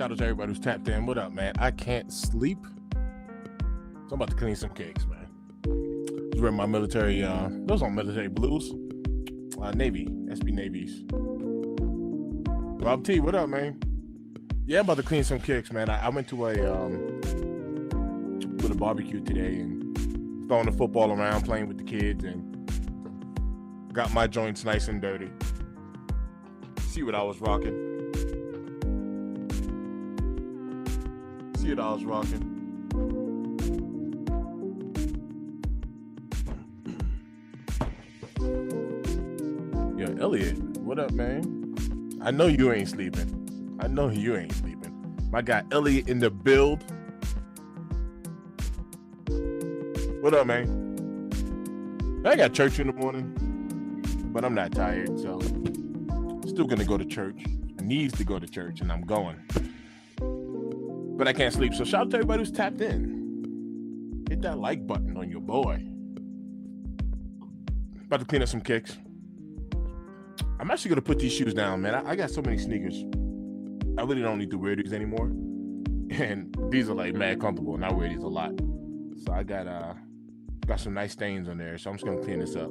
Shout out to everybody who's tapped in. What up, man? I can't sleep. So I'm about to clean some cakes, man. I was wearing my military, those aren't military blues. Navy, SB Navies. Rob T, what up, man? Yeah, I'm about to clean some kicks, man. I went to a barbecue today and throwing the football around, playing with the kids, and got my joints nice and dirty. See what I was rocking. Yo, Elliot, what up, man? I know you ain't sleeping. My guy Elliot in the build. What up, man? I got church in the morning, but I'm not tired, so still gonna go to church. I need to go to church, and I'm going. But I can't sleep, so shout out to everybody who's tapped in. Hit that like button on your boy. About to clean up some kicks. I'm actually gonna put these shoes down, man. I got so many sneakers. I really don't need to wear these anymore. And these are like mad comfortable, and I wear these a lot. So I got some nice stains on there, so I'm just gonna clean this up.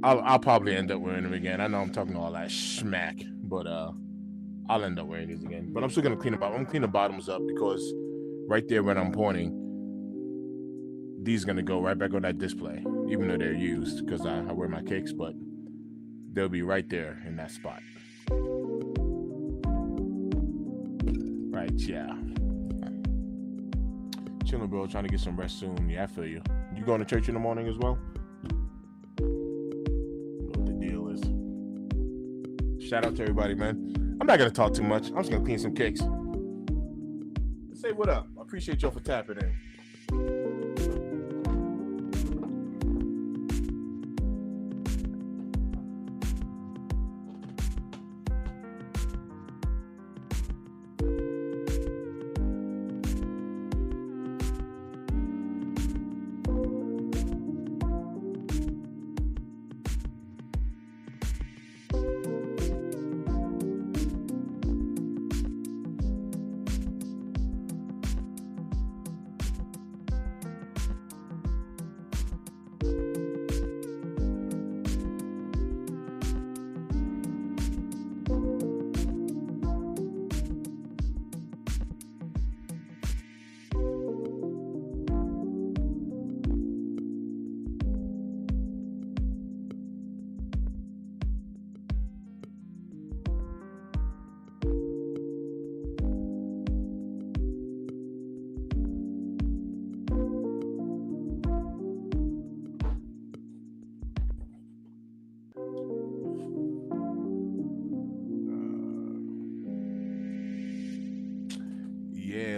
I'll probably end up wearing them again. I know I'm talking all that smack, but I'll end up wearing these again. But I'm still gonna clean them up. I'm gonna clean the bottoms up because right there when I'm pointing, these are gonna go right back on that display, even though they're used because I wear my kicks, but they'll be right there in that spot. Right, yeah. Chilling, bro. Trying to get some rest soon. Yeah, I feel you. You going to church in the morning as well? What the deal is. Shout out to everybody, man. I'm not gonna talk too much. I'm just gonna clean some kicks. Say what up. I appreciate y'all for tapping in.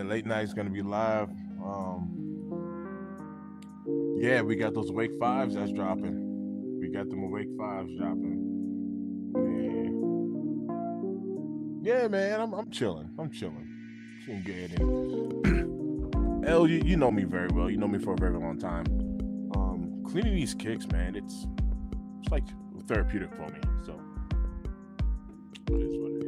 Late night's gonna be live. Yeah, we got those Awake 5s that's dropping. We got them Awake 5s dropping. Yeah, man, I'm chilling. Feeling good. And L, you know me very well. You know me for a very long time. Cleaning these kicks, man, it's like therapeutic for me. So it is what it is.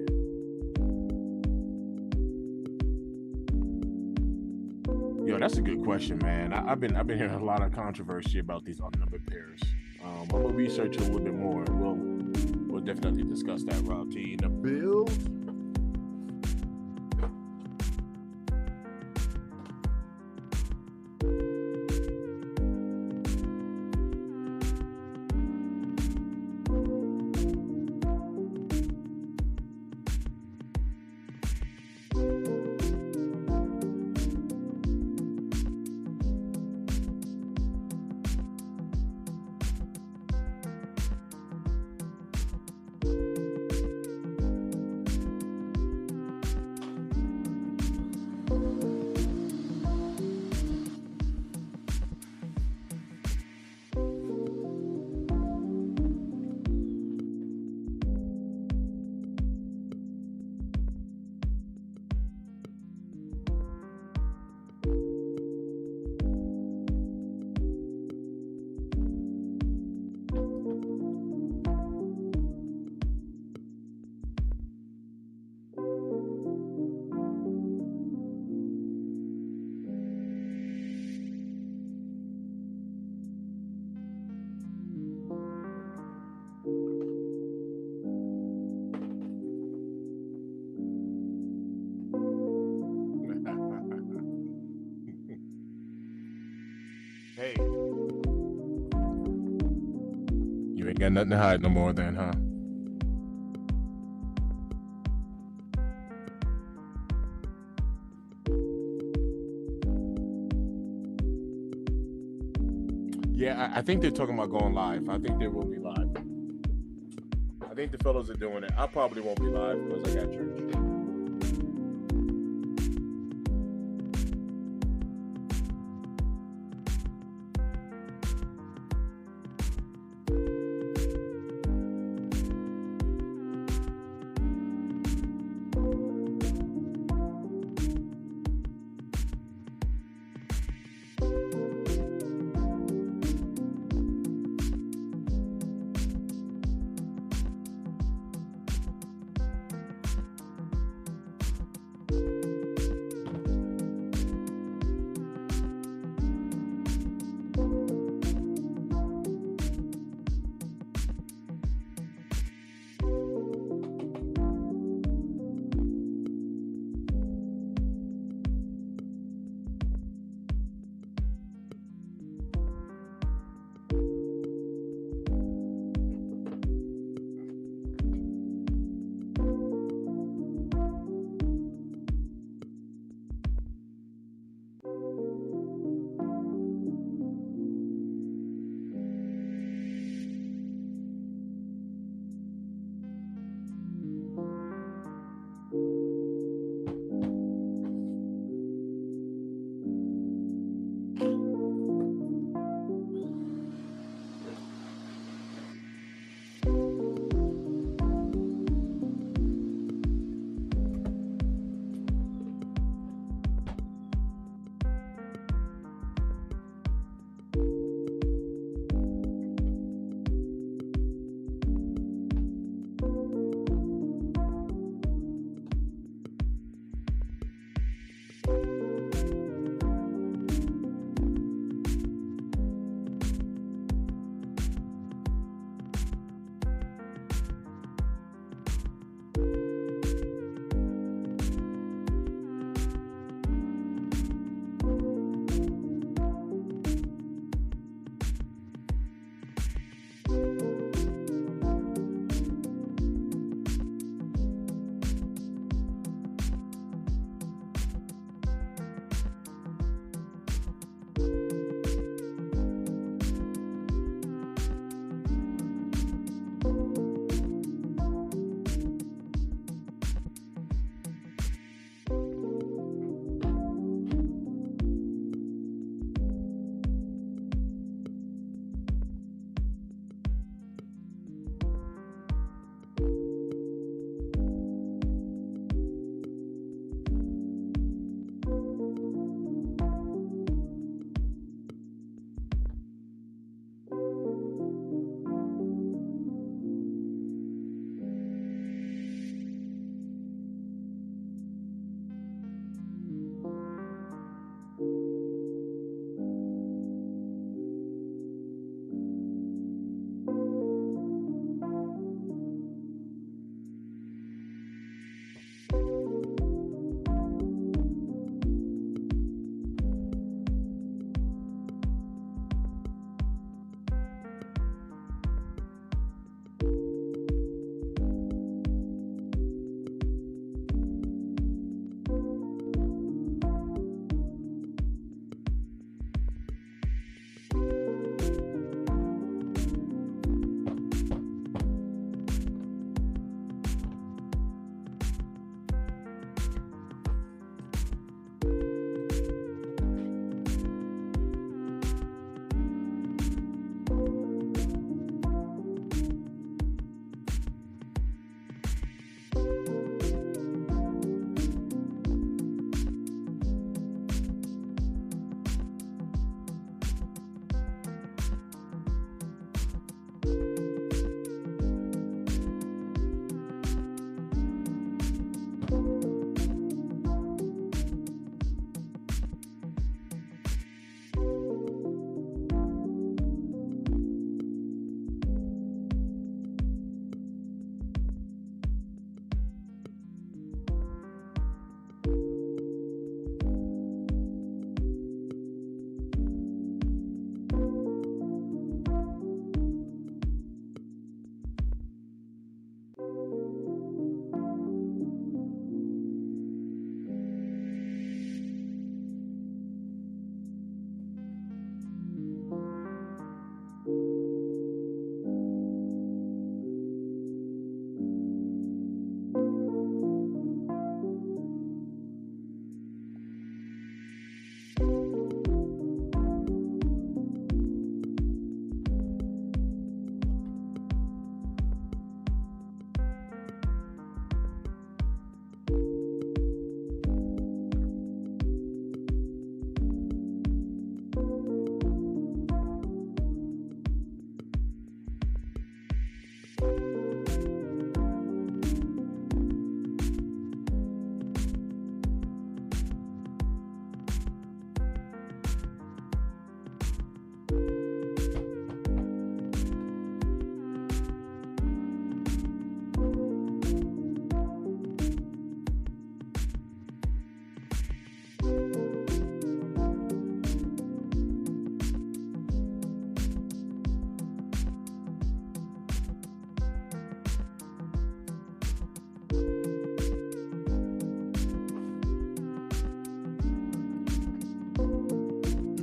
Yo, that's a good question, man. I've been hearing a lot of controversy about these unnumbered pairs. I'm gonna research it a little bit more. We'll definitely discuss that. Rob T in the build. Hey, you ain't got nothing to hide no more then, huh? Yeah, I think they're talking about going live. I think they will be live. I think the fellows are doing it. I probably won't be live because I got church.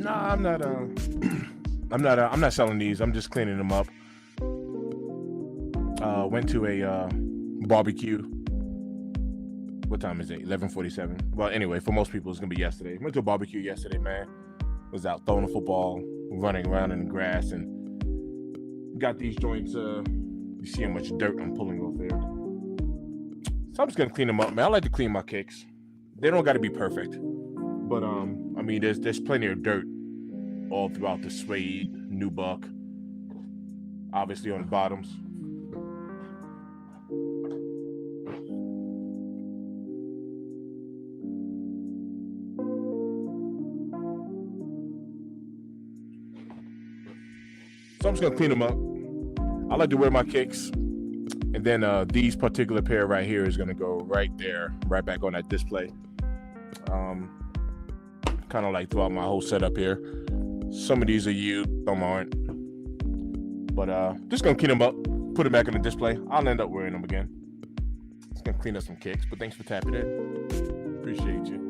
No, I'm not. I'm not selling these. I'm just cleaning them up. Went to a barbecue. What time is it? 11:47. Well, anyway, for most people, it's gonna be yesterday. Went to a barbecue yesterday, man. Was out throwing a football, running around in the grass, and got these joints. You see how much dirt I'm pulling off there. So I'm just gonna clean them up, man. I like to clean my kicks. They don't got to be perfect, but I mean, there's plenty of dirt all throughout the suede, nubuck, obviously on the bottoms. So I'm just gonna clean them up. I like to wear my kicks, and then these particular pair right here is gonna go right there, right back on that display. Kind of like throughout my whole setup here. Some of these are used, some aren't. But just gonna clean them up, put them back on the display. I'll end up wearing them again. Just gonna clean up some kicks, but thanks for tapping in. Appreciate you.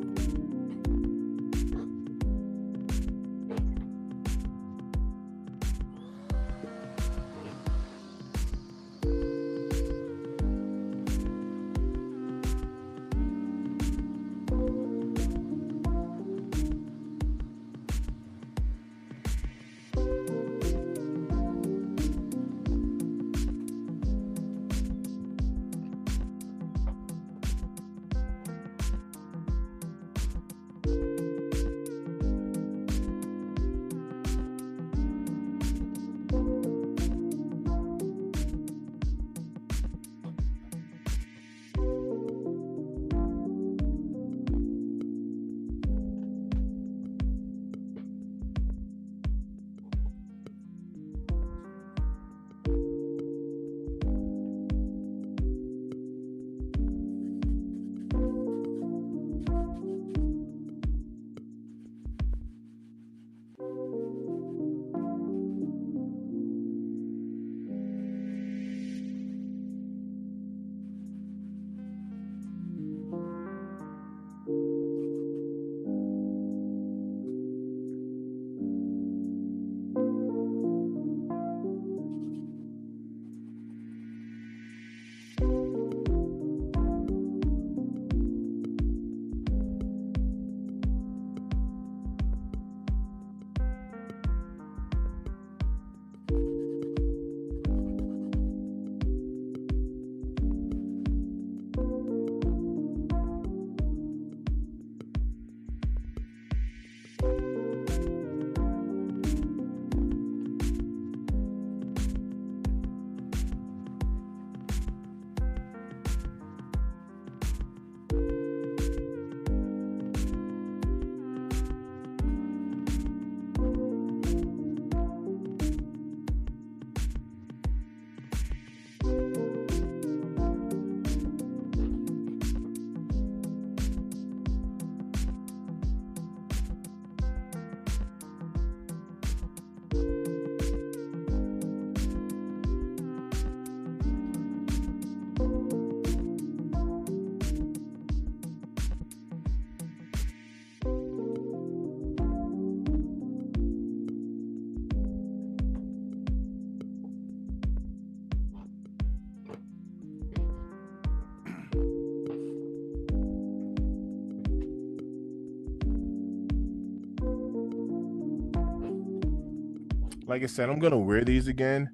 Like I said, I'm gonna wear these again.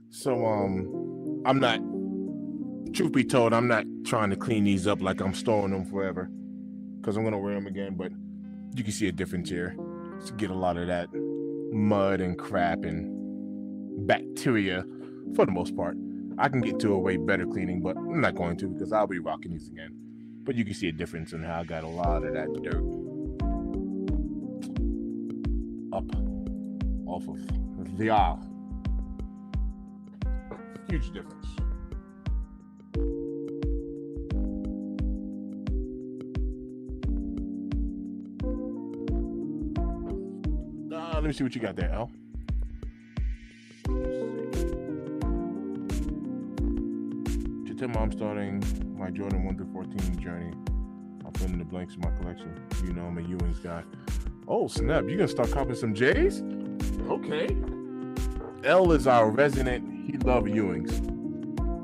So I'm not, truth be told, I'm not trying to clean these up like I'm storing them forever, because I'm gonna wear them again. But you can see a difference here. To get a lot of that mud and crap and bacteria for the most part. I can get to a way better cleaning, but I'm not going to, because I'll be rocking these again. But you can see a difference in how I got a lot of that dirt up off of the aisle. Huge difference. Let me see what you got there, Al. To tell mom, starting my Jordan 1 through 14 journey. I'll fill in the blanks in my collection. You know I'm a Ewing's guy. Oh snap! You gonna start copping some J's? Okay. L is our resident. He loved Ewings.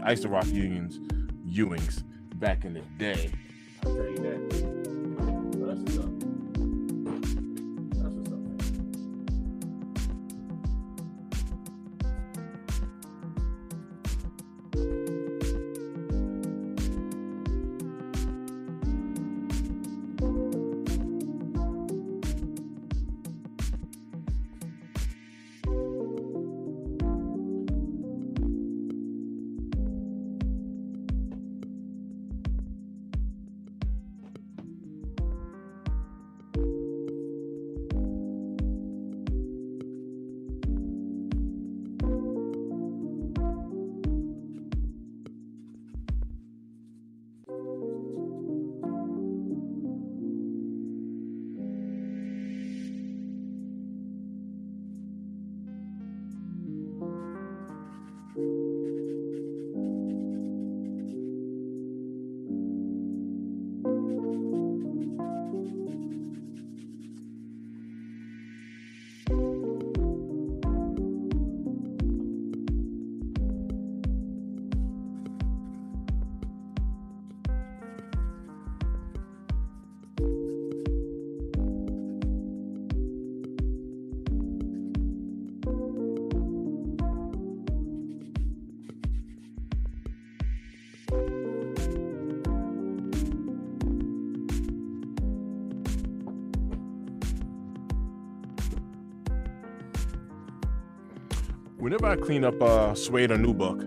I used to rock Ewings back in the day. I'll tell you that. That's what's up. That's what's up. Whenever I clean up suede or nubuck,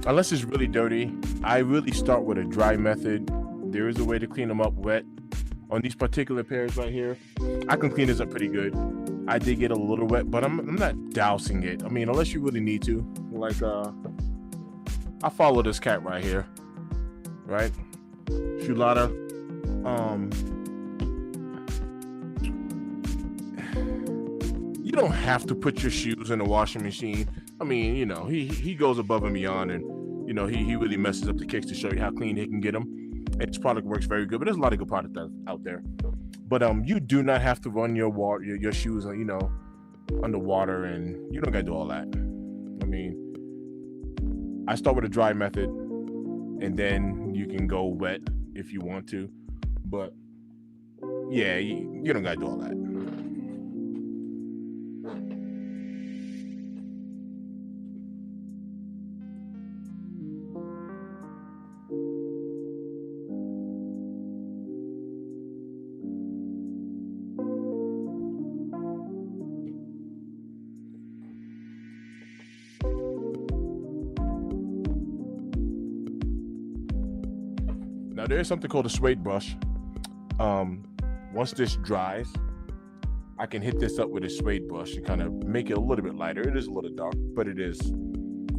unless it's really dirty, I really start with a dry method. There is a way to clean them up wet. On these particular pairs right here, I can clean this up pretty good. I did get a little wet, but I'm not dousing it. I mean, unless you really need to. Like, I follow this cat right here, right? Shulata. You don't have to put your shoes in the washing machine. I mean, you know, he goes above and beyond, and you know, he really messes up the kicks to show you how clean he can get them. And his product works very good, but there's a lot of good product out there. But you do not have to run your shoes, you know, underwater, and you don't gotta do all that. I mean, I start with a dry method, and then you can go wet if you want to. But yeah, you don't gotta do all that. Now there is something called a suede brush. Once this dries, I can hit this up with a suede brush and kind of make it a little bit lighter. It is a little dark, but it is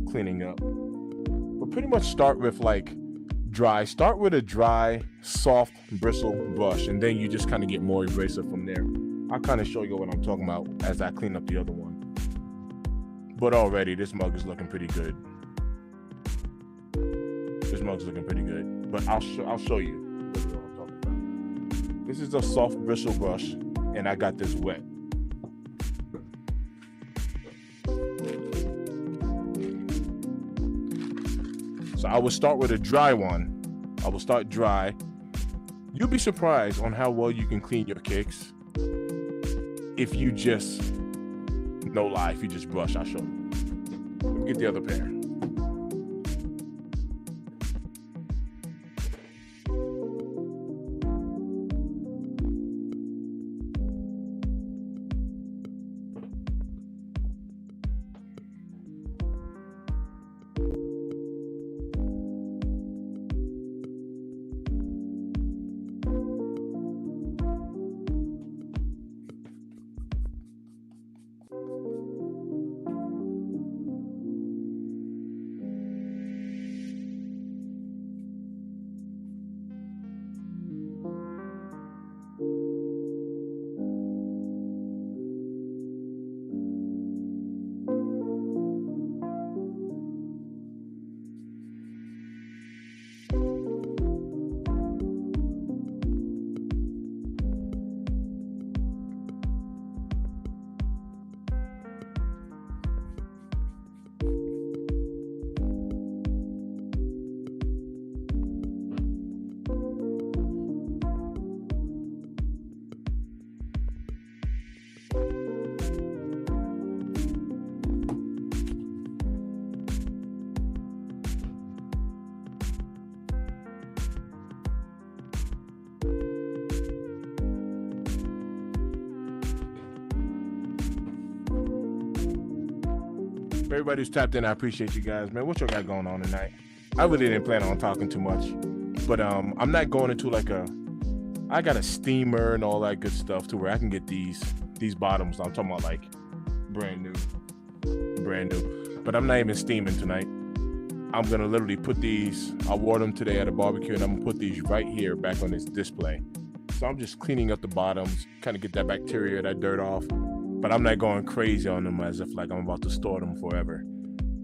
cleaning up. But pretty much start with like dry. Start with a dry, soft bristle brush, and then you just kind of get more abrasive from there. I'll kind of show you what I'm talking about as I clean up the other one. But already this mug is looking pretty good. This mug's looking pretty good. But I'll show you what I'm talking about. This is a soft bristle brush, and I got this wet. So I will start with a dry one. I will start dry. You'll be surprised on how well you can clean your kicks if you just, no lie, if you just brush. I'll show you. Let me get the other pair. Everybody who's tapped in, I appreciate you guys, man. What y'all got going on tonight? I really didn't plan on talking too much, but I'm not going into like I got a steamer and all that good stuff to where I can get these bottoms. I'm talking about like brand new. But I'm not even steaming tonight. I'm gonna literally put these. I wore them today at a barbecue, and I'm gonna put these right here back on this display. So I'm just cleaning up the bottoms, kind of get that bacteria, that dirt off. But I'm not going crazy on them as if like I'm about to store them forever.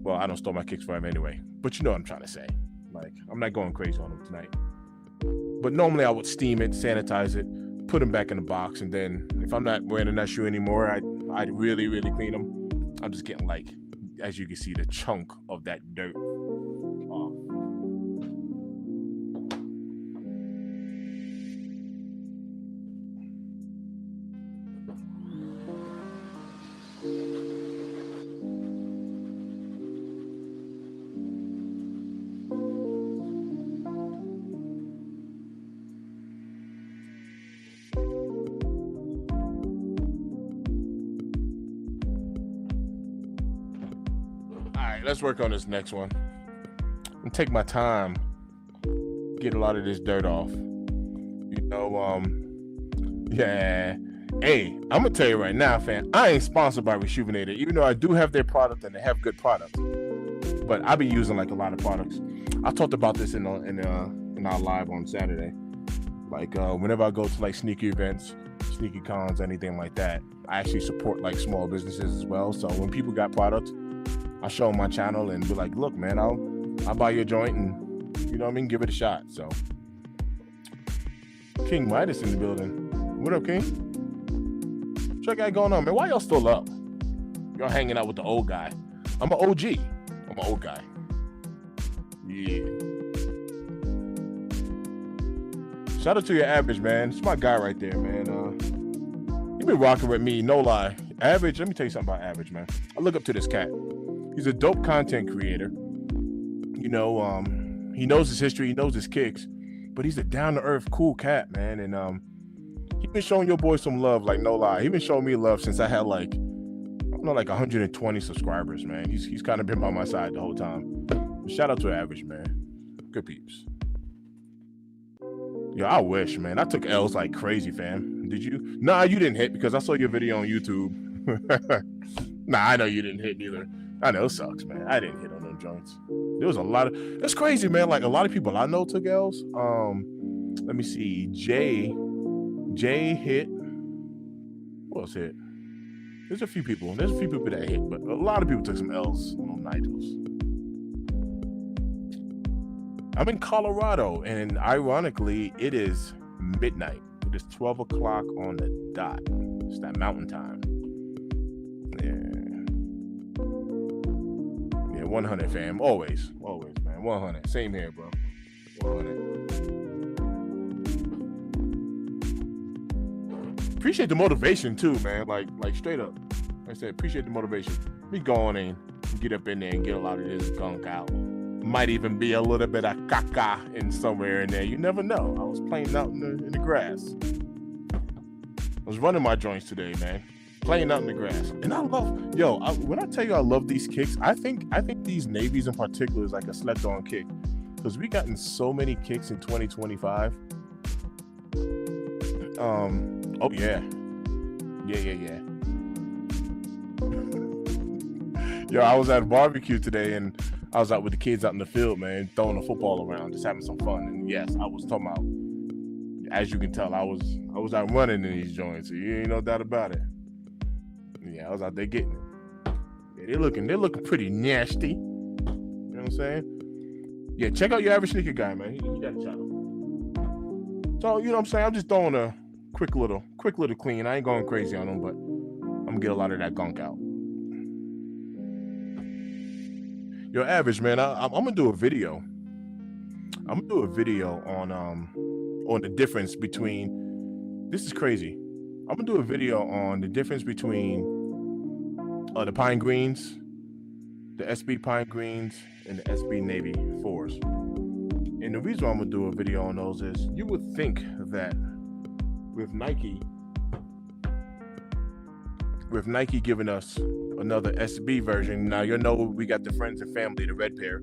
Well, I don't store my kicks forever anyway. But you know what I'm trying to say. Like, I'm not going crazy on them tonight. But normally I would steam it, sanitize it, put them back in the box, and then if I'm not wearing that shoe anymore, I'd really, really clean them. I'm just getting like, as you can see, the chunk of that dirt off. Let's work on this next one and take my time, get a lot of this dirt off. You know, yeah. Hey, I'm gonna tell you right now, fam, I ain't sponsored by Rejuvenator, even though I do have their product and they have good products. But I be using like a lot of products. I talked about this in our live on Saturday. Like whenever I go to like sneaker events, sneaker cons, anything like that, I actually support like small businesses as well. So when people got products, I show them my channel and be like, look, man, I'll buy your joint and, you know what I mean, give it a shot. So King Midas in the building. What up, King? What y'all got going on, man? Why y'all still up? Y'all hanging out with the old guy. I'm an OG. I'm an old guy. Yeah. Shout out to your Average, man. It's my guy right there, man. He been rocking with me, no lie. Average, let me tell you something about Average, man. I look up to this cat. He's a dope content creator. You know, he knows his history, he knows his kicks, but he's a down-to-earth, cool cat, man. And he been showing your boy some love, like no lie. He been showing me love since I had like, I don't know, like 120 subscribers, man. He's kind of been by my side the whole time. Shout out to Average, man. Good peeps. Yo, I wish, man. I took L's like crazy, fam. Did you? Nah, you didn't hit because I saw your video on YouTube. Nah, I know you didn't hit neither. I know it sucks, man. I didn't hit on them joints. There was a lot of, it's crazy, man. Like a lot of people I know took L's. Let me see. Jay hit. Who else hit? There's a few people. There's a few people that hit, but a lot of people took some L's on Nigels. I'm in Colorado, and ironically, it is midnight. It is 12 o'clock on the dot. It's that mountain time. Yeah, 100, fam. Always, man. 100. Same here, bro. 100. Appreciate the motivation too, man. Like straight up. Like I said, appreciate the motivation. Me going in, get up in there and get a lot of this gunk out. Might even be a little bit of caca in somewhere in there. You never know. I was playing out in the grass. I was running my joints today, man. Playing out in the grass. And I love, when I tell you I love these kicks, I think these navies in particular is like a slept-on kick. Because we gotten so many kicks in 2025. Oh yeah. Yeah. Yo, I was at a barbecue today and I was out with the kids out in the field, man, throwing the football around, just having some fun. And yes, I was talking about, as you can tell, I was out running in these joints. So you ain't no doubt about it. Yeah, I was out there getting it. Yeah, they're looking pretty nasty. You know what I'm saying? Yeah, check out your Average Sneaker Guy, man. He got a channel. So, you know what I'm saying? I'm just throwing a quick little clean. I ain't going crazy on them, but I'm gonna get a lot of that gunk out. Yo, Average, man, I'm gonna do a video. I'm gonna do a video on the difference between. This is crazy. I'm gonna do a video on the difference between the Pine Greens, the SB Pine Greens, and the SB Navy 4s. And the reason why I'm gonna do a video on those is you would think that with Nike with Nike giving us another SB version. Now, you know, we got the friends and family, the red pair,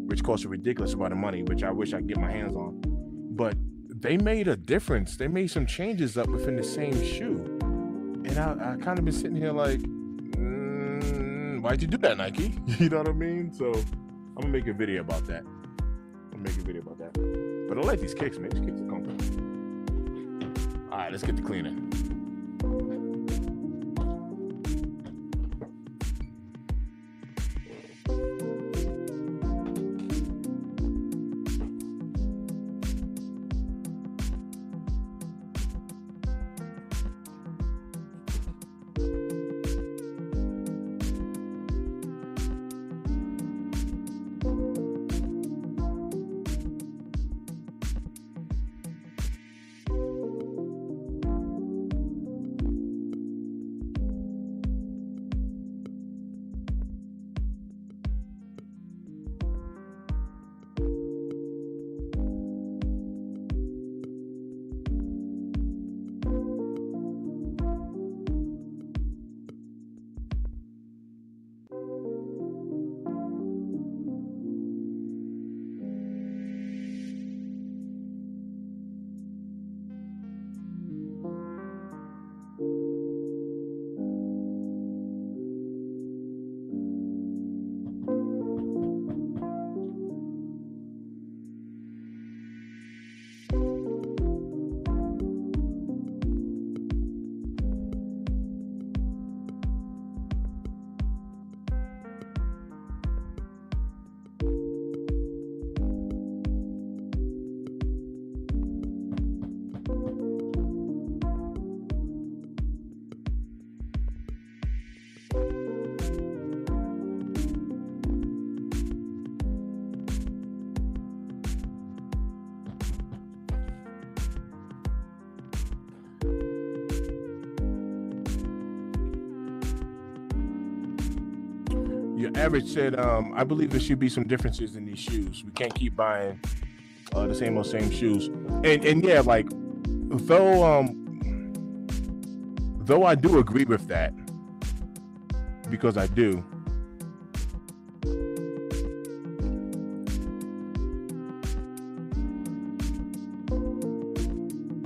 which costs a ridiculous amount of money, which I wish I could get my hands on. But they made a difference. They made some changes up within the same shoe. And I kind of been sitting here like, why'd you do that, Nike? You know what I mean? So I'm gonna make a video about that. But I like these kicks, man. These kicks are comfortable. All right, let's get to cleaning. Your average said, I believe there should be some differences in these shoes. We can't keep buying the same shoes. And yeah, like though I do agree with that, because I do.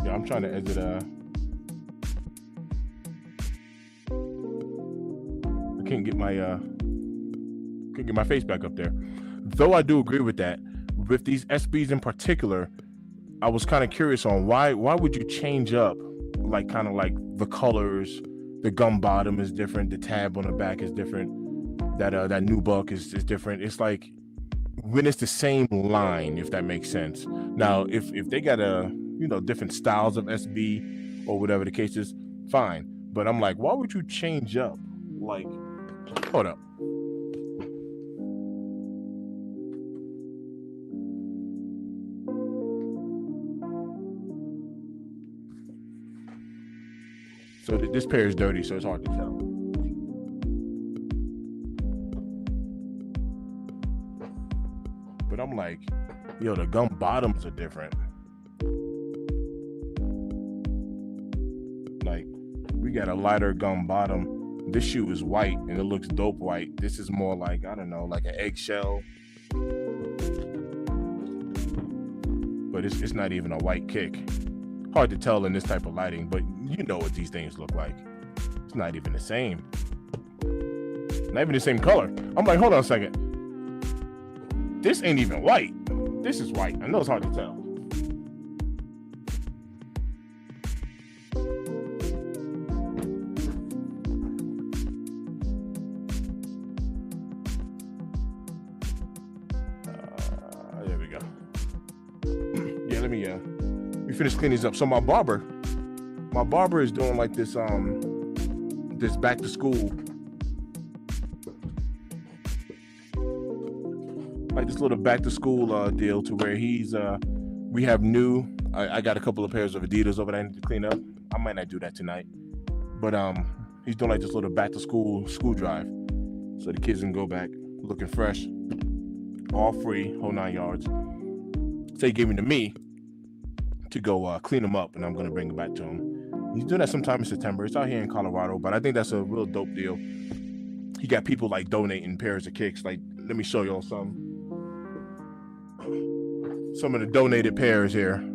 Yeah, I'm trying to exit I can't get my face back up there. Though I do agree with that, with these SBs in particular, I was kind of curious on why would you change up, like kind of like the colors, the gum bottom is different, the tab on the back is different, that nubuck is different. It's like when it's the same line, if that makes sense. Now, if they got different styles of SB or whatever the case is, fine. But I'm like, why would you change up? Like, hold up. So this pair is dirty, so it's hard to tell. But I'm like, yo, the gum bottoms are different. Like, we got a lighter gum bottom. This shoe is white, and it looks dope white. This is more like, I don't know, like an eggshell. But it's not even a white kick. Hard to tell in this type of lighting, but you know what these things look like. It's not even the same. Not even the same color. I'm like, hold on a second. This ain't even white. This is white. I know it's hard to tell. There we go. Yeah, let me finish cleaning these up. So my barber is doing like this back to school, like this little back to school deal, to where we have new, I got a couple of pairs of Adidas over there I need to clean up. I might not do that tonight, but he's doing like this little back to school drive, so the kids can go back looking fresh, all free, whole 9 yards. So he gave them to me to go clean them up, and I'm gonna bring them back to him. He's doing that sometime in September. It's out here in Colorado, but I think that's a real dope deal. He got people like donating pairs of kicks. Like, let me show y'all some of the donated pairs here.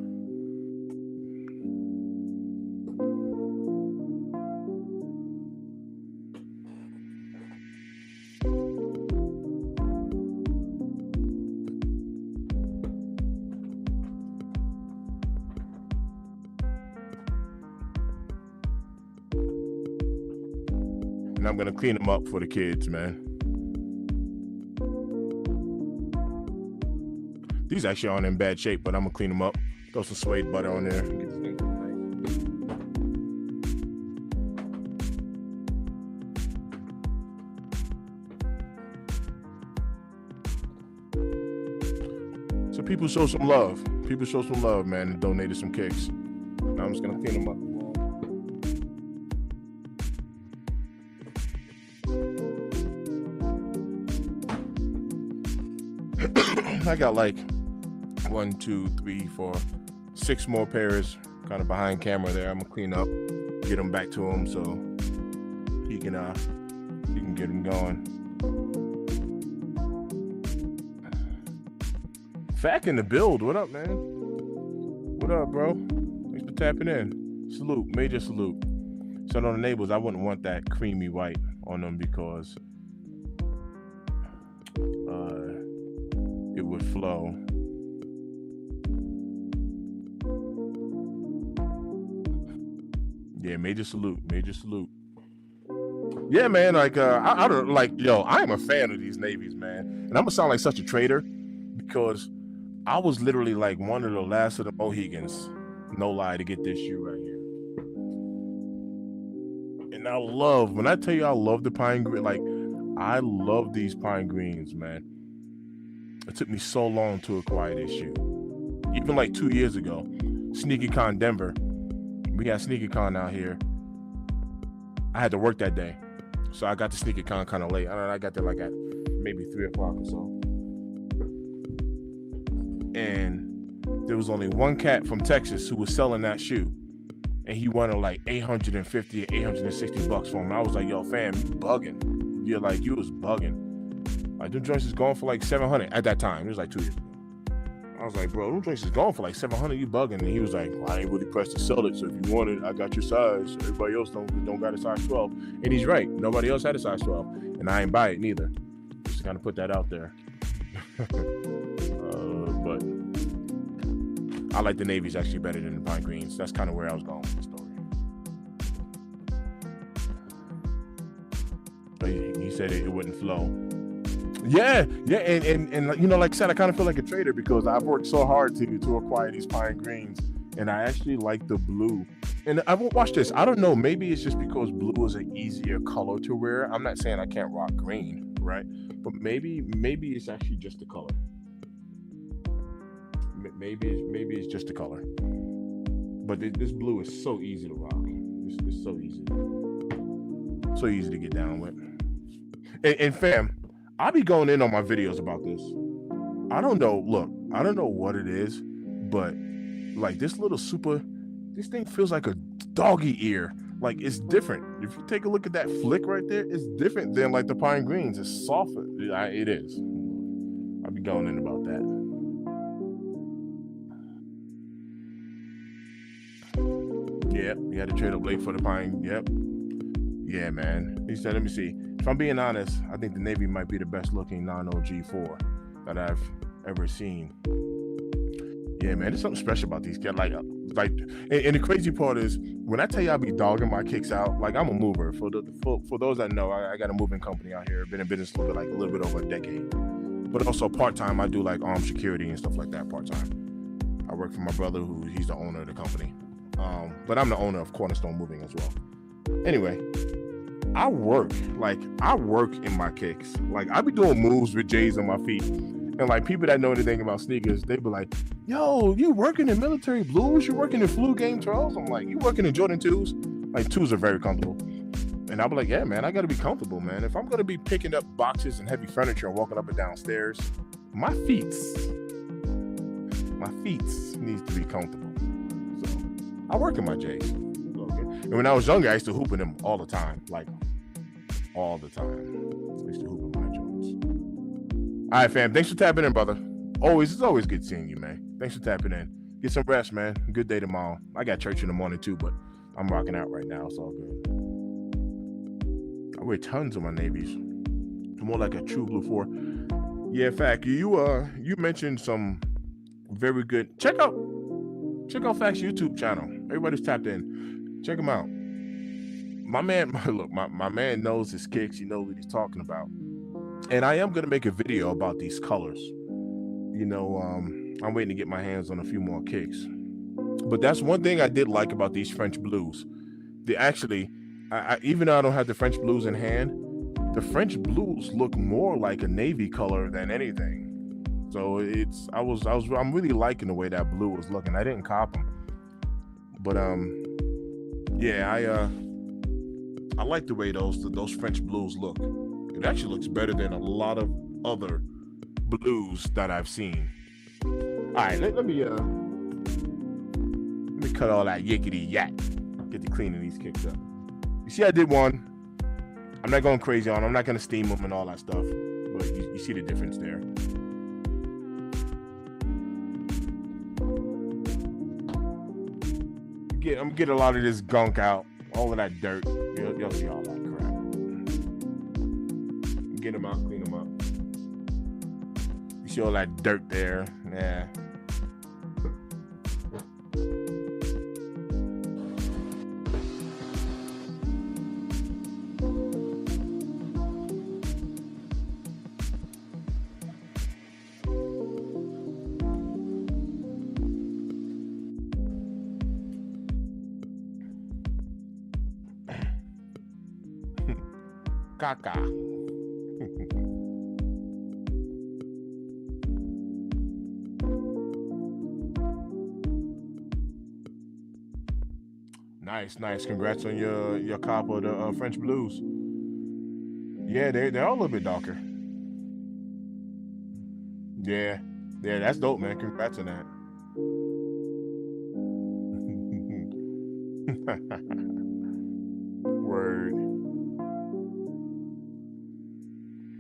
And I'm gonna clean them up for the kids, man. These actually aren't in bad shape, but I'm gonna clean them up. Throw some suede butter on there. Get this thing nice. So people show some love. People show some love, man, and donated some kicks. Now I'm just gonna clean them up. I got like 1, 2, 3, 4, 6 more pairs kind of behind camera there. I'm gonna clean up, get them back to him so he can get them going. Fact in the build. What up, man? What up, bro? Thanks for tapping in. Salute, major salute. So on the neighbors, I wouldn't want that creamy white on them because it would flow. Yeah, major salute, major salute. Yeah, man, like I don't like, yo, I am a fan of these navies, man. And I'm gonna sound like such a traitor because I was literally like one of the last of the Mohegans, no lie, to get this shoe right here. And I love, when I tell you I love the pine green, like I love these pine greens, man. It took me so long to acquire this shoe. Even like 2 years ago, SneakerCon Denver, we had SneakerCon out here. I had to work that day, so I got to SneakerCon kind of late. I got there like at maybe 3 o'clock or so. And there was only one cat from Texas who was selling that shoe, and he wanted like $850 or $860 for him. I was like, yo, fam, you bugging. You're like, you was bugging. Like, them joints is going for like $700 at that time. It was like 2 years ago. I was like, bro, them joints is going for like $700. You bugging? And he was like, well, I ain't really pressed to sell it. So if you want it, I got your size. Everybody else don't got a size 12. And he's right. Nobody else had a size 12, and I ain't buy it neither. Just to kind of put that out there. But I like the navies actually better than the pine greens. That's kind of where I was going with the story. But he said it wouldn't flow. Yeah, and you know, like I said, I kind of feel like a traitor because I've worked so hard to acquire these pine greens, and I actually like the blue. And I won't watch this. I don't know. Maybe it's just because blue is an easier color to wear. I'm not saying I can't rock green, right? But maybe it's actually just the color. Maybe it's just the color. But this blue is so easy to rock. It's so easy to get down with. And fam, I'll be going in on my videos about this. I don't know. Look, I don't know what it is, but like this thing feels like a doggy ear. Like it's different. If you take a look at that flick right there, it's different than like the pine greens. It's softer. It is. I'll be going in about that. Yep, you had to trade up late for the pine. Yep. Yeah, man. He said, let me see. If I'm being honest, I think the Navy might be the best looking non-OG4 that I've ever seen. Yeah, man, there's something special about these kids. Like, and the crazy part is, when I tell you I be dogging my kicks out, like I'm a mover. For those that know, I got a moving company out here. Been in business a little bit over a decade. But also part-time, I do like armed security and stuff like that part-time. I work for my brother, he's the owner of the company. But I'm the owner of Cornerstone Moving as well. Anyway, I work in my kicks. Like I be doing moves with J's on my feet. And like people that know anything about sneakers, they be like, yo, you working in military blues? You working in flu game 12s? I'm like, you working in Jordan 2s? Like 2s are very comfortable. And I'll be like, yeah, man, I gotta be comfortable, man. If I'm gonna be picking up boxes and heavy furniture and walking up and down stairs, my feet needs to be comfortable. So I work in my J's. Okay. And when I was younger, I used to hoop in them all the time, like all the time. I used to hoop in my joints. All right, fam. Thanks for tapping in, brother. It's always good seeing you, man. Thanks for tapping in. Get some rest, man. Good day tomorrow. I got church in the morning too, but I'm rocking out right now. It's all good. I wear tons of my navies. I'm more like a true blue 4. Yeah, in fact, you mentioned some very good. Check out Fact's YouTube channel. Everybody's tapped in. Check him out. My man, look, my man knows his kicks. He knows what he's talking about. And I am gonna make a video about these colors. I'm waiting to get my hands on a few more kicks. But that's one thing I did like about these French blues. They actually, even though I don't have the French blues in hand, the French blues look more like a navy color than anything. So I'm really liking the way that blue was looking. I didn't cop them, but yeah, I like the way those French blues look. It actually looks better than a lot of other blues that I've seen. All right, let me cut all that yickety yak. Get to cleaning these kicks up. You see, I did one. I'm not going crazy on them. I'm not going to steam them and all that stuff. But you see the difference there. I'm going to get a lot of this gunk out. All of that dirt. You'll see all that crap. Get them out, clean them up. You see all that dirt there. Yeah. Caca. Nice. Congrats on your cop of the French blues. Yeah, they're all a little bit darker. Yeah, that's dope, man. Congrats on that. Word.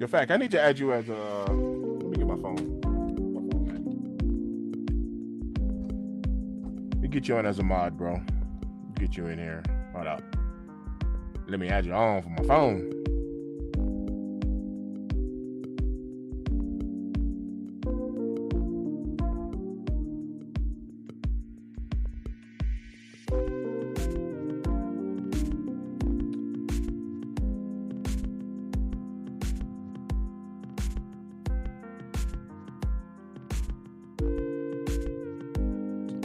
In fact, I need to add you as a. Let me get my phone. Let me get you on as a mod, bro. Get you in here. Hold up. Let me add you on from my phone.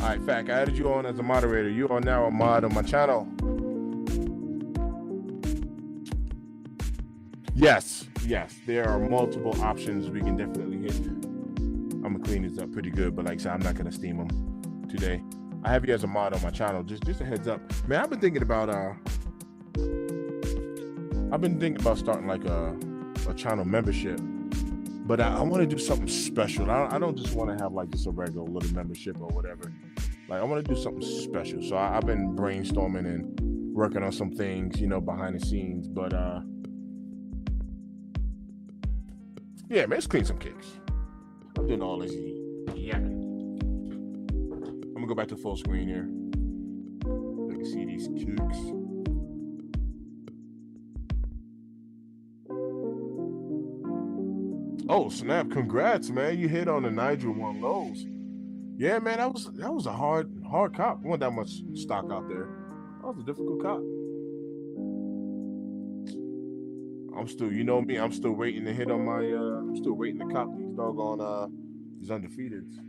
All right, Fact, I added you on as a moderator. You are now a mod on my channel. Yes, there are multiple options we can definitely hit. I'm gonna clean this up pretty good, but like I said, I'm not gonna steam them today. I have you as a mod on my channel. Just a heads up, man. I've been thinking about starting like a channel membership, but I want to do something special. I don't just want to have like just a regular little membership or whatever. Like I want to do something special. So I've been brainstorming and working on some things, behind the scenes. But yeah, man, let's clean some kicks. I'm doing all this yapping. I'm gonna go back to full screen here. You can see these kicks. Oh snap! Congrats, man! You hit on the Nigel one lows. Yeah, man, that was a hard cop. There wasn't that much stock out there. That was a difficult cop. I'm still, you know me, I'm still waiting to hit on my. I'm still waiting to cop these doggone these undefeateds.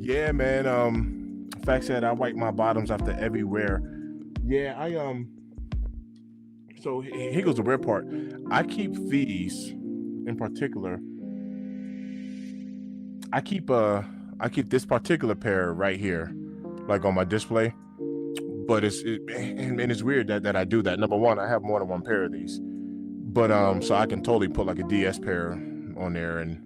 Yeah, man. Fact said, I wipe my bottoms after every wear. Yeah, So here goes the weird part. I keep these, in particular. I keep I keep this particular pair right here, like on my display. But and it's weird that I do that. Number one, I have more than one pair of these. But so I can totally put like a DS pair on there and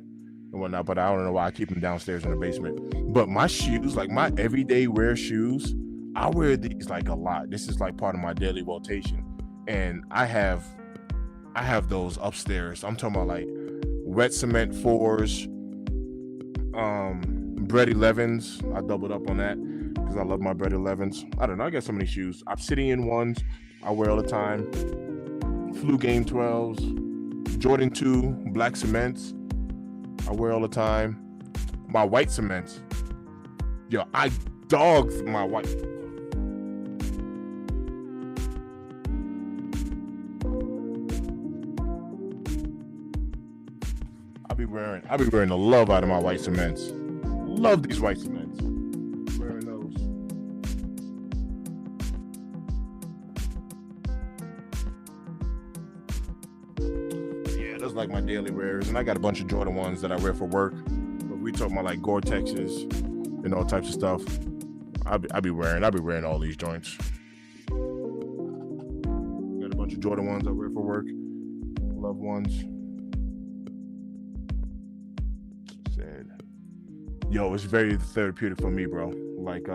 whatnot. But I don't know why I keep them downstairs in the basement. But my shoes, like my everyday wear shoes, I wear these like a lot. This is like part of my daily rotation, and I have those upstairs. I'm talking about like wet cement fours, bread 11s. I doubled up on that because I love my bread 11s. I don't know. I got so many shoes. Obsidian ones I wear all the time. Flu Game 12s, Jordan 2 black cements I wear all the time. My white cements, yo, I dogged my white. I be wearing the love out of my white cements. Love these white cements. Wearing those. Yeah, those like my daily wears, and I got a bunch of Jordan ones that I wear for work. But we talking about like Gore-Texes and all types of stuff. I be wearing all these joints. Got a bunch of Jordan ones I wear for work. Love ones. Yo, it's very therapeutic for me, bro. Like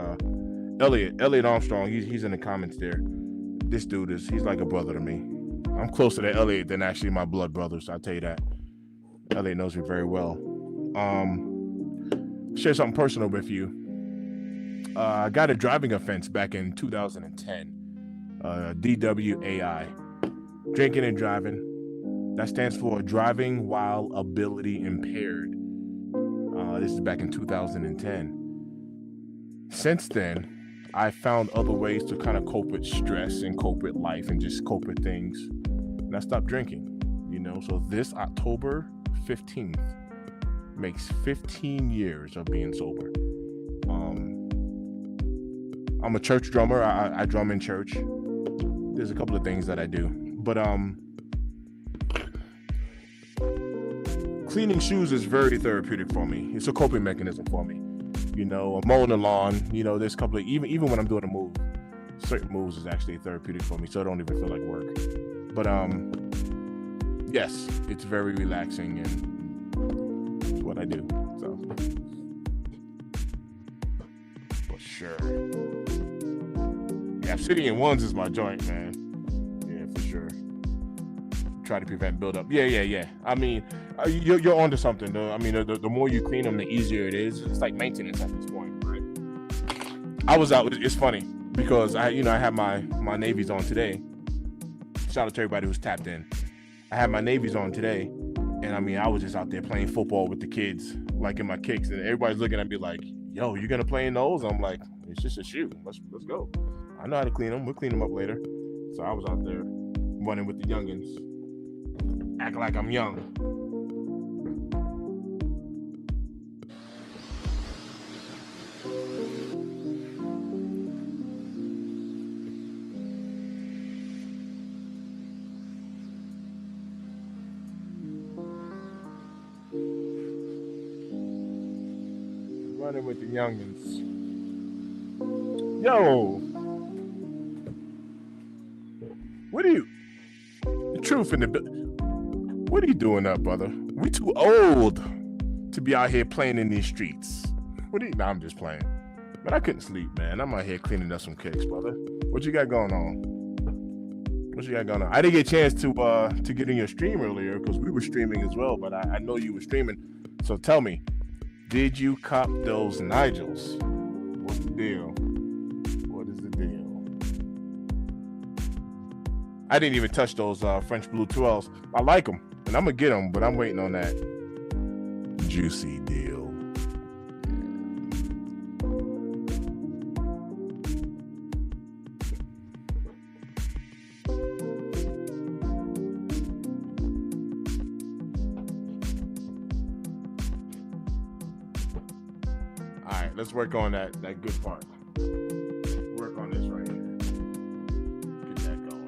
Elliot Armstrong, he's in the comments there. This dude he's like a brother to me. I'm closer to Elliot than actually my blood brothers, I'll tell you that. Elliot knows me very well. Share something personal with you. I got a driving offense back in 2010. DWAI. Drinking and driving. That stands for driving while ability impaired. This is back in 2010. Since then, I found other ways to kind of cope with stress and cope with life and just cope with things. And I stopped drinking, So this October 15th makes 15 years of being sober. I'm a church drummer. I drum in church. There's a couple of things that I do. But cleaning shoes is very therapeutic for me. It's a coping mechanism for me. or mowing the lawn. There's a couple of even when I'm doing a move, certain moves is actually therapeutic for me, so I don't even feel like work. But yes, it's very relaxing and it's what I do. So for sure. Yeah, Obsidian Ones is my joint, man. Yeah, for sure. Try to prevent buildup. Yeah. I mean, you're onto something, though. I mean, the more you clean them, the easier it is. It's like maintenance at this point, right? I was out. It's funny because I had my navies on today. Shout out to everybody who's tapped in. I had my navies on today, and I mean, I was just out there playing football with the kids, like in my kicks, and everybody's looking at me like, "Yo, you gonna play in those?" I'm like, "It's just a shoe. Let's go." I know how to clean them. We'll clean them up later. So I was out there running with the youngins, acting like I'm young. Running with the youngins. Yo, what are you? The truth in the. What are you doing up, brother? We too old to be out here playing in these streets. What are you? Nah, I'm just playing. But I couldn't sleep, man. I'm out here cleaning up some kicks, brother. What you got going on? I didn't get a chance to get in your stream earlier because we were streaming as well, but I know you were streaming. So tell me, did you cop those Nigels? What's the deal? What is the deal? I didn't even touch those French Blue 12s. I like them, and I'm gonna get them, but I'm waiting on that juicy deal. All right, let's work on that good part. Work on this right here. Get that going.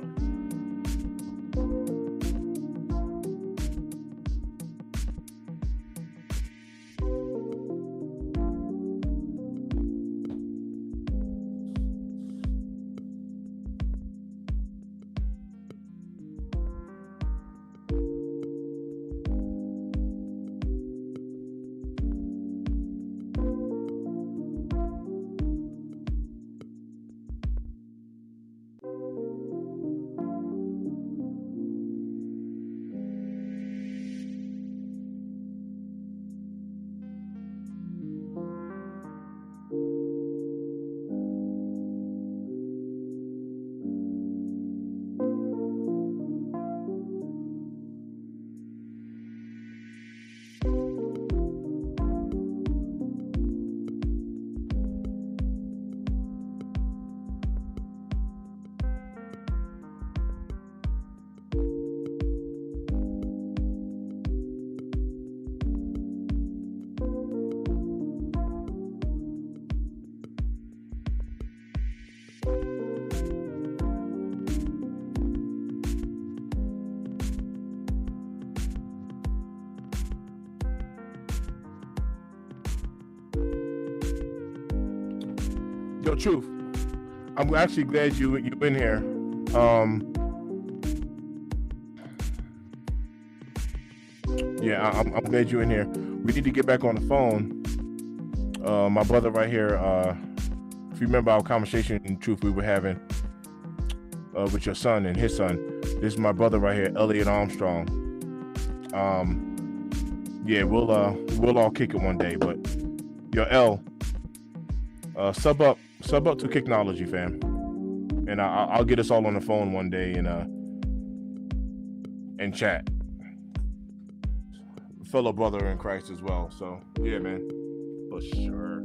Yo, Truth, I'm actually glad you in here. Yeah, I'm glad you're in here. We need to get back on the phone. My brother right here. If you remember our conversation in Truth we were having with your son and his son. This is my brother right here, Elliot Armstrong. Yeah, we'll all kick it one day. But yo, L, sub up to Kicknology, fam, and I'll get us all on the phone one day and chat. Fellow brother in Christ as well. So yeah, man, for sure.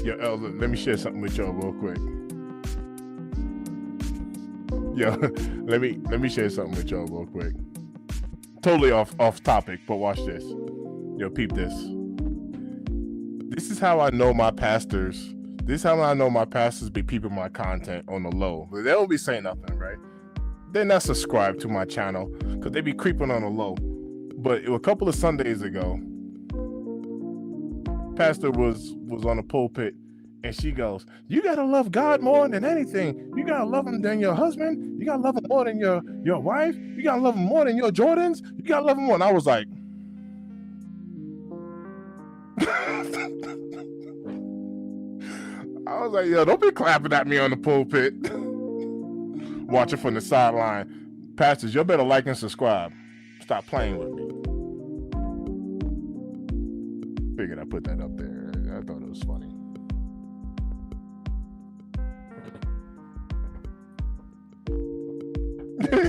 Yo, Elder, let me share something with y'all real quick. Yo, let me share something with y'all real quick. Totally off topic, but watch this. Yo, peep this. This is how I know my pastors. This is how I know my pastors be peeping my content on the low. They don't be saying nothing, right? They're not subscribed to my channel because they be creeping on the low. But a couple of Sundays ago, pastor was on the pulpit, and she goes, "You gotta love God more than anything. You gotta love him than your husband. You gotta love him more than your wife. You gotta love him more than your Jordans. You gotta love him more." And I was like, yo, don't be clapping at me on the pulpit. Watching from the sideline. Pastors, you better like and subscribe. Stop playing with me. Figured I put that up there. I thought it was funny.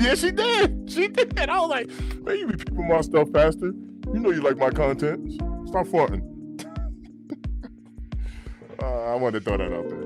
Yeah, she did. She did. I was like, man, you be peeping my stuff, Pastor. You know you like my content. Stop farting. I wanted to throw that out there.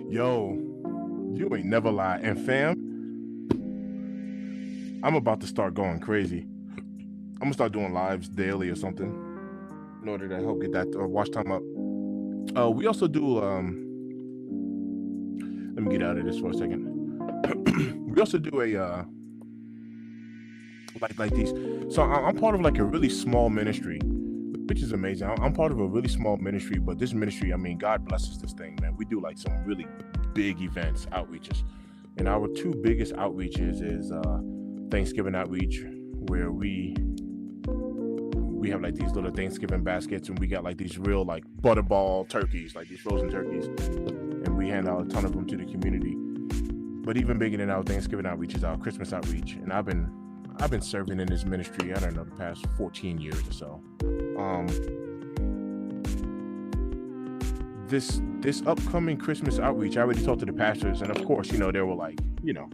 Yo, you ain't never lie. And fam, I'm about to start going crazy. I'm gonna start doing lives daily or something in order to help get that watch time up. We also do. Let me get out of this for a second. We also do a like these. So I'm part of like a really small ministry, which is amazing. I'm part of a really small ministry, but this ministry, I mean, God blesses this thing, man. We do like some really big events, outreaches, and our two biggest outreaches is Thanksgiving outreach, where we have like these little Thanksgiving baskets, and we got like these real like butterball turkeys, like these frozen turkeys, and we hand out a ton of them to the community. But even bigger than our Thanksgiving outreach is our Christmas outreach, and I've been serving in this ministry, I don't know, the past 14 years or so. This upcoming Christmas outreach, I already talked to the pastors, and of course, you know, they were like, you know,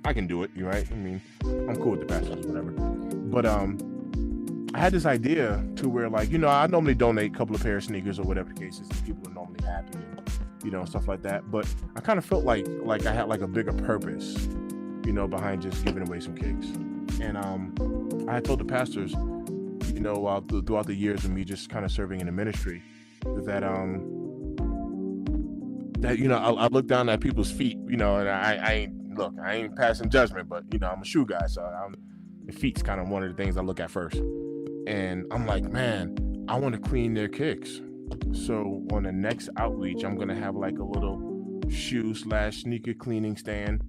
I can do it, you right? I mean, I'm cool with the pastors, whatever. But I had this idea to where, like, you know, I normally donate a couple of pair of sneakers or whatever the case is, and people are normally happy and, you know, stuff like that. But I kind of felt like I had like a bigger purpose, you know, behind just giving away some cakes. And I had told the pastors, you know, throughout the years of me just kind of serving in the ministry, that you know, I look down at people's feet, you know, and I ain't passing judgment, but you know, I'm a shoe guy, so the feet's kind of one of the things I look at first. And I'm like, man, I want to clean their kicks. So on the next outreach, I'm gonna have like a little shoe/sneaker cleaning stand,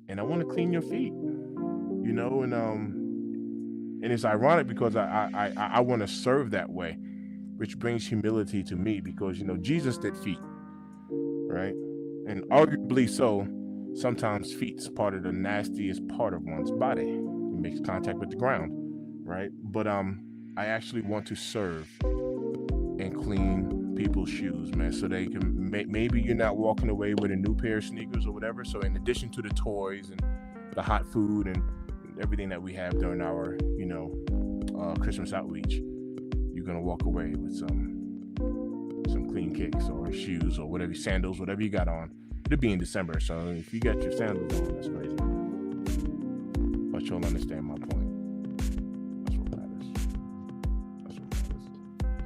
and I want to clean your feet, you know, and it's ironic because I want to serve that way, which brings humility to me because, you know, Jesus did feet, right? And arguably so, sometimes feet's part of the nastiest part of one's body. It makes contact with the ground, right? But I actually want to serve and clean people's shoes, man, so they can maybe you're not walking away with a new pair of sneakers or whatever. So in addition to the toys and the hot food and everything that we have during our, you know, Christmas outreach, you're gonna walk away with some clean kicks or shoes or whatever, sandals, whatever you got on. It'll be in December, so if you got your sandals on, that's crazy. But you'll understand my point.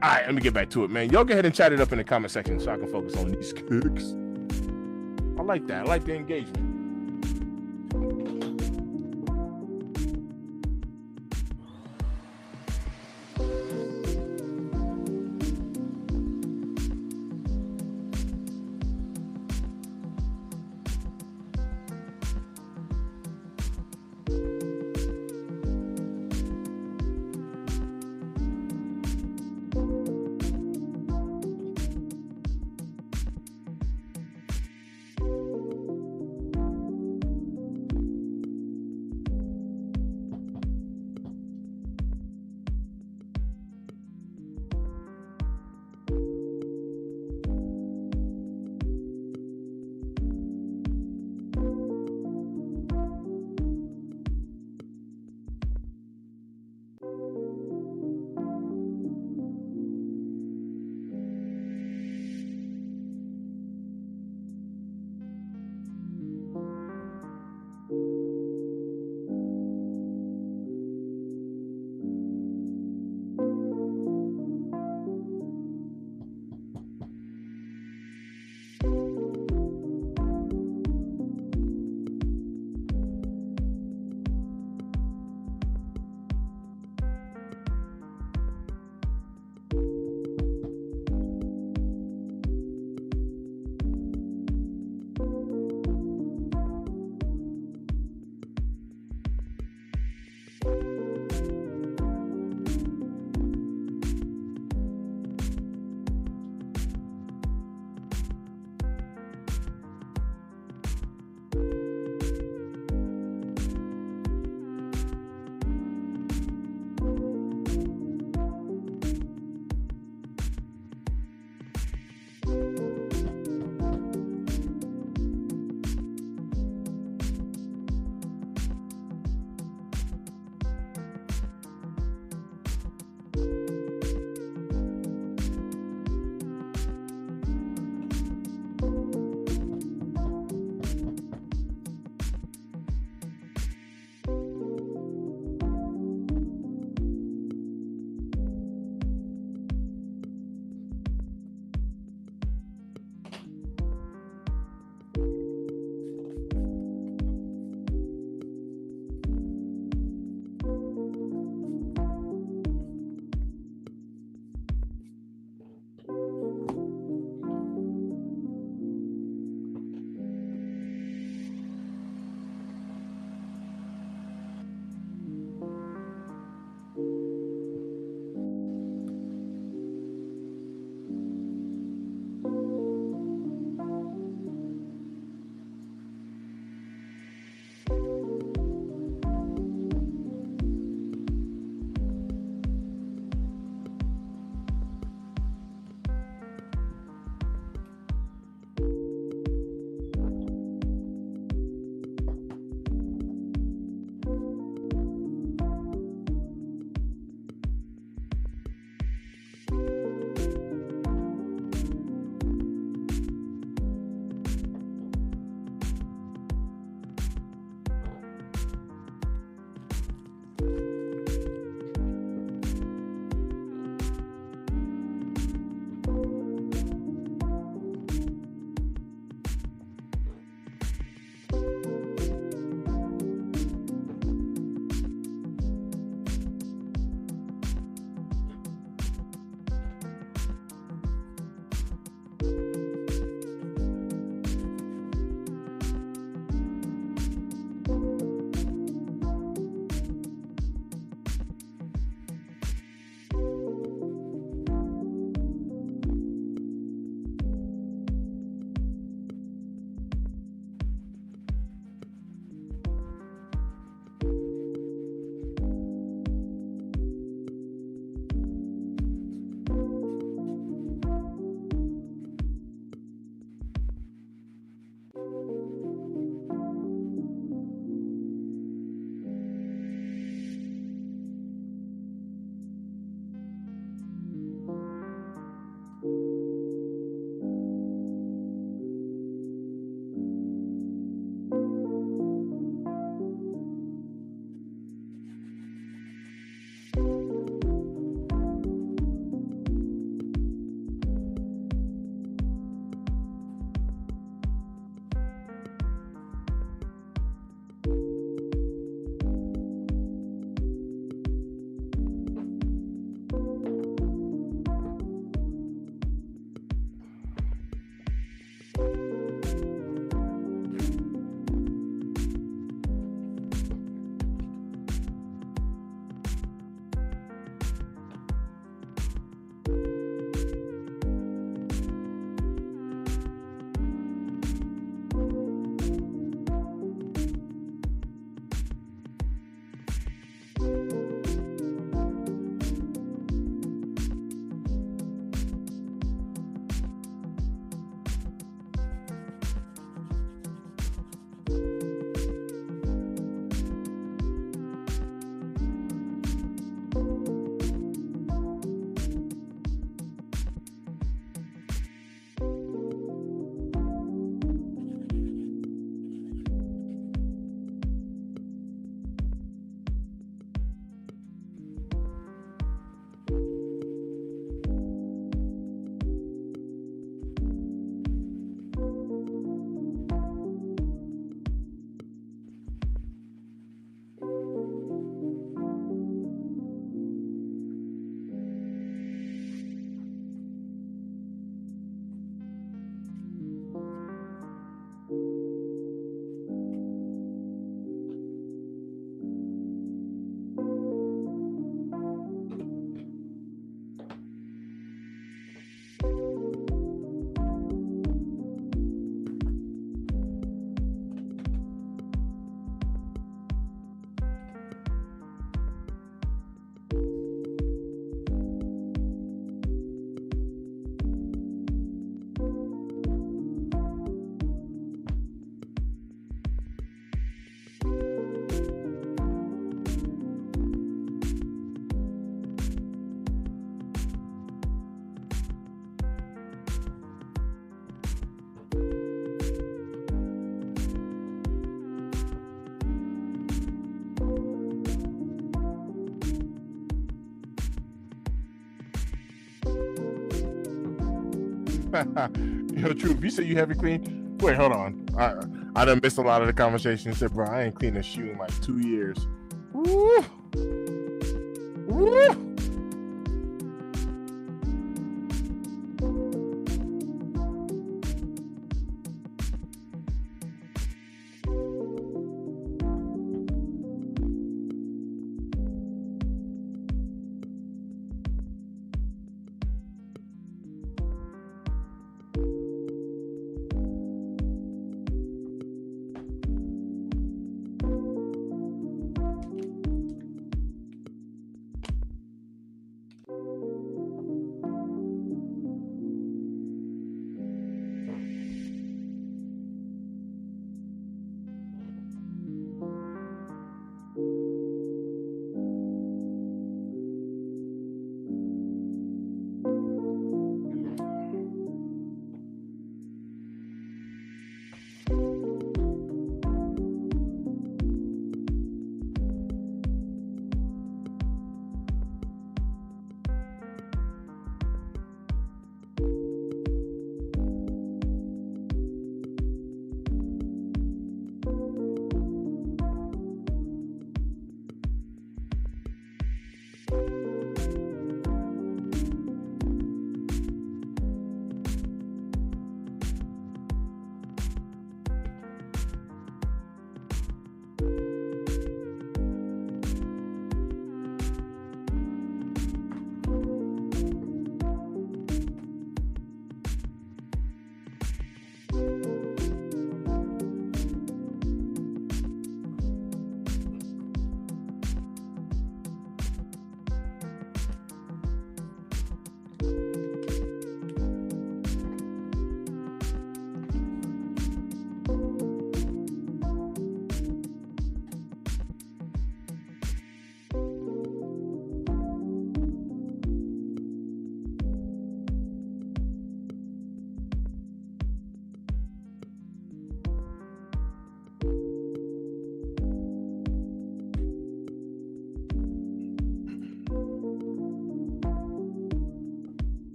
All right, let me get back to it, man. Y'all go ahead and chat it up in the comment section so I can focus on these kicks. I like that. I like the engagement. Yo, Truth, you say you haven't cleaned? Wait, hold on. I done missed a lot of the conversation. Said, bro, I ain't cleaned a shoe in like 2 years. Woo! Woo!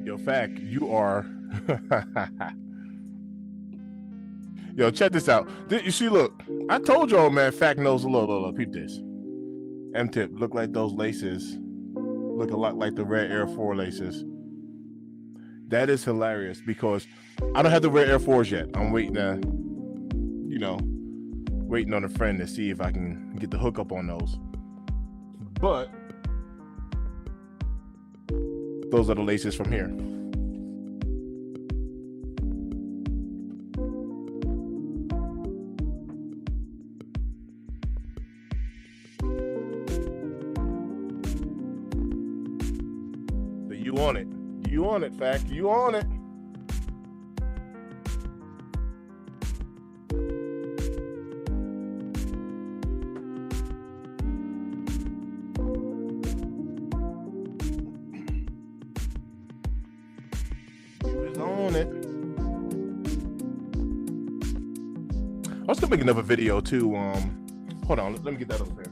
Yo, Fact, you are. Yo, check this out. You see, look, I told y'all, man, Fact knows a little. Peep this. M-Tip, look like those laces. Look a lot like the red Air 4 laces. That is hilarious because I don't have the red Air 4s yet. I'm waiting to, waiting on a friend to see if I can get the hookup on those. But those are the laces from here. on it. You on it, Fact. You on it. You was on it. I was gonna make another video too. Hold on, let me get that over here.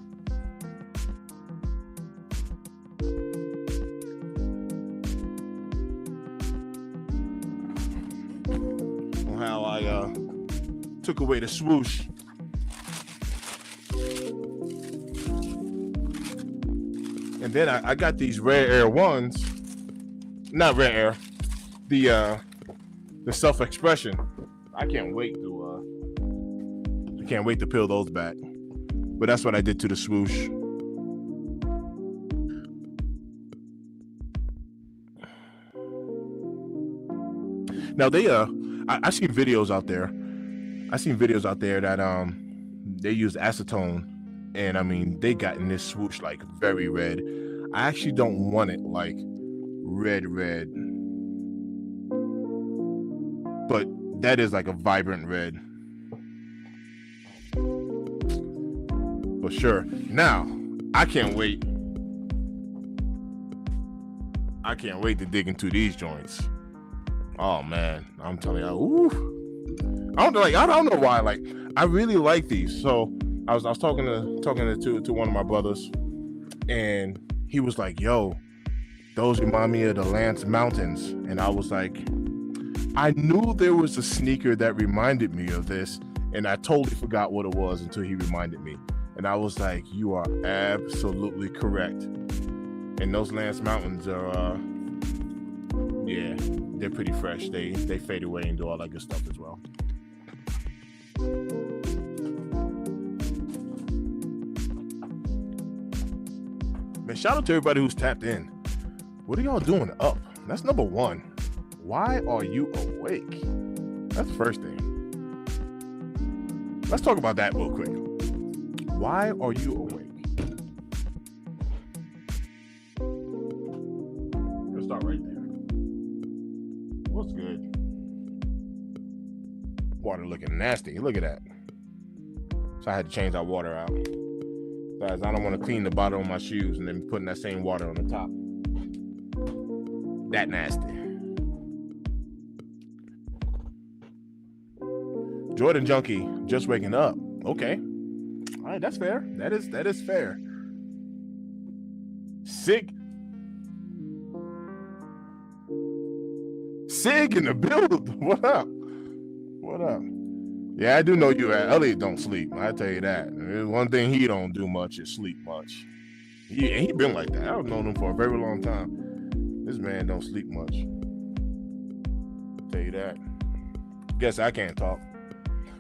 On how I took away the swoosh. And then I got these rare air ones. Not rare air. The self-expression. I can't wait to peel those back. But that's what I did to the swoosh. Now I seen videos out there. That they use acetone, and I mean they gotten this swoosh like very red. I actually don't want it like red, but that is like a vibrant red. But sure. Now, I can't wait to dig into these joints. Oh man, I'm telling you, ooh. I don't know why. Like, I really like these. So I was talking to one of my brothers, and he was like, "Yo, those remind me of the Lance Mountains," and I was like, I knew there was a sneaker that reminded me of this, and I totally forgot what it was until he reminded me. And I was like, you are absolutely correct. And those Lance Mountains are, yeah, they're pretty fresh. They fade away and do all that good stuff as well. Man, shout out to everybody who's tapped in. What are y'all doing up? That's number one. Why are you awake? That's the first thing. Let's talk about that real quick. Why are you awake? Let's start right there. What's good? Water looking nasty. Look at that. So I had to change that water out. Guys, I don't want to clean the bottom of my shoes and then putting that same water on the top. That nasty. Jordan Junkie, just waking up. Okay. All right, that's fair. That is fair. Sig in the build. What up? Yeah, I do know you. Elliot don't sleep. I tell you that. There's one thing he don't do much is sleep much. He been like that. I've known him for a very long time. This man don't sleep much. Tell you that. Guess I can't talk.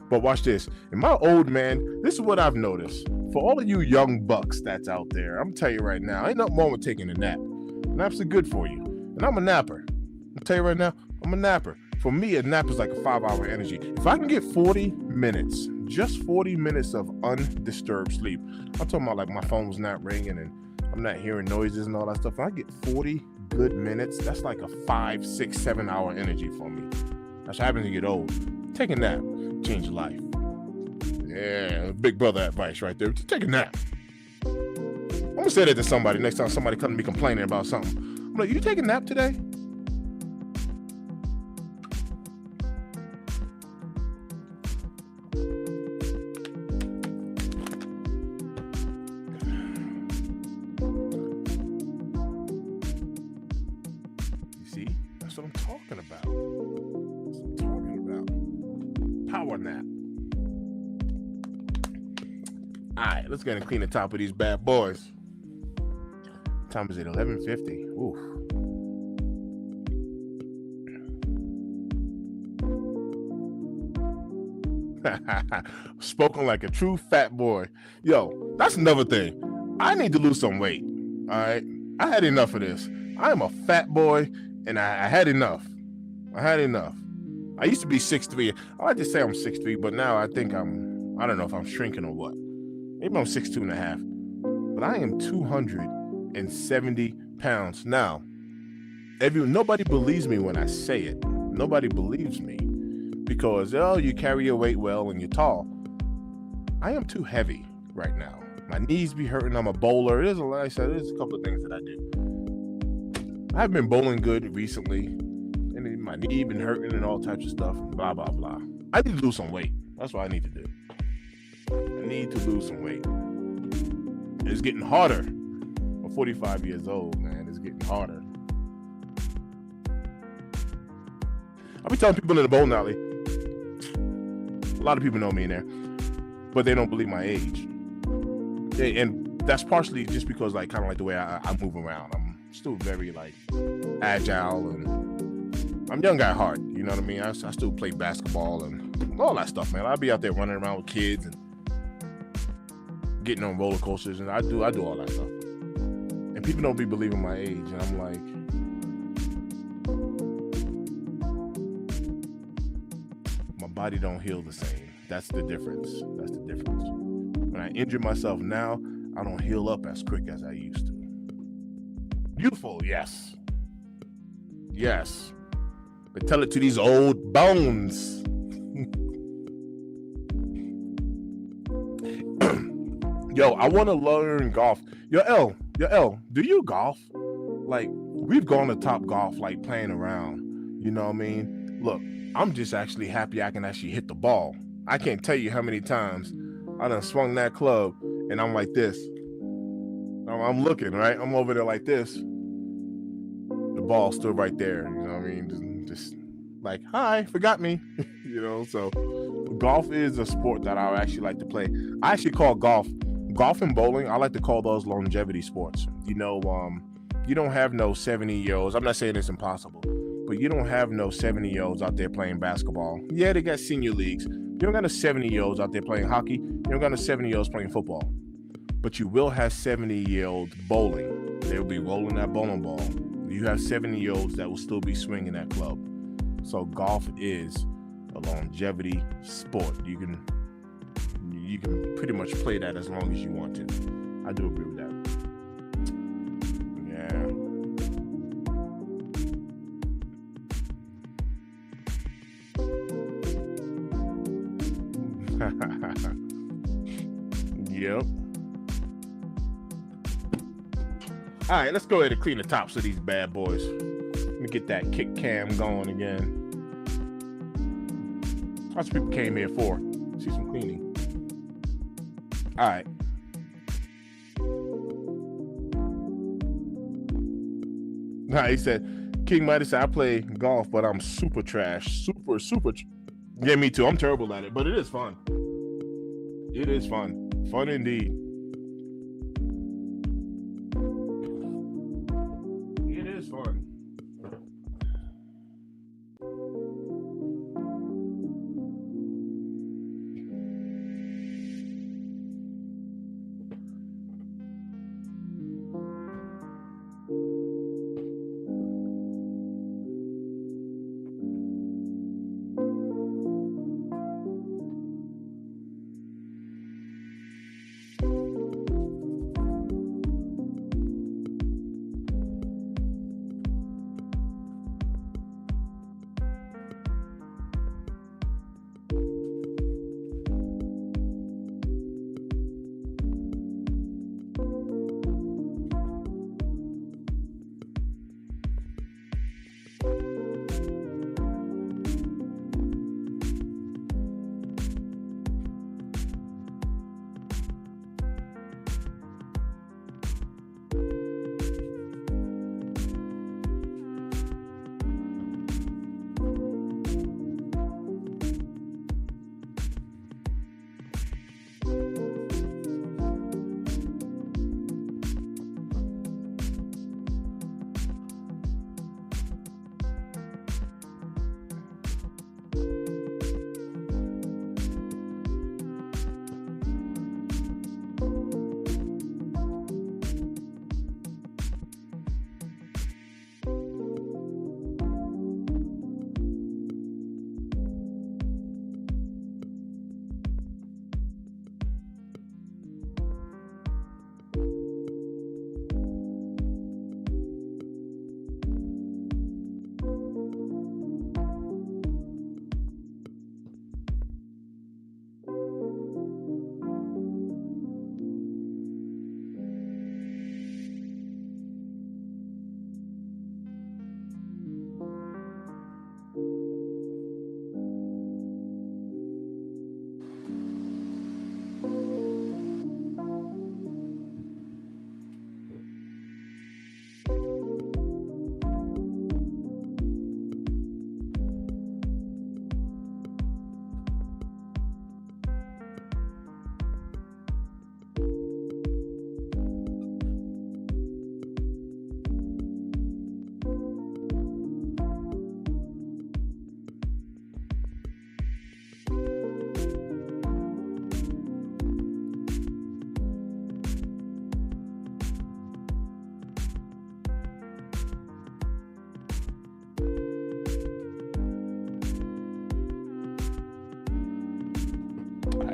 But watch this. And my old man, this is what I've noticed. For all of you young bucks that's out there, I'm telling you right now, ain't nothing wrong with taking a nap. Naps are good for you. And I'm a napper. I'll tell you right now, I'm a napper. For me, a nap is like a 5-hour energy. If I can get 40 minutes, just 40 minutes of undisturbed sleep, I'm talking about like my phone's not ringing and I'm not hearing noises and all that stuff. If I get 40 good minutes, that's like a 5, 6, 7-hour energy for me. That's what happens when you get old. Take a nap. Change your life. Yeah, big brother advice right there. Just take a nap. I'm gonna say that to somebody next time somebody comes to me complaining about something. I'm like, you take a nap today? You see? That's what I'm talking about. Power nap. All right, let's go ahead and clean the top of these bad boys. Time is at 11:50. Oof. Spoken like a true fat boy. Yo, that's another thing. I need to lose some weight. All right, I had enough of this. I am a fat boy, and I had enough. I used to be 6'3". I like to say I'm 6'3", but now I think I don't know if I'm shrinking or what. Maybe I'm 6'2.5". But I am 270 pounds. Now, Nobody believes me when I say it. Nobody believes me because, oh, you carry your weight well and you're tall. I am too heavy right now. My knees be hurting. I'm a bowler. Like I said, there's a couple of things that I do. I've been bowling good recently, and then my knee been hurting and all types of stuff. Blah blah blah. I need to lose some weight. That's what I need to do. I need to lose some weight. It's getting harder. I'm 45 years old, man. It's getting harder. I be telling people in the bowling alley. A lot of people know me in there, but they don't believe my age. And that's partially just because, like, kind of like the way I move around. I'm still very, like, agile, and I'm young at heart. You know what I mean? I still play basketball and all that stuff, man. I'll be out there running around with kids and getting on roller coasters, and I do all that stuff. And people don't be believing my age, and I'm like, my body don't heal the same. That's the difference. When I injure myself now, I don't heal up as quick as I used to. Beautiful, yes. But tell it to these old bones. Yo, I want to learn golf. Yo, L, do you golf? Like, we've gone to Top Golf, like, playing around. You know what I mean? Look, I'm just actually happy I can actually hit the ball. I can't tell you how many times I done swung that club and I'm like this. I'm looking, right? I'm over there like this. The ball's still right there. You know what I mean? Just like, hi, forgot me. You know, so golf is a sport that I actually like to play. I actually call golf and bowling, I like to call those longevity sports. You know, you don't have no 70-year-olds. I'm not saying it's impossible, but you don't have no 70-year-olds out there playing basketball. Yeah, they got senior leagues. You don't got no 70-year-olds out there playing hockey. You don't got no 70-year-olds playing football. But you will have 70-year-olds bowling. They'll be rolling that bowling ball. You have 70-year-olds that will still be swinging that club. So golf is a longevity sport. You can pretty much play that as long as you want to. I do agree with that. Yep. All right, let's go ahead and clean the tops of these bad boys. Let me get that kick cam going again. Lots of people came here for. See some cleaning. All right. Nah, he said, King Mighty said, I play golf, but I'm super trash. Super. Yeah, me too. I'm terrible at it, but it is fun. It is fun. Fun indeed. It is fun.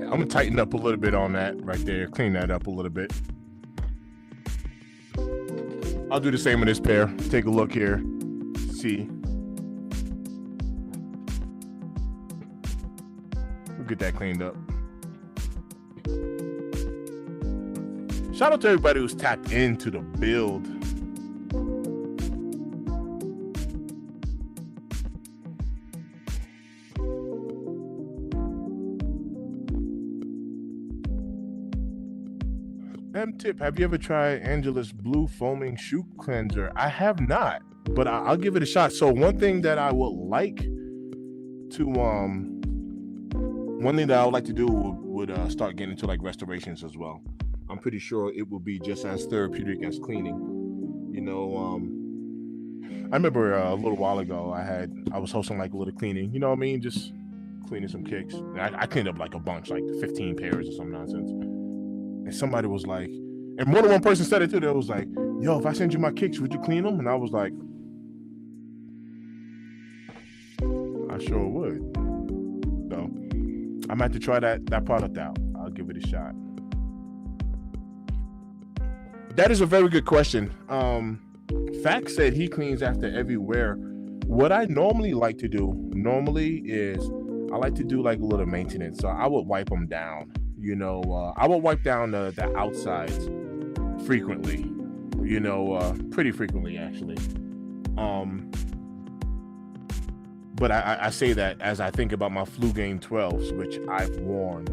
I'm gonna tighten up a little bit on that right there. Clean that up a little bit. I'll do the same with this pair. Take a look here. See. We'll get that cleaned up. Shout out to everybody who's tapped into the build. M-Tip, have you ever tried Angela's Blue Foaming Shoe Cleanser? I have not, but I'll give it a shot. So one thing that I would like to do would start getting into like restorations as well. I'm pretty sure it will be just as therapeutic as cleaning. You know, I remember a little while ago I was hosting like a little cleaning. You know what I mean? Just cleaning some kicks. I cleaned up like a bunch, like 15 pairs or some nonsense. And somebody was like, and more than one person said it too. They was like, "Yo, if I send you my kicks, would you clean them?" And I was like, "I sure would." So I'm gonna have to try that product out. I'll give it a shot. That is a very good question. Fact said he cleans after every wear. What I normally like to do is I like to do like a little maintenance. So I would wipe them down. You know, I will wipe down the outsides frequently, you know, pretty frequently actually. But I say that as I think about my Flu Game 12s, which I've worn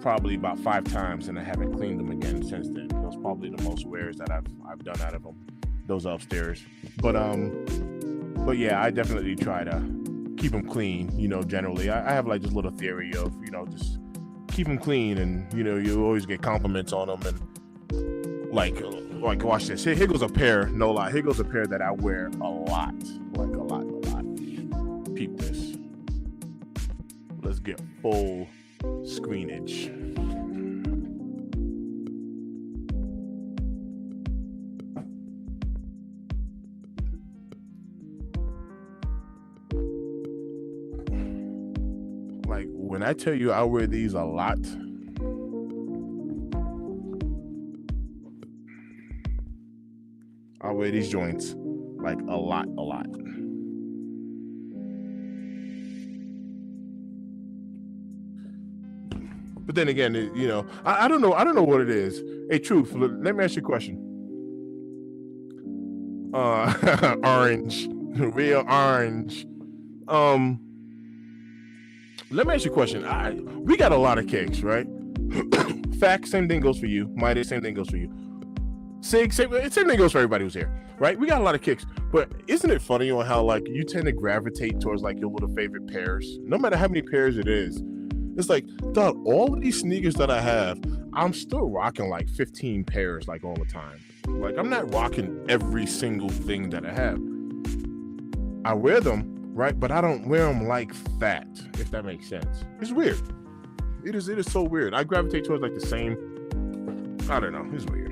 probably about 5 times, and I haven't cleaned them again since then. Those probably the most wears that I've done out of them. Those upstairs. But yeah, I definitely try to keep them clean, you know. Generally I have like this little theory of, you know, just keep them clean, and you know, you always get compliments on them. And like watch this, here goes a pair, no lie, here goes a pair that I wear a lot, like a lot. Peep this. Let's get full screenage. Like when I tell you I wear these a lot, I wear these joints like a lot. But then again, you know, I don't know what it is. Hey, Truth, let me ask you a question. Orange, real orange. Let me ask you a question. We got a lot of cakes, right? Fact, same thing goes for you. Mighty, same thing goes for you. Sig, same thing goes for everybody who's here, right? We got a lot of kicks, but isn't it funny on how like you tend to gravitate towards like your little favorite pairs, no matter how many pairs it is. It's like, dog, all of these sneakers that I have, I'm still rocking like 15 pairs like all the time. Like I'm not rocking every single thing that I have. I wear them, right? But I don't wear them like that, if that makes sense. It's weird. It is so weird. I gravitate towards like the same, I don't know, it's weird.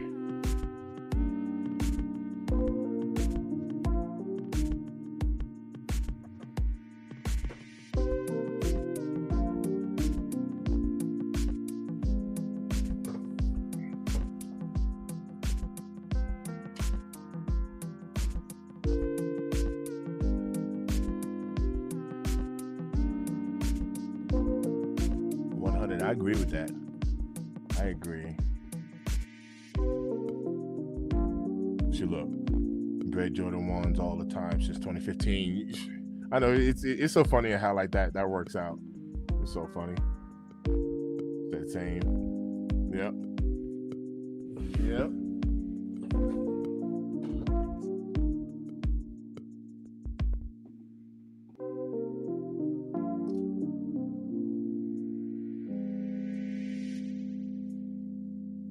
I agree with that. I agree. See, look, Red Jordan 1s all the time since 2015. I know it's so funny how like that works out. It's so funny. That same. Yep.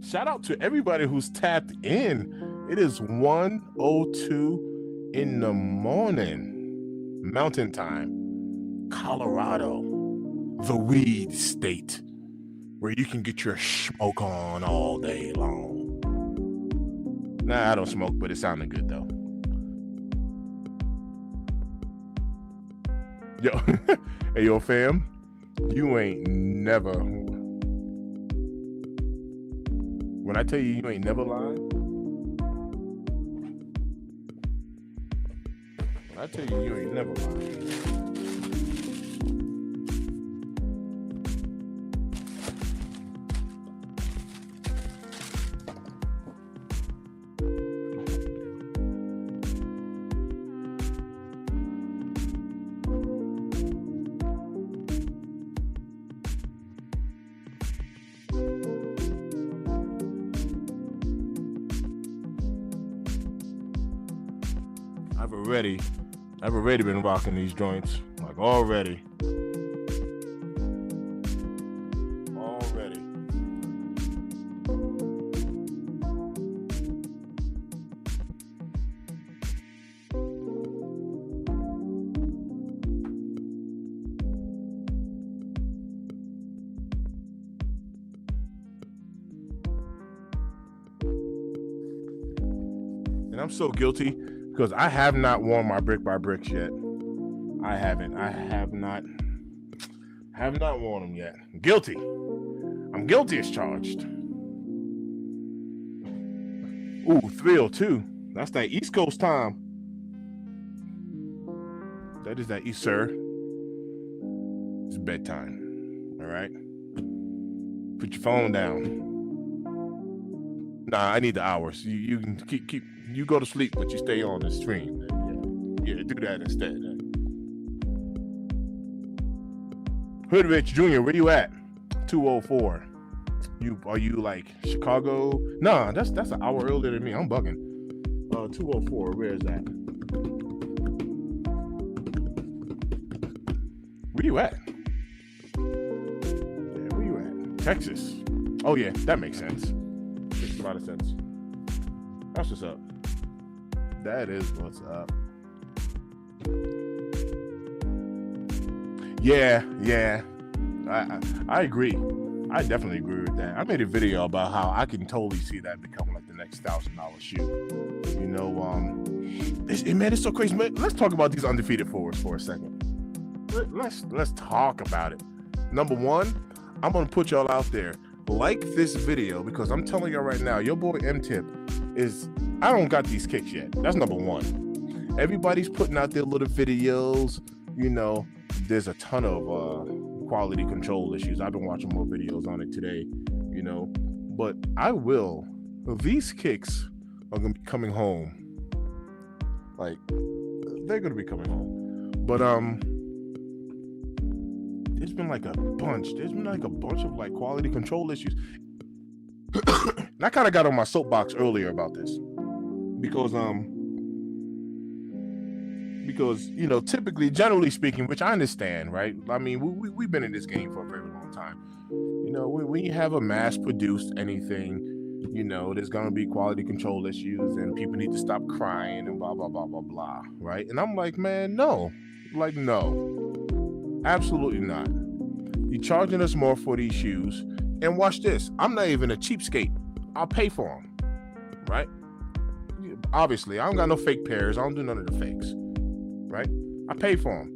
Shout out to everybody who's tapped in. It is 1:02 in the morning, Mountain Time, Colorado, the weed state, where you can get your smoke on all day long. Nah, I don't smoke, but it sounded good though. Yo, hey yo fam, You ain't never. When I tell you you ain't never lied, when I tell you you ain't never lied. I've already been rocking these joints, like already. And I'm so guilty because I have not worn my brick by bricks yet. I have not worn them yet. Guilty. I'm guilty as charged. Ooh, 3:02. That's that East Coast time. That is that East, sir. It's bedtime. All right. Put your phone down. Nah, I need the hours. You can keep. You go to sleep, but you stay on the stream. Yeah, do that instead. Hood Rich Jr., where you at? 2:04. Are you like Chicago? Nah, that's an hour earlier than me. I'm bugging. 2:04. Where is that? Where you at? Yeah, where you at? Texas. Oh yeah, that makes sense. Makes a lot of sense. That's what's up. That is what's up. Yeah. I agree. I definitely agree with that. I made a video about how I can totally see that becoming like the next $1,000 shoe. You know, man, it's so crazy. Man, let's talk about these undefeated forwards for a second. Let's talk about it. Number one, I'm gonna put y'all out there. Like this video because I'm telling y'all right now, your boy M-Tip I don't got these kicks yet. That's number one. Everybody's putting out their little videos. You know, there's a ton of quality control issues. I've been watching more videos on it today, you know, but these kicks are going to be coming home. Like, they're going to be coming home. But, there's been like a bunch of like quality control issues. And I kind of got on my soapbox earlier about this because you know, typically, generally speaking, which I understand, right? I mean, we've been in this game for a very long time. You know, when you have a mass-produced anything, you know, there's gonna be quality control issues, and people need to stop crying and blah blah blah blah blah, right? And I'm like, man, no, absolutely not. You're charging us more for these shoes, and watch this. I'm not even a cheapskate. I'll pay for them, right? Obviously, I don't got no fake pairs. I don't do none of the fakes. Right? I pay for them.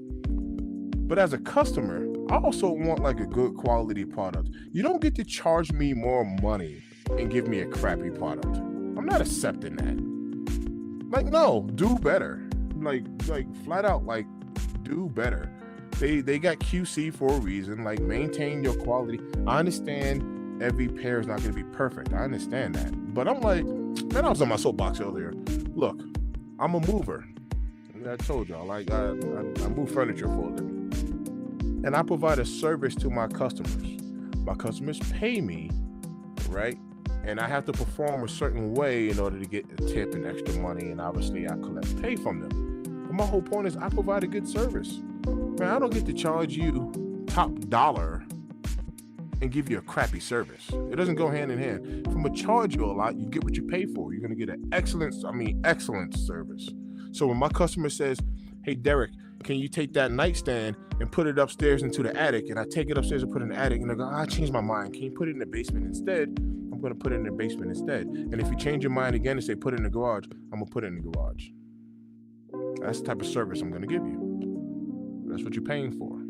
But as a customer, I also want like a good quality product. You don't get to charge me more money and give me a crappy product. I'm not accepting that. Like, no, do better. Like flat out, like, do better. They got QC for a reason. Like, maintain your quality. I understand every pair is not going to be perfect. I understand that. But I'm like, man, I was on my soapbox earlier. Look, I'm a mover. I told y'all, like, I move furniture for a living, and I provide a service to my customers. My customers pay me, right? And I have to perform a certain way in order to get a tip and extra money, and obviously I collect pay from them. But my whole point is I provide a good service. Man, I don't get to charge you top dollar and give you a crappy service. It doesn't go hand in hand. If I'm gonna charge you a lot, you get what you pay for. You're gonna get an excellent service. So when my customer says, hey, Derek, can you take that nightstand and put it upstairs into the attic? And I take it upstairs and put it in the attic, and they go, I changed my mind. Can you put it in the basement instead? I'm going to put it in the basement instead. And if you change your mind again and say, put it in the garage, I'm going to put it in the garage. That's the type of service I'm going to give you. That's what you're paying for.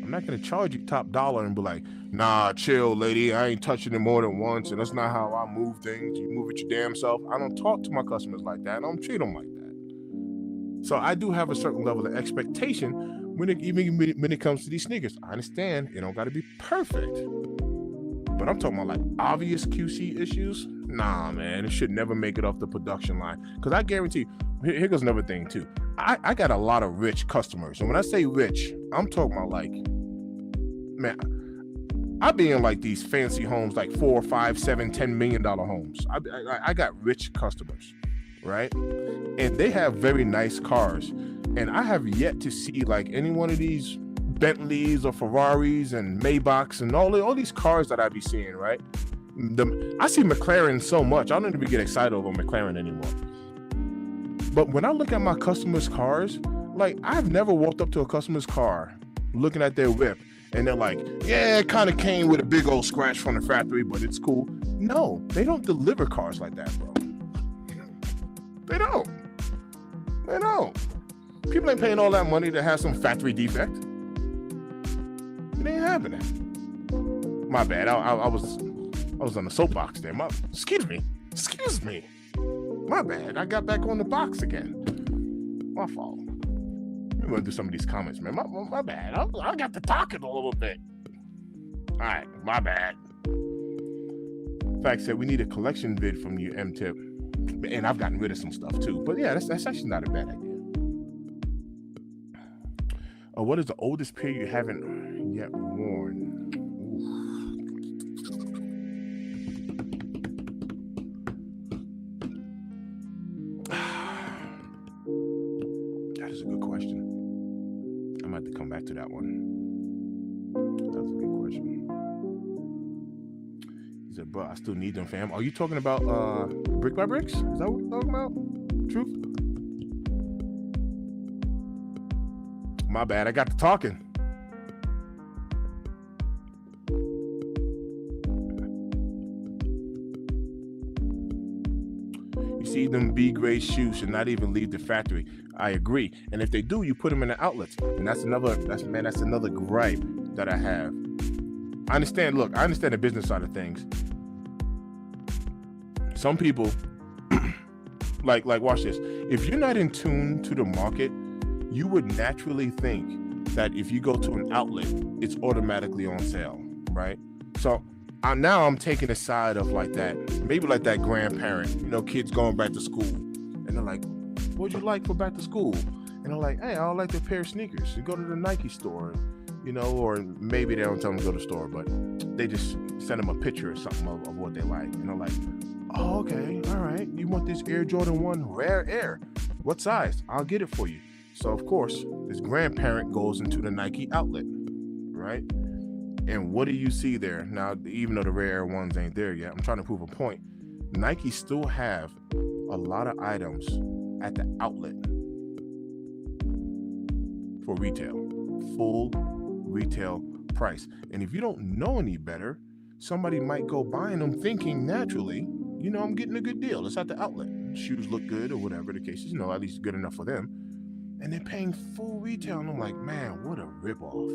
I'm not gonna charge you top dollar and be like, nah, chill, lady. I ain't touching it more than once, and that's not how I move things. You move it your damn self. I don't talk to my customers like that. I don't treat them like that. So I do have a certain level of expectation when it comes to these sneakers. I understand it don't got to be perfect, but I'm talking about like obvious QC issues. Nah, man, it should never make it off the production line. Because I guarantee you, here goes another thing too. I got a lot of rich customers, and when I say rich, I'm talking about like, man, I be in like these fancy homes, like $4, $5, $7, $10 million homes. I got rich customers, right? And they have very nice cars, and I have yet to see like any one of these Bentleys or Ferraris and Maybachs and all these cars that I be seeing, right? I see McLaren so much, I don't even get excited over McLaren anymore. But when I look at my customers' cars, like I've never walked up to a customer's car looking at their whip and they're like, yeah, it kind of came with a big old scratch from the factory, but it's cool. No, they don't deliver cars like that, bro. They don't. People ain't paying all that money to have some factory defect. It ain't happening. My bad. I was on the soapbox there. Excuse me. My bad. I got back on the box again. My fault. We're gonna do some of these comments, man. My bad. I got to talking a little bit. All right, my bad. Fact said, we need a collection vid from you, M-Tip. And I've gotten rid of some stuff too. But yeah, that's actually not a bad idea. What is the oldest pair you haven't yet worn? That is a good question. I might have to come back to that one. That's a good question. He said, bro, I still need them, fam. Are you talking about Brick by Bricks? Is that what we're talking about? Truth? My bad, I got to talking. You see, them B-grade shoes should not even leave the factory. I agree. And if they do, you put them in the outlets. And that's another gripe that I have. I understand the business side of things. Some people, like watch this. If you're not in tune to the market, you would naturally think that if you go to an outlet, it's automatically on sale, right? So now I'm taking the side of like that, maybe like that grandparent, kids going back to school, and they're like, what'd you like for back to school? And they're like, hey, I like a pair of sneakers. You go to the Nike store, or maybe they don't tell them to go to the store, but they just send them a picture or something of what they like. And they're like, oh, okay, all right. You want this Air Jordan 1 Rare Air? What size? I'll get it for you. So, of course, this grandparent goes into the Nike outlet, right? And what do you see there? Now, even though the Rare Air ones ain't there yet, I'm trying to prove a point. Nike still have a lot of items at the outlet for retail, full retail price. And if you don't know any better, somebody might go buying them thinking naturally, I'm getting a good deal. It's at the outlet. Shoes look good or whatever the case is, at least good enough for them. And they're paying full retail. And I'm like, man, what a ripoff.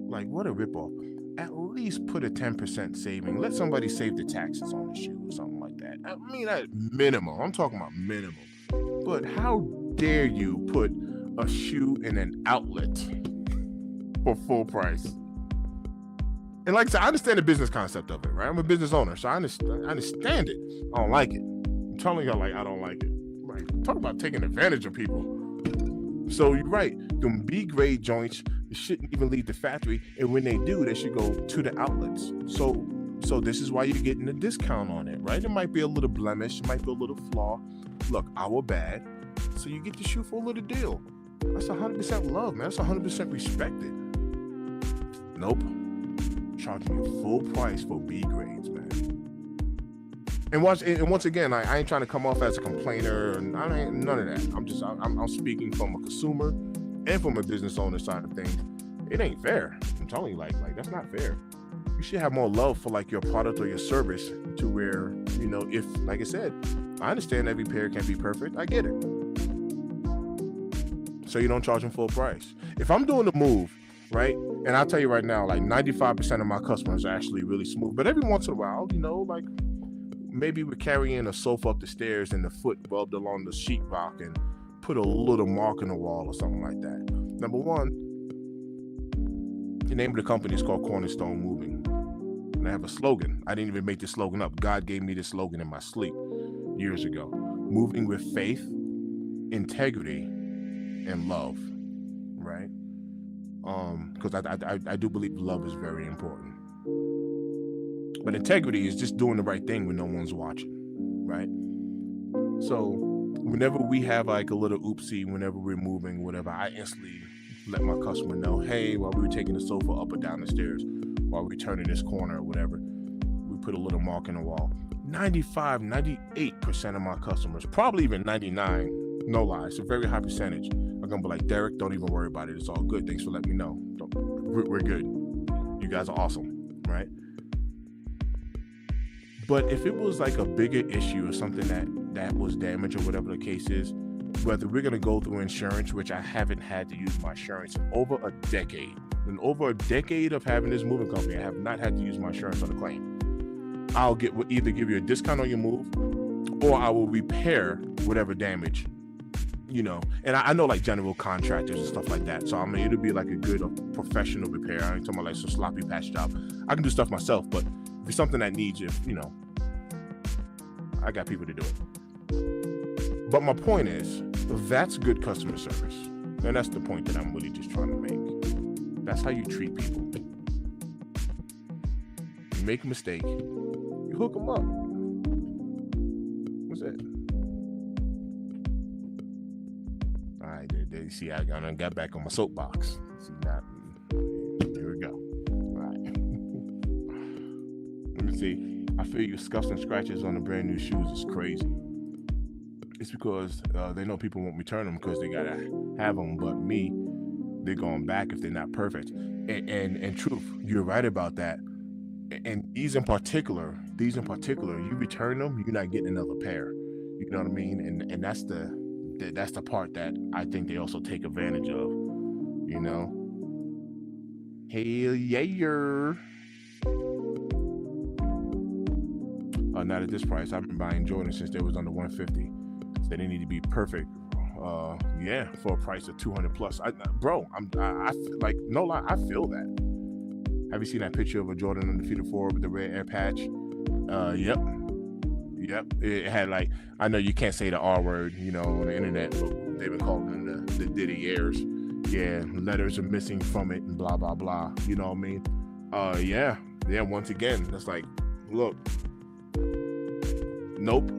Like, what a ripoff. At least put a 10% saving. Let somebody save the taxes on the shoe or something like that. I mean, at minimum. I'm talking about minimum. But how dare you put a shoe in an outlet for full price? And like I said, I understand the business concept of it, right? I'm a business owner, so I understand it. I don't like it. I'm telling you, I don't like it. Right? Talk about taking advantage of people. So you're right. Them B-grade joints shouldn't even leave the factory, and when they do, they should go to the outlets. So this is why you're getting a discount on it, right? It might be a little blemish, it might be a little flaw. Look, our bad. So you get the shoe for a little deal. That's 100% love, man. That's 100% respected. Nope. Charging you full price for B grades, man. And once again, I ain't trying to come off as a complainer. I ain't none of that. I'm speaking from a consumer and from a business owner side of things. It ain't fair. I'm telling you, like that's not fair. You should have more love for like your product or your service to where, if, like I said, I understand every pair can't be perfect. I get it. so you don't charge them full price. If I'm doing the move, right, and I'll tell you right now, like 95% of my customers are actually really smooth, but every once in a while, like maybe we're carrying a sofa up the stairs and the foot rubbed along the sheetrock and put a little mark in the wall or something like that. Number one, the name of the company is called Cornerstone Moving. And I have a slogan. I didn't even make this slogan up. God gave me this slogan in my sleep years ago. Moving with faith, integrity, and love, right? Because I do believe love is very important. But integrity is just doing the right thing when no one's watching, right? So whenever we have like a little oopsie, whenever we're moving, whatever, I instantly let my customer know, hey, while we were taking the sofa up or down the stairs, while we're turning this corner or whatever, we put a little mark in the wall. 95, 98% of my customers, probably even 99, no lie, it's a very high percentage, are gonna be like, Derek, don't even worry about it. It's all good. Thanks for letting me know. We're good. You guys are awesome, right? But if it was like a bigger issue or something that was damaged or whatever the case is, whether we're going to go through insurance, which I haven't had to use my insurance in over a decade. In over a decade of having this moving company, I have not had to use my insurance on a claim. I'll either give you a discount on your move, or I will repair whatever damage, And I know like general contractors and stuff like that. So I mean, it'll be like a good professional repair. I ain't talking about like some sloppy patch job. I can do stuff myself, but if it's something that needs I got people to do it. But my point is, that's good customer service. And that's the point that I'm really just trying to make. That's how you treat people. You make a mistake, you hook them up. What's that? All right, there. See, I got back on my soapbox. See, now, here we go. All right. Let me see. I feel your scuffs and scratches on the brand new shoes is crazy. It's because they know people won't return them because they gotta have them. But me, they're going back if they're not perfect. And truth, you're right about that. And these in particular, you return them, you're not getting another pair. You know what I mean? And that's the part that I think they also take advantage of. Hell yeah. Not at this price. I've been buying Jordans since they was under 150. So they need to be perfect. For a price of 200 plus. I feel like, no lie, I feel that. Have you seen that picture of a Jordan undefeated 4 with the red air patch? Yep. It had like, I know you can't say the R word, on the internet, but they've been calling them the Diddy airs. Yeah, letters are missing from it and blah blah blah. You know what I mean? Yeah. Once again, that's like, look. Nope.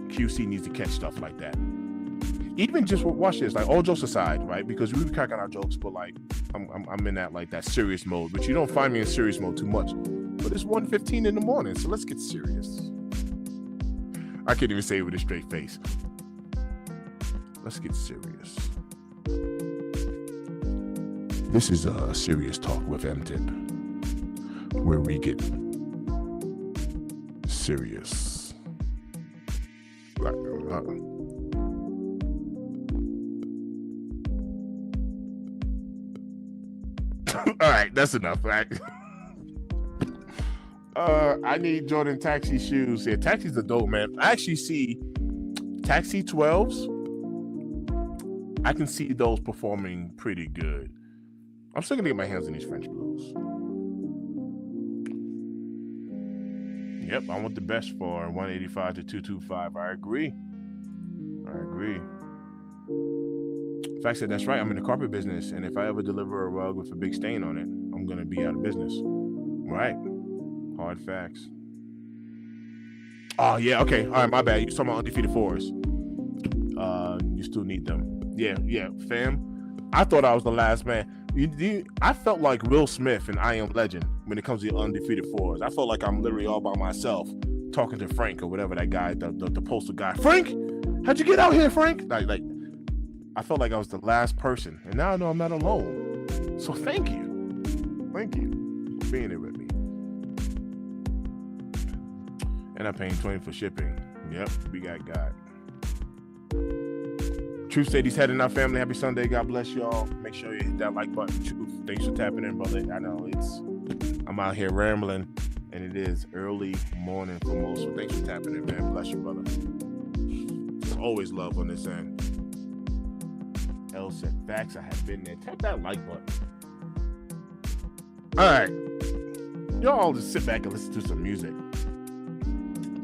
QC needs to catch stuff like that. Even just watch this, like all jokes aside, right? Because we were cracking our jokes, but like I'm in that serious mode. But you don't find me in serious mode too much. But it's 1:15 in the morning, so let's get serious. I can't even say it with a straight face. Let's get serious. This is a serious talk with M-Tip, where we get serious. All right, that's enough, right? I need Jordan Taxi shoes. Yeah, Taxi's a dope, man. I actually see Taxi 12s. I can see those performing pretty good. I'm still gonna get my hands on these French Blues. Yep, I want the best for 185 to 225. I agree. Fact said, that's right. I'm in the carpet business, and if I ever deliver a rug with a big stain on it, I'm gonna be out of business. Right? Hard facts. Oh yeah, okay. All right, my bad. You're talking about undefeated 4s. You still need them. Yeah, fam. I thought I was the last man. I felt like Will Smith in I Am Legend when it comes to the undefeated 4s. I felt like I'm literally all by myself talking to Frank or whatever that guy, the postal guy. Frank, how'd you get out here, Frank? Like, I felt like I was the last person, and now I know I'm not alone. So thank you for being there with me. And I'm paying $20 for shipping. Yep, we got God. Truth said he's heading out, family. Happy Sunday. God bless y'all. Make sure you hit that like button. Truth, thanks for tapping in, brother. I know I'm out here rambling, and it is early morning for most. So thanks for tapping in, man. Bless you, brother. There's always love on this end. L said, facts, I have been there. Tap that like button. All right. Y'all just sit back and listen to some music.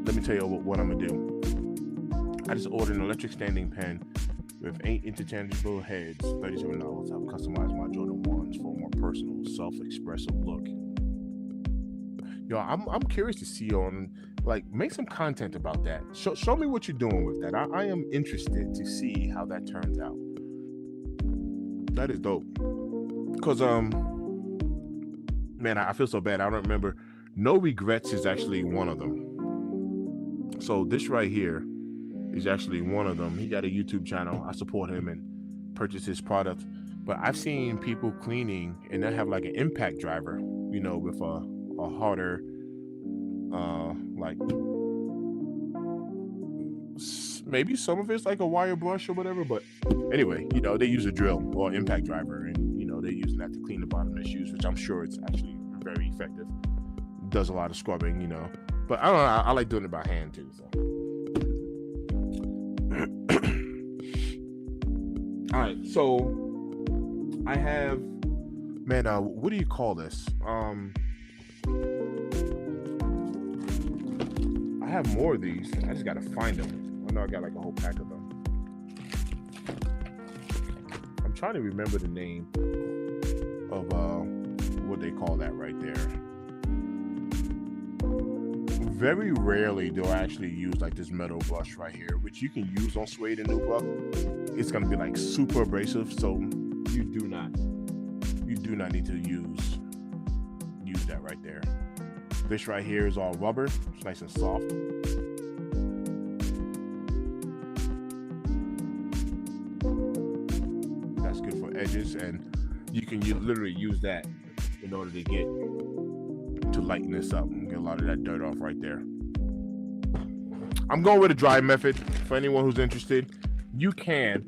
Let me tell you what I'm going to do. I just ordered an electric standing pen with 8 interchangeable heads, $37. I've customized my Jordan 1s for a more personal, self-expressive look. Yo, I'm curious to see you on, like, make some content about that. Show me what you're doing with that. I am interested to see how that turns out. That is dope. Because, man, I feel so bad. I don't remember. No Regrets is actually one of them. So this right here is actually one of them. He got a YouTube channel. I support him and purchase his product. But I've seen people cleaning and they have like an impact driver, you know, with a harder, like maybe some of it's like a wire brush or whatever. But anyway, you know, they use a drill or impact driver, and you know they're using that to clean the bottom of their shoes, which I'm sure it's actually very effective. Does a lot of scrubbing, you know. But I don't know. I like doing it by hand too. So. All right, so I have, man, what do you call this? I have more of these. I just gotta find them. I know I got like a whole pack of them. I'm trying to remember the name of what they call that right there. Very rarely do I actually use like this metal brush right here, which you can use on suede and nubuck. It's gonna be like super abrasive, so you do not need to use that right there. This right here is all rubber. It's nice and soft. That's good for edges, and you can literally use that in order to lighten this up and get a lot of that dirt off right there. I'm going with a dry method. For anyone who's interested, you can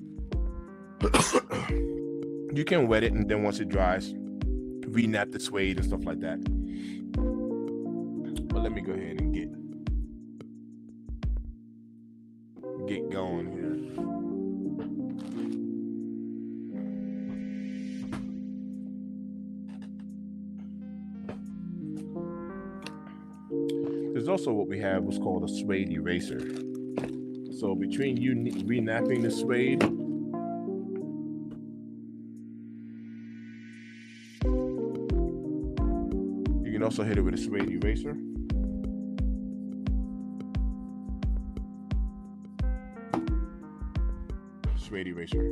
wet it, and then once it dries, re-nap the suede and stuff like that. But let me go ahead and get going here. There's also what we have, what's called a suede eraser. So between you re-napping the suede, you can also hit it with a suede eraser. Suede eraser.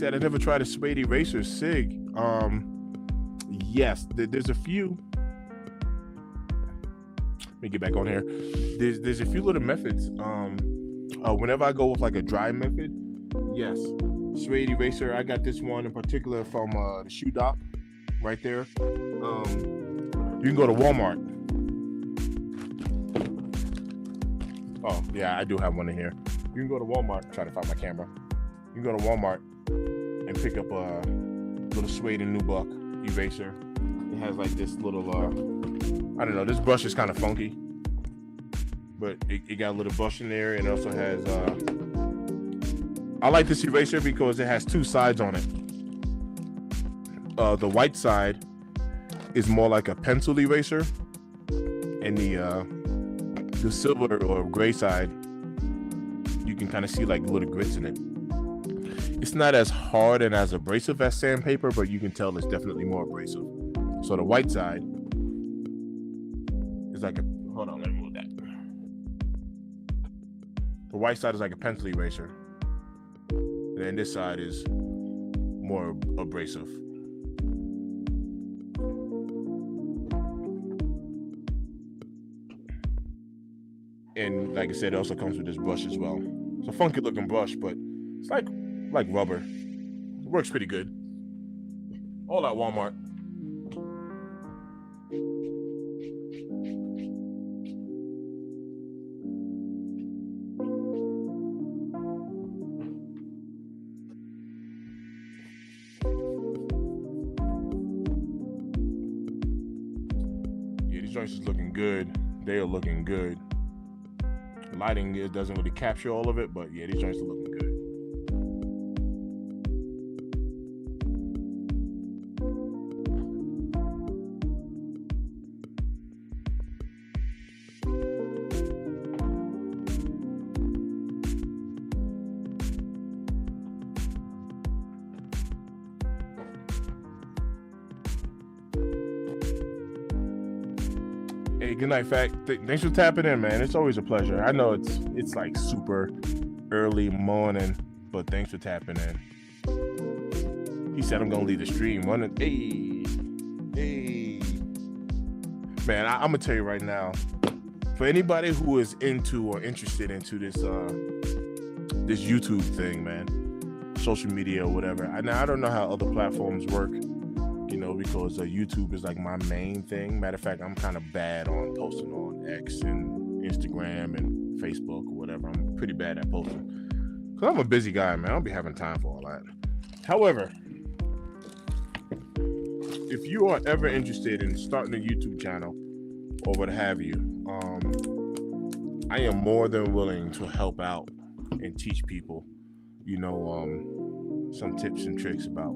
said, I never tried a suede eraser, Sig. Yes, there's a few. Let me get back on here. There's a few little methods. Whenever I go with like a dry method, yes, suede eraser. I got this one in particular from the shoe doc right there. You can go to Walmart. Oh yeah, I do have one in here. You can go to Walmart. Try to find my camera. You can go to Walmart and pick up a little suede and nubuck eraser. It has like this little I don't know, this brush is kind of funky, but it got a little brush in there, and it also has I like this eraser because it has two sides on it. The white side is more like a pencil eraser, and the silver or gray side, you can kind of see like little grits in it. It's not as hard and as abrasive as sandpaper, but you can tell it's definitely more abrasive. So the white side is like a, hold on, let me move that. The white side is like a pencil eraser. And then this side is more abrasive. And like I said, it also comes with this brush as well. It's a funky looking brush, but it's like rubber. It works pretty good. All at Walmart. Yeah, these joints is looking good. They are looking good. Lighting, it doesn't really capture all of it, but yeah, these joints are looking good. Hey, good night, Fact. Thanks for tapping in, man. It's always a pleasure. I know it's like super early morning, but thanks for tapping in. He said I'm gonna leave the stream running. Hey, man. I'm gonna tell you right now. For anybody who is into or interested into this this YouTube thing, man, social media or whatever. I don't know how other platforms work. You know, because YouTube is like my main thing. Matter of fact, I'm kind of bad on posting on X and Instagram and Facebook or whatever. I'm pretty bad at posting. Because I'm a busy guy, man. I don't be having time for all that. However, if you are ever interested in starting a YouTube channel or what have you, I am more than willing to help out and teach people, you know, some tips and tricks about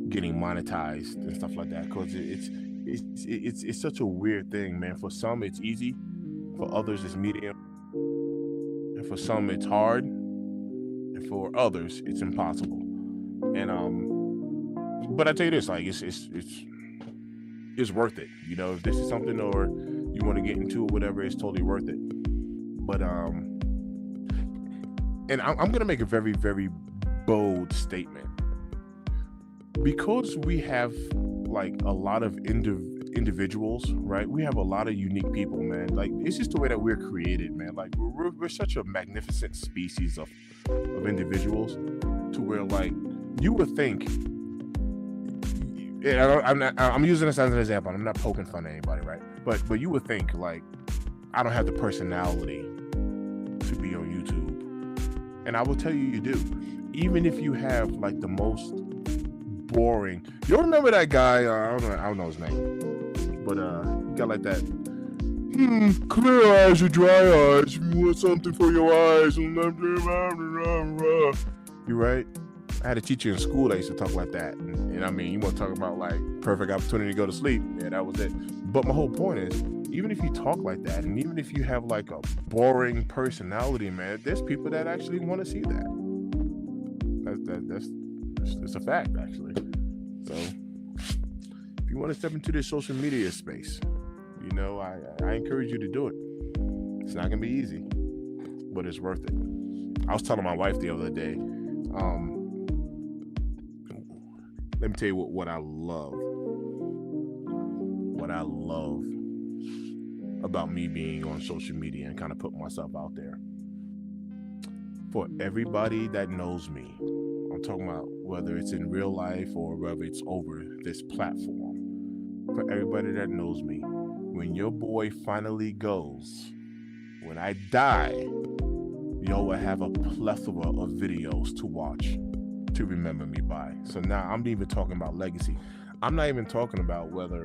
getting monetized and stuff like that, because it's such a weird thing, man. For some it's easy, for others it's medium, and for some it's hard, and for others it's impossible. And but I tell you this, like it's worth it. You know, if this is something or you want to get into or whatever, it's totally worth it. But and I'm gonna make a very, very bold statement. Because we have like a lot of individuals, right? We have a lot of unique people, man. Like it's just the way that we're created, man. Like we're such a magnificent species of individuals, to where like you would think. And I'm using this as an example. I'm not poking fun at anybody, right? But you would think like I don't have the personality to be on YouTube, and I will tell you, you do. Even if you have like the most boring. You remember that guy? I don't know his name, but he got like that. Clear eyes or dry eyes. You want something for your eyes? You right? I had a teacher in school that used to talk like that, and I mean, you want to talk about like perfect opportunity to go to sleep? Yeah, that was it. But my whole point is, even if you talk like that, and even if you have like a boring personality, man, there's people that actually want to see that. That's a fact, actually. So if you want to step into this social media space, you know, I encourage you to do it. It's not gonna be easy, but it's worth it. I was telling my wife the other day, let me tell you what I love. What I love about me being on social media and kind of putting myself out there. For everybody that knows me, I'm talking about whether it's in real life or whether it's over this platform. For everybody that knows me, when your boy finally goes, when I die, y'all will have a plethora of videos to watch to remember me by. So now I'm even talking about legacy. I'm not even talking about whether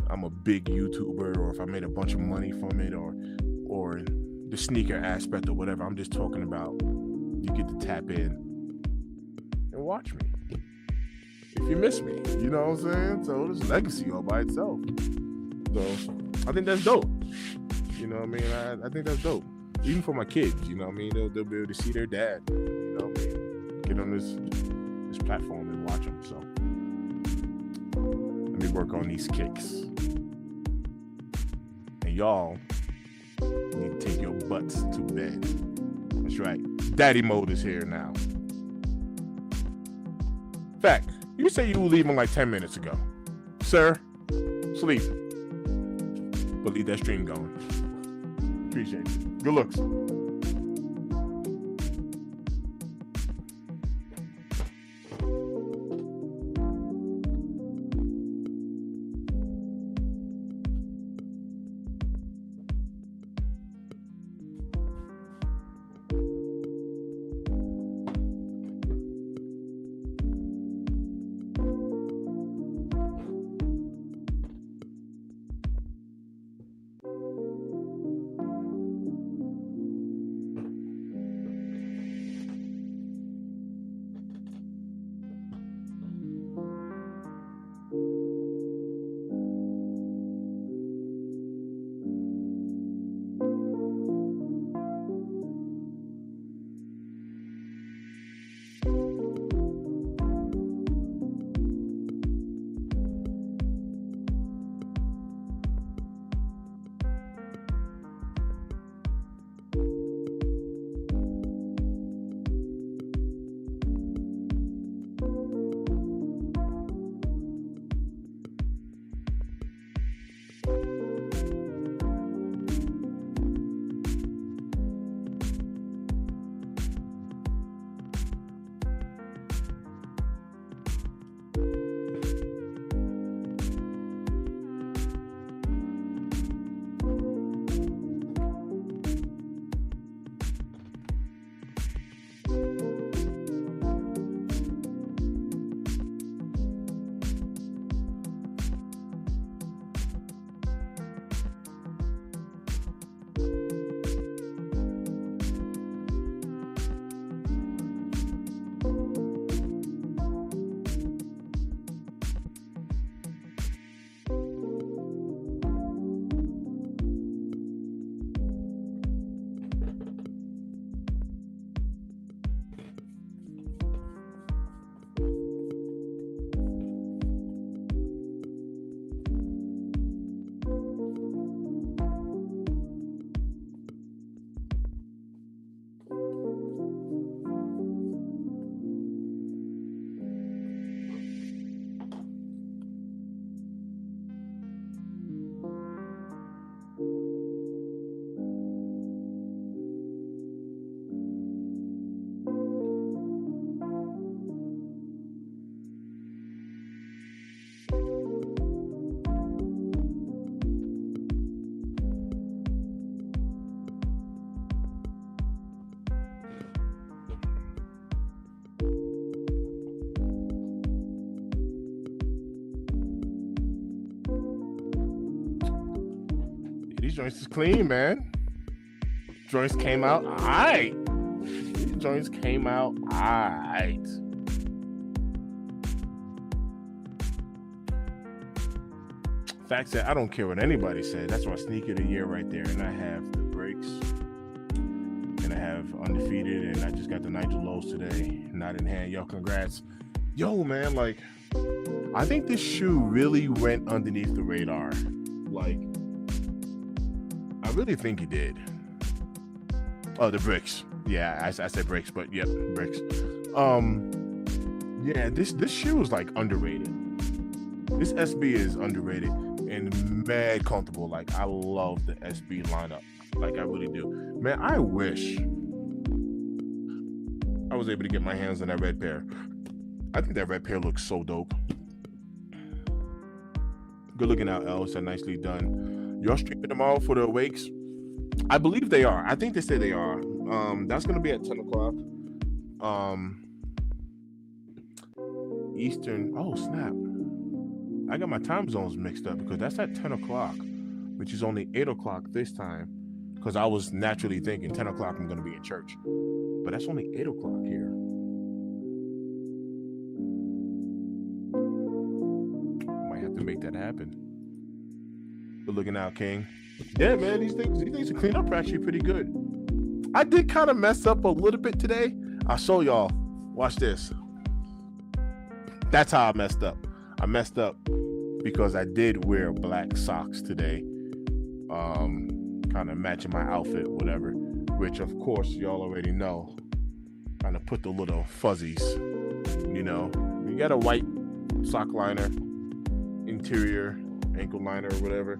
I'm a big YouTuber or if I made a bunch of money from it or the sneaker aspect or whatever. I'm just talking about you get to tap in and watch me if you miss me. You know what I'm saying? So this legacy all by itself. So I think that's dope. You know what I mean? I think that's dope. Even for my kids, you know what I mean? They'll be able to see their dad, you know what I mean? Get on this platform and watch them. So let me work on these kicks. And y'all need to take your butts to bed. That's right. Daddy mode is here now. Fact, you say you were leaving like 10 minutes ago. Sir, sleep. But leave that stream going. Appreciate it. Good looks. These joints is clean, man. Joints came out alright. These joints came out alright. Fact said, I don't care what anybody said. That's my sneaker of the year right there. And I have the breaks. And I have undefeated. And I just got the Nigel Lows today. Not in hand. Yo, congrats. Yo, man, like, I think this shoe really went underneath the radar. Like, I really think he did. Oh, the bricks. Yeah, I said bricks, but yep, bricks. Yeah, this shoe is like underrated. This SB is underrated and mad comfortable. Like I love the SB lineup. Like I really do. Man, I wish I was able to get my hands on that red pair. I think that red pair looks so dope. Good looking out, L. So nicely done. Y'all streaming tomorrow for the awakes? I believe they are. I think they say they are. That's gonna be at 10 o'clock. Eastern. Oh snap! I got my time zones mixed up because that's at 10 o'clock, which is only 8 o'clock this time. Because I was naturally thinking 10 o'clock I'm gonna be in church, but that's only 8 o'clock here. Might have to make that happen. Good looking out, King. Yeah, man, these things to clean up are actually pretty good. I did kind of mess up a little bit today. I'll show y'all. Watch this. That's how I messed up. I messed up because I did wear black socks today. Kind of matching my outfit, whatever. Which, of course, y'all already know. Kind of put the little fuzzies. You know, you got a white sock liner, interior ankle liner or whatever.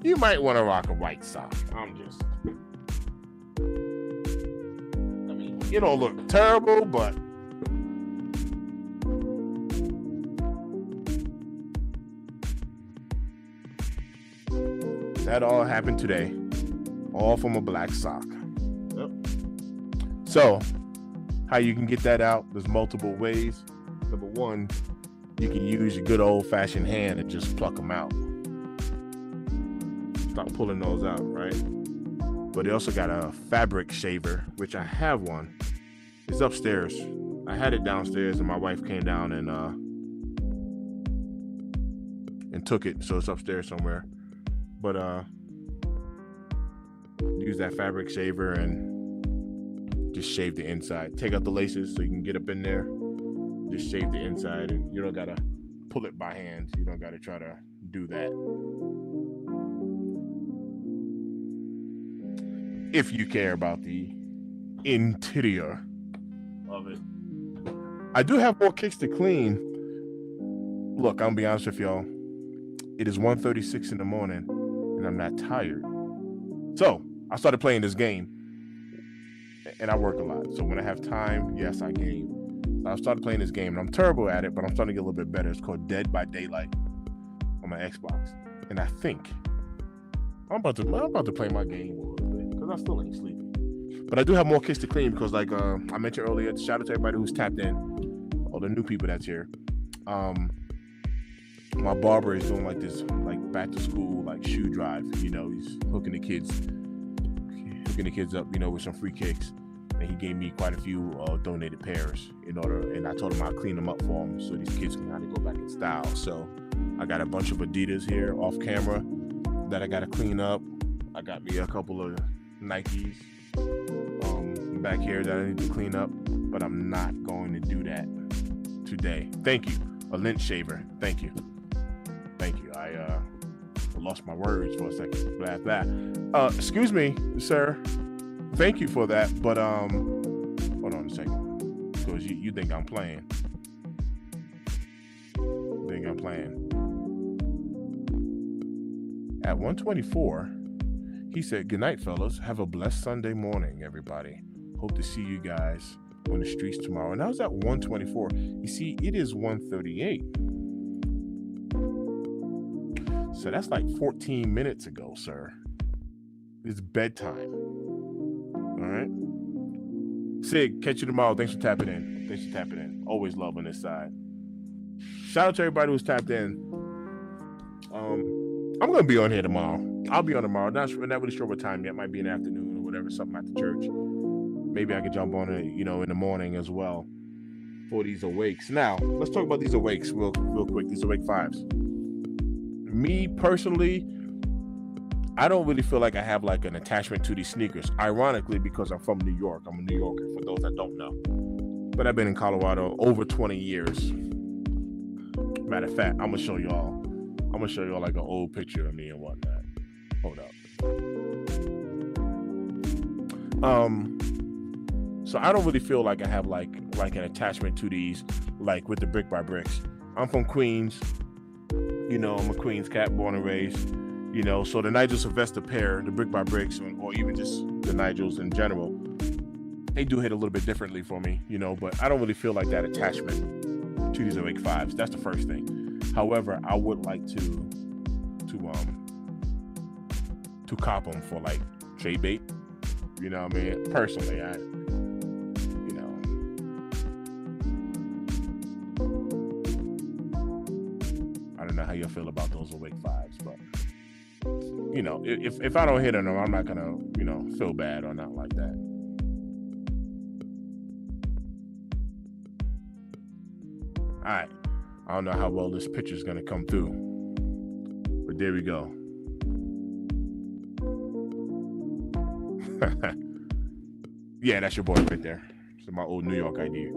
You might want to rock a white sock. I mean, it don't look terrible, but that all happened today. All from a black sock. Yep. So, how you can get that out? There's multiple ways. Number one, you can use your good old-fashioned hand and just pluck them out. Start pulling those out, right? But they also got a fabric shaver, which I have one. It's upstairs. I had it downstairs, and my wife came down and took it, so it's upstairs somewhere. But use that fabric shaver and just shave the inside. Take out the laces so you can get up in there. Just shave the inside, and you don't gotta pull it by hand. You don't gotta try to do that. If you care about the interior of it. I do have more kicks to clean. Look, I'm gonna be honest with y'all. It is 1:36 in the morning, and I'm not tired. So I started playing this game, and I work a lot. So when I have time, yes, I game. So I started playing this game, and I'm terrible at it, but I'm starting to get a little bit better. It's called Dead by Daylight on my Xbox, and I think I'm about to play my game a little bit because I still ain't sleeping. But I do have more kicks to clean because, like I mentioned earlier, shout out to everybody who's tapped in, all the new people that's here. My barber is doing like this, like back to school, like shoe drive. You know, he's hooking the kids up, you know, with some free kicks. And he gave me quite a few donated pairs and I told him I'd clean them up for him so these kids can kind of go back in style. So I got a bunch of Adidas here off camera that I got to clean up. I got me a couple of Nikes back here that I need to clean up, but I'm not going to do that today. Thank you. A lint shaver. Thank you. I lost my words for a second. Blah. Excuse me, sir. Thank you for that, but hold on a second, because you think I'm playing. At 1:24, he said, "Good night, fellas. Have a blessed Sunday morning, everybody. Hope to see you guys on the streets tomorrow." And that was at 1:24. You see, it is 1:38. So that's like 14 minutes ago, sir. It's bedtime. All right. Sig, catch you tomorrow. Thanks for tapping in. Always love on this side. Shout out to everybody who's tapped in. I'm going to be on here tomorrow. I'll be on tomorrow. Not really sure what time yet. Might be in the afternoon or whatever, something at the church. Maybe I could jump on it, you know, in the morning as well for these awakes. Now, let's talk about these awakes real quick. These awake fives. Me personally, I don't really feel like I have like an attachment to these sneakers. Ironically, because I'm from New York. I'm a New Yorker, for those that don't know. But I've been in Colorado over 20 years. Matter of fact, I'm gonna show y'all like an old picture of me and whatnot. Hold up. So I don't really feel like I have like an attachment to these, like with the brick by bricks. I'm from Queens, I'm a Queens cat, born and raised, so the Nigel Sylvester pair, the brick by bricks, or even just the Nigels in general, they do hit a little bit differently for me, but I don't really feel like that attachment to these Awake Fives. That's the first thing. However, I would like to cop them for like trade bait. You know what I mean? Personally, I don't know how you feel about those Awake Fives, but if I don't hit on them, I'm not gonna feel bad or not like that. All right, I don't know how well this picture's gonna come through, but there we go. Yeah, that's your boy right there. It's my old New York ID.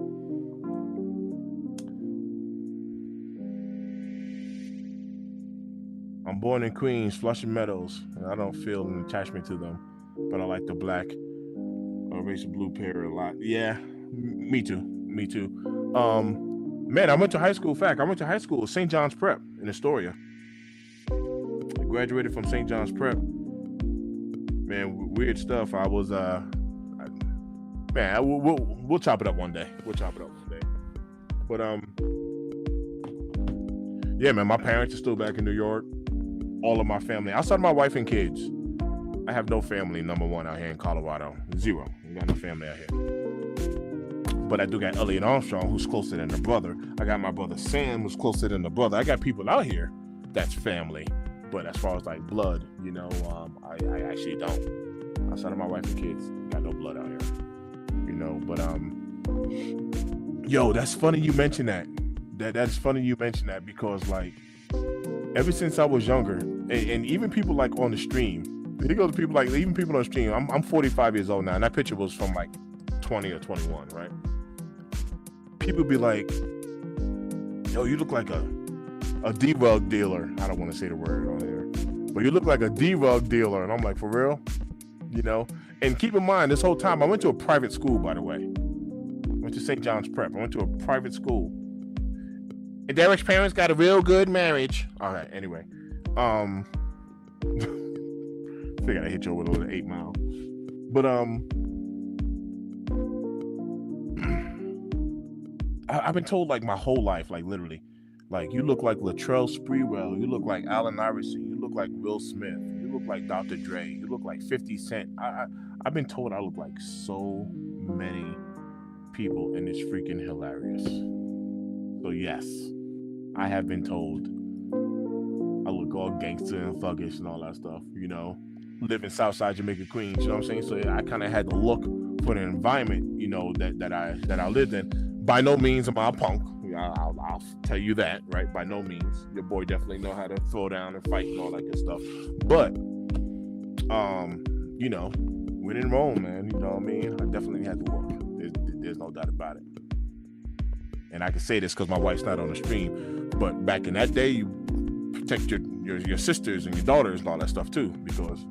I'm born in Queens, Flushing Meadows, and I don't feel an attachment to them, but I like the black or race blue pair a lot. Yeah, me too. Man, I went to high school at St. John's Prep in Astoria. I graduated from St. John's Prep. Man, weird stuff. I was, we'll chop it up one day. But, yeah, man, my parents are still back in New York. All of my family, outside of my wife and kids, I have no family, number one, out here in Colorado. Zero. I got no family out here. But I do got Elliot Armstrong, who's closer than the brother. I got my brother Sam, who's closer than the brother. I got people out here that's family. But as far as like blood, I actually don't. Outside of my wife and kids, got no blood out here. But yo, that's funny you mention that. That's funny you mention that because like ever since I was younger, and even people like on the stream, here goes people like even people on the stream. I'm 45 years old now, and that picture was from like 20 or 21, right? People be like, yo, you look like a D-rug dealer. I don't want to say the word on here, but you look like a D-rug dealer. And I'm like, for real? And keep in mind, this whole time, I went to a private school, by the way. I went to St. John's Prep. I went to a private school. And Derek's parents got a real good marriage. All right, anyway. Figured I hit you with a little 8 Mile. But, I've been told like my whole life, like literally, like you look like Latrell Sprewell, you look like Allen Iverson, you look like Will Smith, you look like Dr. Dre, you look like 50 Cent. I've been told I look like so many people, and it's freaking hilarious. So yes, I have been told I look all gangster and thuggish and all that stuff, live in Southside Jamaica, Queens, you know what I'm saying? So yeah, I kind of had to look for the environment, that I lived in. By no means am I a punk. I'll tell you that, right? By no means. Your boy definitely know how to throw down and fight and all that good stuff. But, when in Rome, man, you know what I mean? I definitely had to look. There's no doubt about it. And I can say this because my wife's not on the stream. But back in that day, you protect your sisters and your daughters and all that stuff too. Because,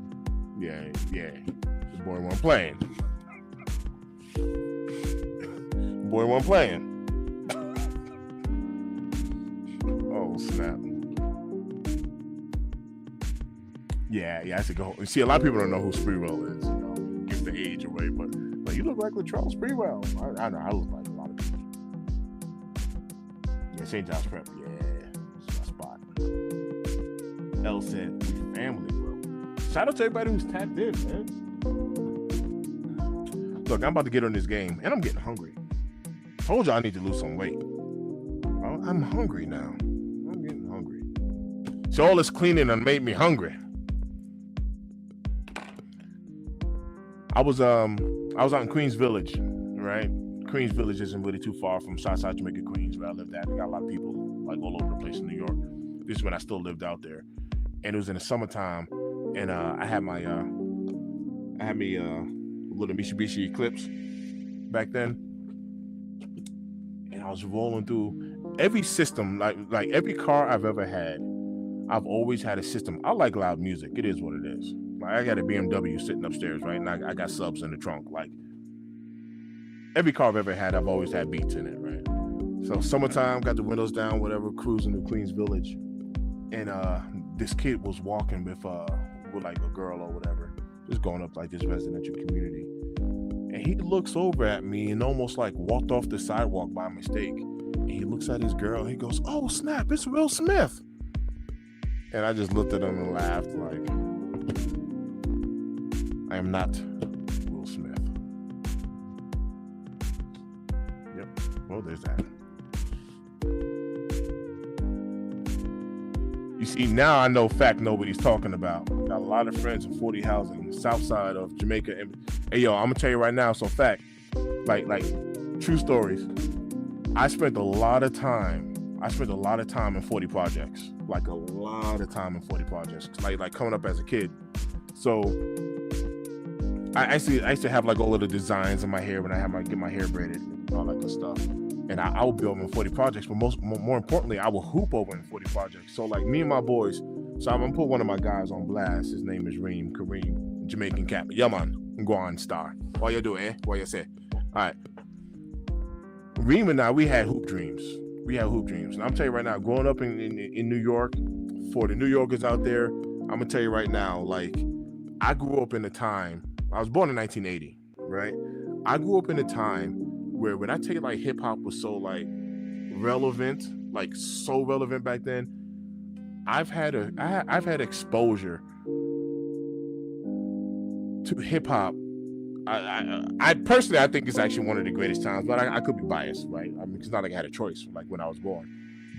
yeah, the boy wasn't playing. Boy wasn't playing. Oh snap! Yeah, I should go. See, a lot of people don't know who Sprewell is. Give the age away, but you look like Latrell Sprewell. I know I look like a lot of people. Yeah, St. John's Prep. Yeah, that's my spot. L said, "We family, bro." Shout out to everybody who's tapped in, man. Look, I'm about to get on this game, and I'm getting hungry. Told you I need to lose some weight. I'm hungry now. I'm getting hungry. So all this cleaning done made me hungry. I was out in Queens Village, right? Queens Village isn't really too far from Southside Jamaica, Queens, where I lived at. I got a lot of people like all over the place in New York. This is when I still lived out there, and it was in the summertime, and I had me a little Mitsubishi Eclipse back then. I was rolling through every system, like every car I've ever had. I've always had a system. I like loud music. It is what it is. Like I got a BMW sitting upstairs, right? And I got subs in the trunk. Like every car I've ever had, I've always had beats in it, right? So summertime, got the windows down, whatever, cruising to Queens Village, and this kid was walking with like a girl or whatever, just going up like this residential community, and he looks over at me and almost like walked off the sidewalk by mistake. And he looks at his girl. And he goes, "Oh snap! It's Will Smith." And I just looked at him and laughed like, "I am not Will Smith." Yep. Well, there's that. You see, now I know fact nobody's talking about. Got a lot of friends in 40 housing, south side of Jamaica. And hey, yo, I'm gonna tell you right now. So fact, like true stories. I spent a lot of time in 40 projects. Like a lot of time in 40 projects. Like coming up as a kid. So I used to have like all of the designs in my hair when I get my hair braided and all that good stuff. And I would be over in 40 projects, but more importantly, I will hoop over in 40 projects. So like me and my boys, so I'm gonna put one of my guys on blast. His name is Kareem, Jamaican cat. Yeah man, Guan Star. What you doing, eh? What you say? All right. Reem and I, we had hoop dreams. And I'm telling you right now, growing up in New York, for the New Yorkers out there, I'm gonna tell you right now, like I grew up in a time, I was born in 1980, right? I grew up in a time where when I tell you like hip hop was so like relevant, like so relevant back then, I've had exposure to hip hop. I personally, I think it's actually one of the greatest times, but I could be biased, right? I mean, it's not like I had a choice, like when I was born.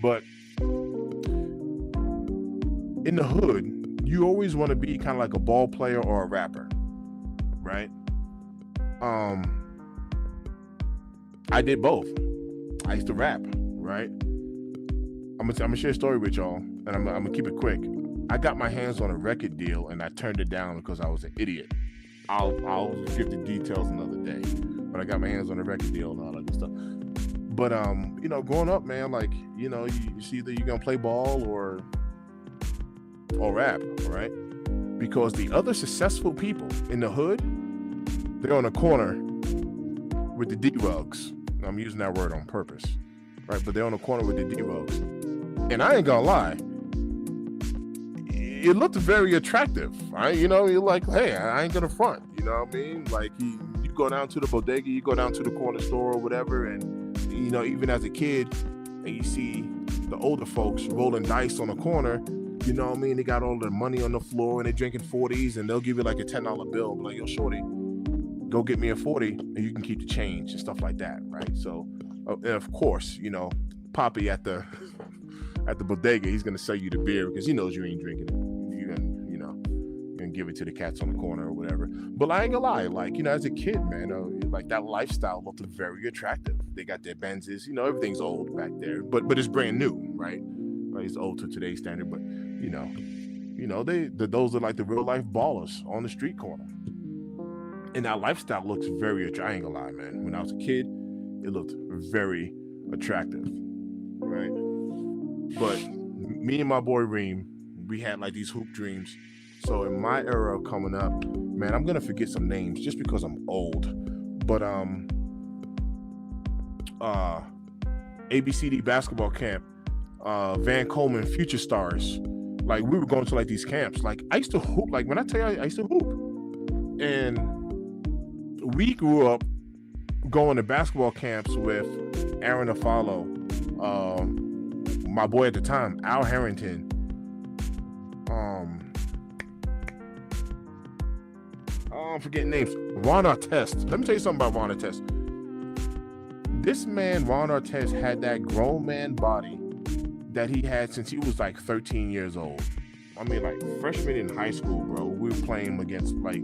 But in the hood, you always want to be kind of like a ball player or a rapper, right? I did both. I used to rap, right? I'm gonna share a story with y'all, and I'm gonna keep it quick. I got my hands on a record deal, and I turned it down because I was an idiot. I'll give the details another day. But I got my hands on a record deal and all that good stuff. But you know, growing up, man, like, you know, you see that you're gonna play ball or rap, right? Because the other successful people in the hood, they're on a corner with the D-rugs. I'm using that word on purpose, right? But they're on the corner with the D-rugs. And I ain't gonna lie, it looked very attractive, right? You know, you're like, hey, I ain't gonna front, you know what I mean? Like, you go down to the bodega, you go down to the corner store or whatever, and, you know, even as a kid, and you see the older folks rolling dice on the corner, you know what I mean? They got all their money on the floor, and they're drinking 40s, and they'll give you like a $10 bill, like, yo, shorty, go get me a 40, and you can keep the change and stuff like that, right? So, and of course, you know, Poppy at the bodega, he's gonna sell you the beer because he knows you ain't drinking it. You're gonna give it to the cats on the corner or whatever. But I ain't gonna lie, like, you know, as a kid, man, like that lifestyle looked very attractive. They got their Benzes, you know, everything's old back there, but it's brand new, right? Like, it's old to today's standard, but you know, those are like the real life ballers on the street corner. And that lifestyle looks very attractive. I ain't gonna lie, man. When I was a kid, it looked very attractive, right? But me and my boy Reem, we had like these hoop dreams. So in my era of coming up, man, I'm gonna forget some names just because I'm old. But ABCD basketball camp, Van Coleman Future Stars. Like, we were going to like these camps. Like, I used to hoop. Like, when I tell you I used to hoop. And we grew up going to basketball camps with Aaron Afalo, my boy at the time, Al Harrington, I'm forgetting names, Ron Artest. Let me tell you something about Ron Artest. This man, Ron Artest, had that grown man body that he had since he was like 13 years old. I mean, like, freshman in high school, bro, we were playing against, like,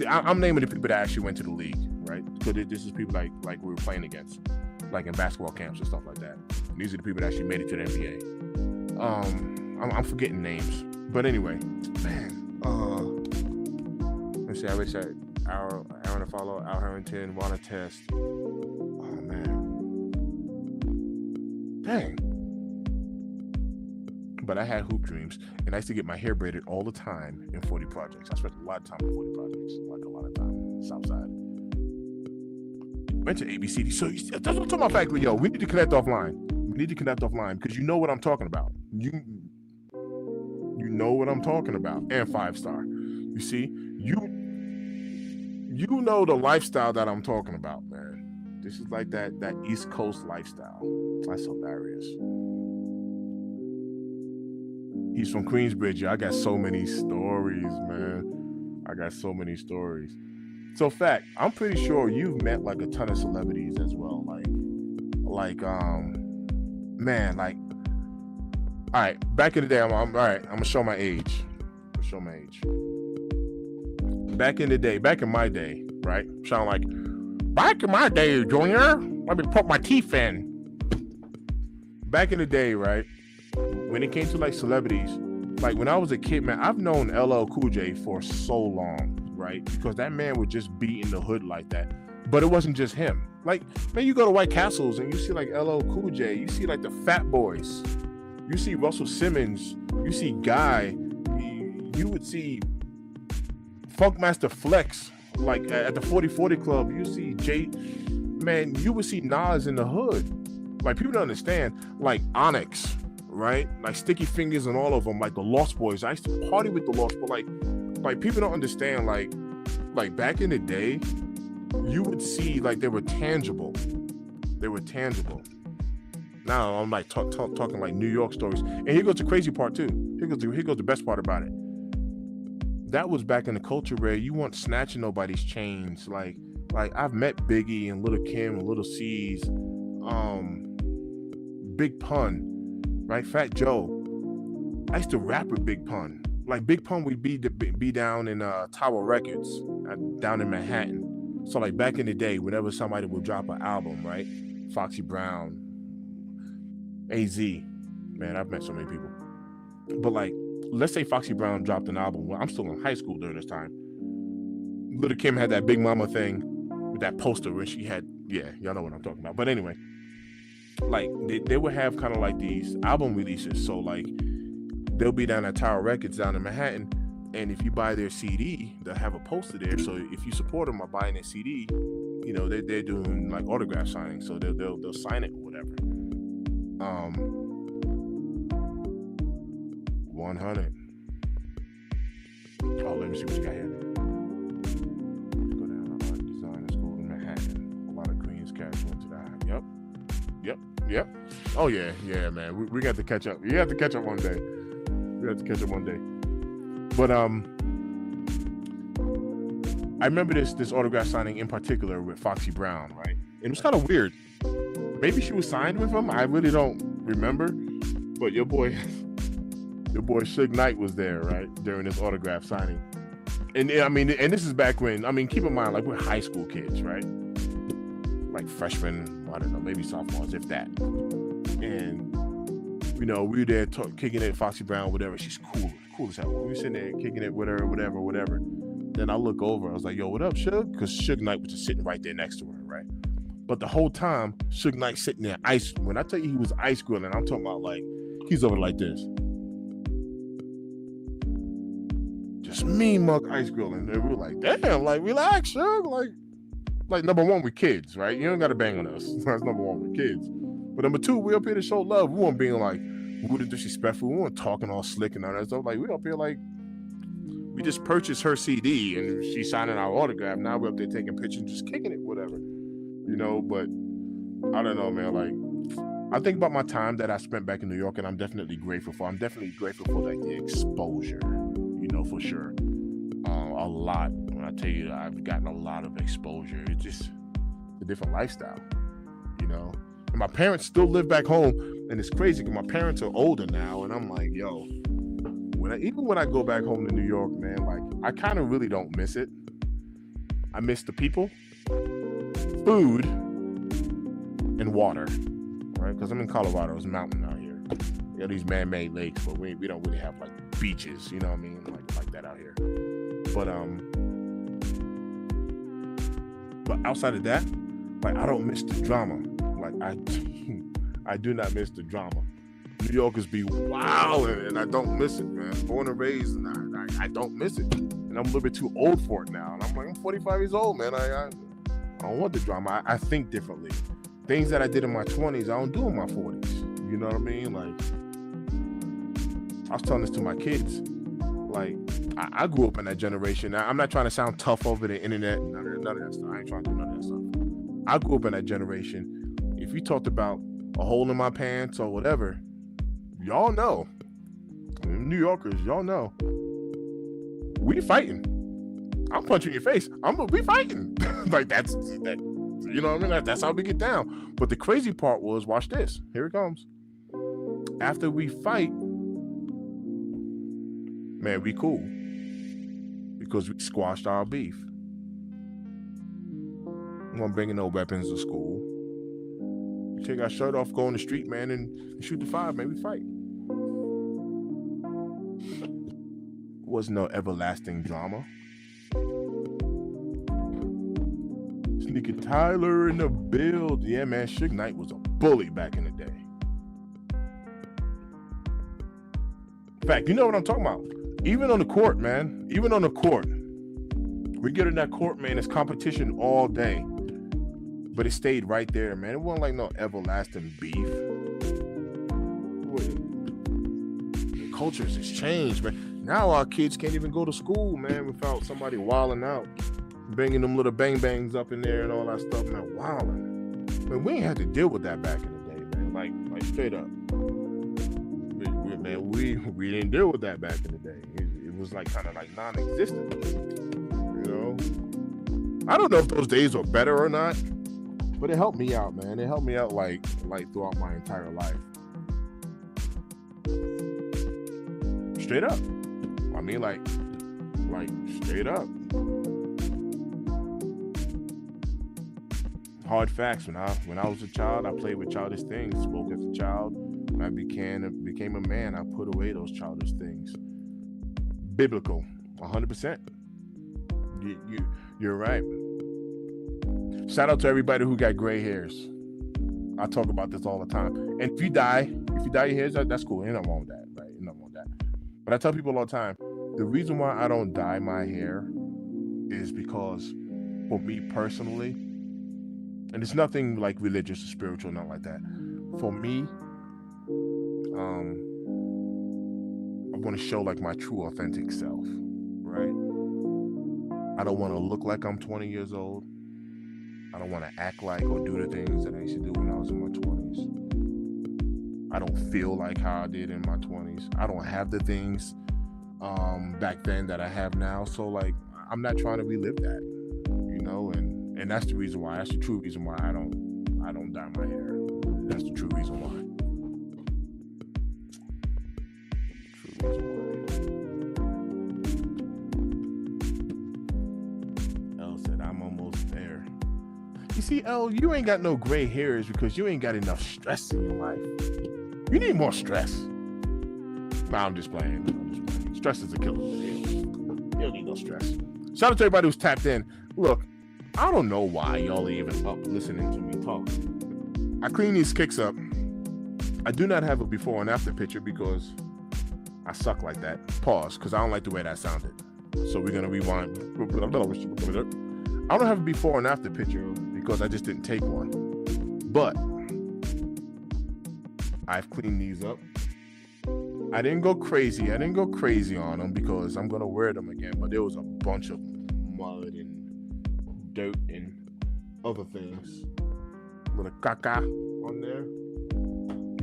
I'm naming the people that actually went to the league, right? Because this is people like we were playing against, like in basketball camps and stuff like that. And these are the people that actually made it to the NBA. I'm forgetting names, but anyway, man. Let's see. I already said Aaron Afalo, Al Harrington, Ron Artest. Oh man, dang. But I had hoop dreams, and I used to get my hair braided all the time in 40 projects. I spent a lot of time in 40 projects, like a lot of time, South Side. went to ABCD. So that's what I'm talking about. Fact, yo, we need to connect offline. We need to connect offline because you know what I'm talking about. You know what I'm talking about. And 5-star. You see, you know the lifestyle that I'm talking about, man. This is like that East Coast lifestyle. That's hilarious. He's from Queensbridge. I got so many stories, man. I got so many stories. So, fact, I'm pretty sure you've met like a ton of celebrities as well. Man, like, all right, back in the day, all right, I'm gonna show my age. Back in the day, back in my day, right? Sound like, back in my day, Junior, let me put my teeth in. Back in the day, right? When it came to like celebrities, like when I was a kid, man, I've known LL Cool J for so long, right? Because that man would just be in the hood like that. But it wasn't just him. Like, man, you go to White Castles and you see like LL Cool J, you see like the Fat Boys, you see Russell Simmons, you see Guy, you would see Funkmaster Flex, like at the 4040 Club, you see Jay, man, you would see Nas in the hood. Like, people don't understand, like Onyx, right? Like Sticky Fingers and all of them, like the Lost Boys. I used to party with the Lost Boys. Like people don't understand, like back in the day, you would see like they were tangible. Now I'm like talking like New York stories. And here goes the crazy part too. Here goes the best part about it. That was back in the culture where you weren't snatching nobody's chains. Like I've met Biggie and Little Kim and Little C's, Big Pun, right? Fat Joe. I used to rap with Big Pun. Like Big Pun would be down in Tower Records, down in Manhattan. So like back in the day, whenever somebody would drop an album, right? Foxy Brown, AZ, man, I've met so many people. But like, let's say Foxy Brown dropped an album. Well, I'm still in high school during this time. Little Kim had that Big Mama thing with that poster where she had, yeah, y'all know what I'm talking about. But anyway, like they would have kind of like these album releases. So like they'll be down at Tower Records down in Manhattan, and if you buy their CD, they'll have a poster there. So if you support them by buying their CD, you know they're doing like autograph signing. So they'll sign it or whatever. 100. Oh, let me see what you got here. Go down to Art Design School in Manhattan. A lot of Queens cats went to that. Yep. Oh yeah, man. We got to catch up. You have to catch up one day. But I remember this autograph signing in particular with Foxy Brown, right? And it was kind of weird. Maybe she was signed with him. I really don't remember. But your boy Suge Knight was there, right, during this autograph signing. And I mean, and this is back when, I mean, keep in mind, like, we're high school kids, right? Like freshmen, I don't know, maybe sophomores, if that. And, you know, we were there kicking it, Foxy Brown, whatever. She's cool as hell. We were sitting there kicking it with her, whatever. Then I look over, I was like, yo, what up, Suge? Because Suge Knight was just sitting right there next to her, right? But the whole time, Suge Knight sitting there, when I tell you he was ice grilling, I'm talking about, like, he's over like this. Mean mug ice grilling, and we were like, damn, like, relax, Suge. Like number one, we're kids, right? You don't gotta bang on us. That's number one, we're kids. But number two, we up here to show love. We weren't being like rude and disrespectful. We weren't talking all slick and all that stuff. Like, we up here like we just purchased her CD and she's signing our autograph. Now we're up there taking pictures and just kicking it, whatever. You know, but I don't know, man. Like, I think about my time that I spent back in New York, and I'm definitely grateful for. I'm definitely grateful for like the exposure. You know, for sure. A lot. When I tell you, I've gotten a lot of exposure. It's just a different lifestyle, you know. And my parents still live back home, and it's crazy because my parents are older now, and I'm like, yo, even when I go back home to New York, man, like, I kind of really don't miss it. I miss the people, food, and water, right? Because I'm in Colorado, it's a mountain out here. We got these man-made lakes, but we don't really have like beaches, you know what I mean, like that out here. But outside of that, like, I don't miss the drama. Like, I do not miss the drama. New Yorkers be wild, and I don't miss it, man. Born and raised, and I don't miss it. And I'm a little bit too old for it now. And I'm 45 years old, man. I don't want the drama. I think differently. Things that I did in my 20s, I don't do in my 40s. You know what I mean? Like, I was telling this to my kids. Like, I grew up in that generation. I'm not trying to sound tough over the internet. None of that stuff. I ain't trying to do none of that stuff. I grew up in that generation. If you talked about a hole in my pants or whatever, y'all know. New Yorkers, y'all know. We fighting. I'm punching your face. We fighting. Like, that's that. You know what I mean? That's how we get down. But the crazy part was, watch this. Here it comes. After we fight, man, we cool. Because we squashed our beef. We weren't bringing no weapons to school. We take our shirt off, go on the street, man, and shoot the fire, man. We fight. Was no everlasting drama. Sneaky Tyler in the build. Yeah, man, Suge Knight was a bully back in the day. In fact, you know what I'm talking about? Even on the court, man. Even on the court. We get in that court, man. It's competition all day. But it stayed right there, man. It wasn't like no everlasting beef. The cultures has changed, man. Now our kids can't even go to school, man, without somebody wilding out. Bringing them little bang-bangs up in there and all that stuff, man. Wilding. Man, we ain't had to deal with that back in the day, man. Like straight up. We didn't deal with that back in the day. It was like kind of like non-existent. You know? I don't know if those days were better or not, but it helped me out, man. It helped me out like throughout my entire life. Straight up. I mean, like straight up. Hard facts. When I was a child, I played with childish things. Spoke as a child. When I became a man, I put away those childish things. Biblical, 100%. You're right. Shout out to everybody who got gray hairs. I talk about this all the time. And if you dye your hairs, that's cool. Ain't nothing wrong with that, right? Ain't nothing wrong with that. But I tell people all the time, the reason why I don't dye my hair is because, for me personally, and it's nothing like religious or spiritual, nothing like that. For me, I want to show like my true, authentic self, right? I don't want to look like I'm 20 years old. I don't want to act like or do the things that I used to do when I was in my 20s. I don't feel like how I did in my 20s. I don't have the things back then that I have now. So like, I'm not trying to relive that, you know, and that's the reason why. That's the true reason why I don't dye my hair. That's the true reason why. L said, I'm almost there. You see, L, you ain't got no gray hairs because you ain't got enough stress in your life. You need more stress. Nah, I'm just playing. Stress is a killer. You don't need no stress. Shout out to everybody who's tapped in. Look, I don't know why y'all are even up listening to me talk. I clean these kicks up. I do not have a before and after picture because I suck like that. Pause, because I don't like the way that sounded. So we're going to rewind. I don't have a before and after picture because I just didn't take one. But I've cleaned these up. I didn't go crazy on them because I'm going to wear them again. But there was a bunch of mud and dirt and other things. A little caca on there.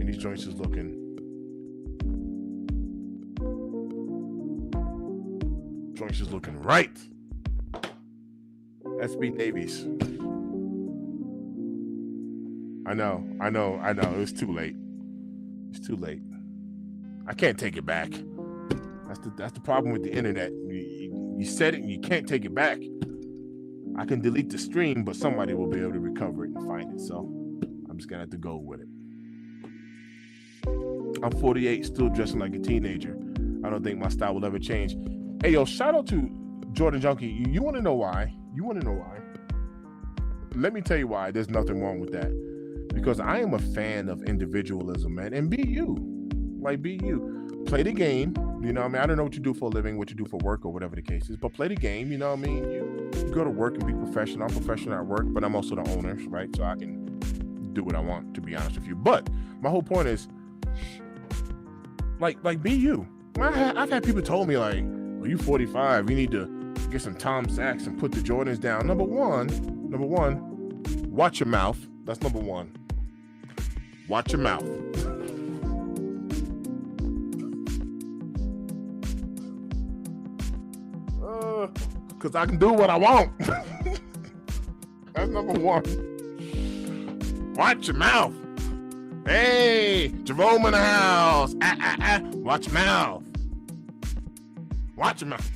And these joints is looking right. SB Navies. I know. It's too late. I can't take it back. That's the problem with the internet. You said it and you can't take it back. I can delete the stream, but somebody will be able to recover it and find it. So I'm just gonna have to go with it. I'm 48, still dressing like a teenager. I don't think my style will ever change. Hey, yo, shout out to Jordan Junkie. You want to know why? Let me tell you why. There's nothing wrong with that. Because I am a fan of individualism, man. And be you. Like, be you. Play the game. You know what I mean? I don't know what you do for a living, what you do for work, or whatever the case is, but play the game. You know what I mean? You go to work and be professional. I'm professional at work, but I'm also the owner, right? So I can do what I want, to be honest with you. But my whole point is, like be you. I've had people told me like, "Oh, you 45, you need to get some Tom Sachs and put the Jordans down." Number one, watch your mouth. That's number one. Watch your mouth. Because I can do what I want. That's number one. Watch your mouth. Hey, Jerome in the house. Watch your mouth. Watch your mouth.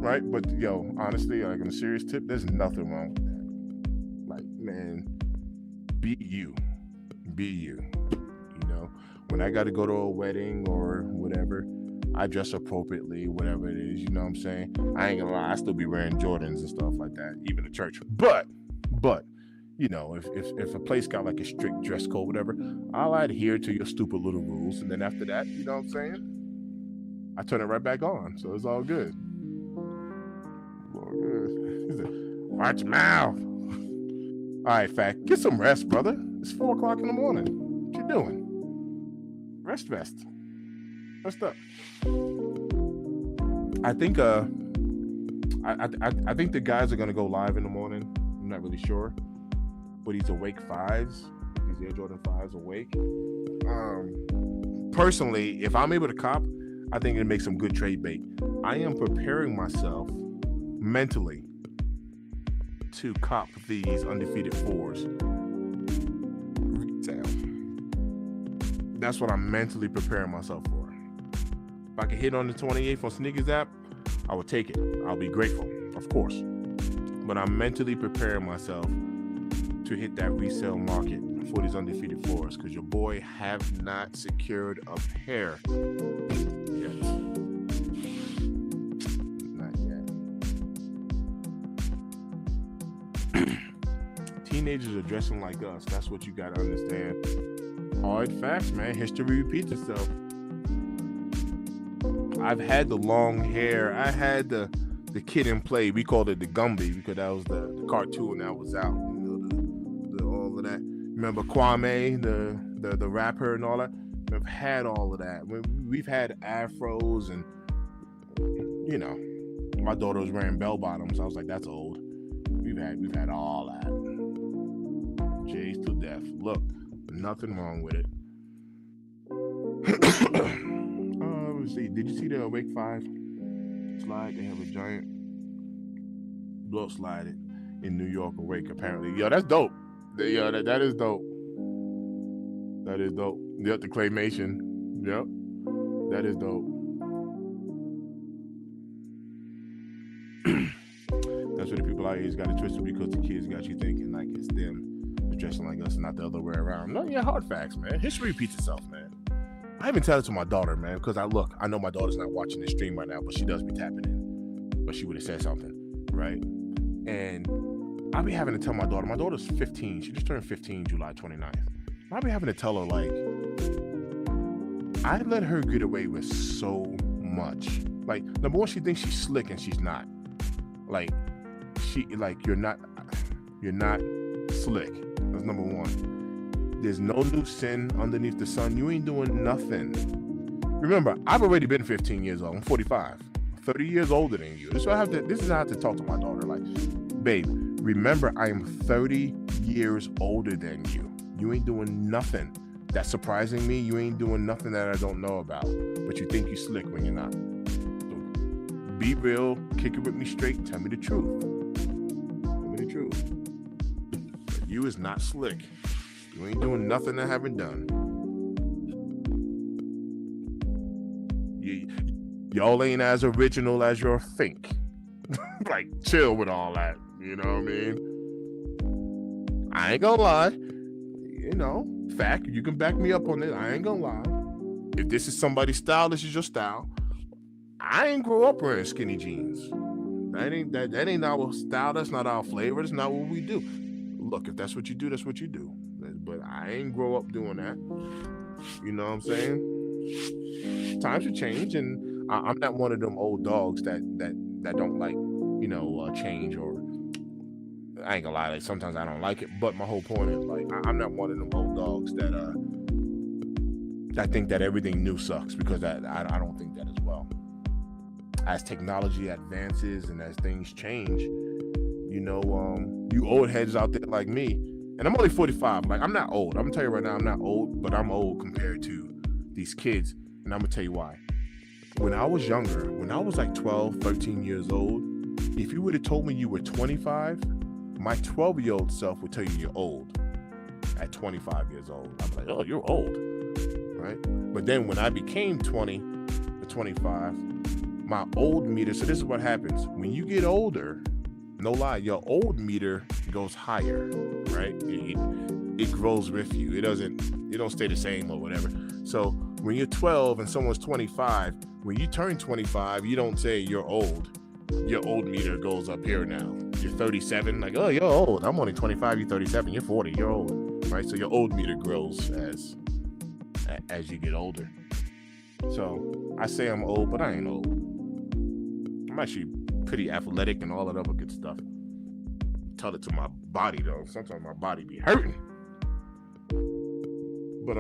Right? But yo, honestly, like on a serious tip, there's nothing wrong with that. Like, man, be you. Be you. You know, when I got to go to a wedding or whatever, I dress appropriately, whatever it is, you know what I'm saying? I ain't gonna lie, I still be wearing Jordans and stuff like that, even at church. But, you know, if a place got like a strict dress code, whatever, I'll adhere to your stupid little rules. And then after that, you know what I'm saying? I turn it right back on. So it's all good. Watch your mouth. All right, fact. Get some rest, brother. It's 4 o'clock in the morning. What you doing? Rest. Rest up. I think I think the guys are gonna go live in the morning. I'm not really sure, but these Awake 5s, these Air Jordan 5s Awake. Personally, if I'm able to cop, I think it makes some good trade bait. I am preparing myself mentally to cop these undefeated 4s retail. That's what I'm mentally preparing myself for. If I can hit on the 28th on Sneakers app, I will take it. I'll be grateful, of course. But I'm mentally preparing myself to hit that resale market for these undefeated 4s, because your boy have not secured a pair yet. Not yet. Teenagers are dressing like us. That's what you gotta understand. Hard facts, man. History repeats itself. I've had the long hair. I had the Kid and Play. We called it the Gumby because that was the cartoon that was out. You know, the all of that. Remember Kwame, the rapper and all that? I've had all of that. We've had afros and, you know, my daughter was wearing bell bottoms. I was like, that's old. We've had all that. J's to death. Look, nothing wrong with it. Let's see. Did you see the Awake 5 slide? They have a giant blow slide in New York Awake, apparently. Yo, that's dope. Yo, that is dope. That is dope. Yep, the claymation. Yep. That is dope. That's what the people out here got it twisted, because the kids got you thinking like it's them dressing like us and not the other way around. No, yeah, hard facts, man. History repeats itself, man. I even tell it to my daughter, man, because I know my daughter's not watching this stream right now, but she does be tapping in. But she would have said something, right? And I be having to tell my daughter's 15. She just turned 15 July 29th. I be having to tell her, like, I let her get away with so much. Like, number one, she thinks she's slick and she's not. Like, you're not slick. That's number one. There's no new sin underneath the sun. You ain't doing nothing. Remember, I've already been 15 years old. I'm 45. 30 years older than you. This is how I have to talk to my daughter. Like, babe, remember, I am 30 years older than you. You ain't doing nothing that's surprising me. You ain't doing nothing that I don't know about. But you think you slick when you're not. So be real. Kick it with me straight. Tell me the truth. Tell me the truth. But you is not slick. You ain't doing nothing I haven't done. Y'all ain't as original as you think. Like, chill with all that. You know what I mean? I ain't gonna lie. You know, fact, you can back me up on it. I ain't gonna lie. If this is somebody's style, this is your style. I ain't grow up wearing skinny jeans. That ain't our style. That's not our flavor. That's not what we do. Look, if that's what you do, that's what you do. But I ain't grow up doing that. You know what I'm saying? times have changed, and I'm not one of them old dogs that don't like, change. Or I ain't gonna lie, like sometimes I don't like it. But my whole point is, like, I'm not one of them old dogs that think that everything new sucks, because I don't think that as well. As technology advances and as things change, you old heads out there like me, and I'm only 45. Like, I'm not old. I'm gonna tell you right now, I'm not old, but I'm old compared to these kids, and I'm gonna tell you why. When I was younger, when I was like 12, 13 years old, if you would have told me you were 25, my 12-year-old self would tell you you're old. At 25 years old, I'm like, oh, you're old, right? But then when I became 20 to 25, my old meter, so this is what happens. When you get older, no lie, your old meter goes higher, right? It grows with you. It don't stay the same or whatever. So when you're 12 and someone's 25, when you turn 25, you don't say you're old. Your old meter goes up here now. You're 37, like, oh, you're old. I'm only 25, you're 37, you're 40, you're old, right? So your old meter grows as you get older. So I say I'm old, but I ain't old. I'm actually pretty athletic and all that other good stuff. Tell it to my body, though. Sometimes my body be hurting. But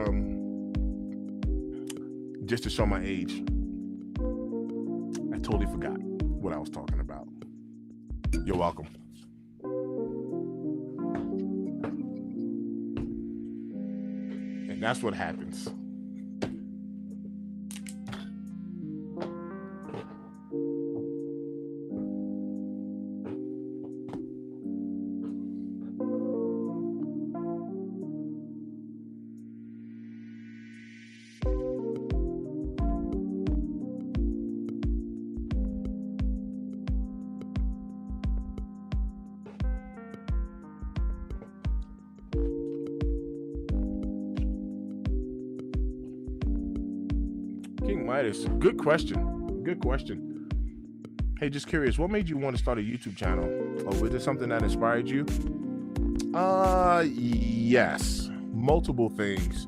just to show my age, I totally forgot what I was talking about. You're welcome. And that's what happens. King Midas, good question. Hey, just curious, what made you want to start a YouTube channel? Or was there something that inspired you? Yes, multiple things.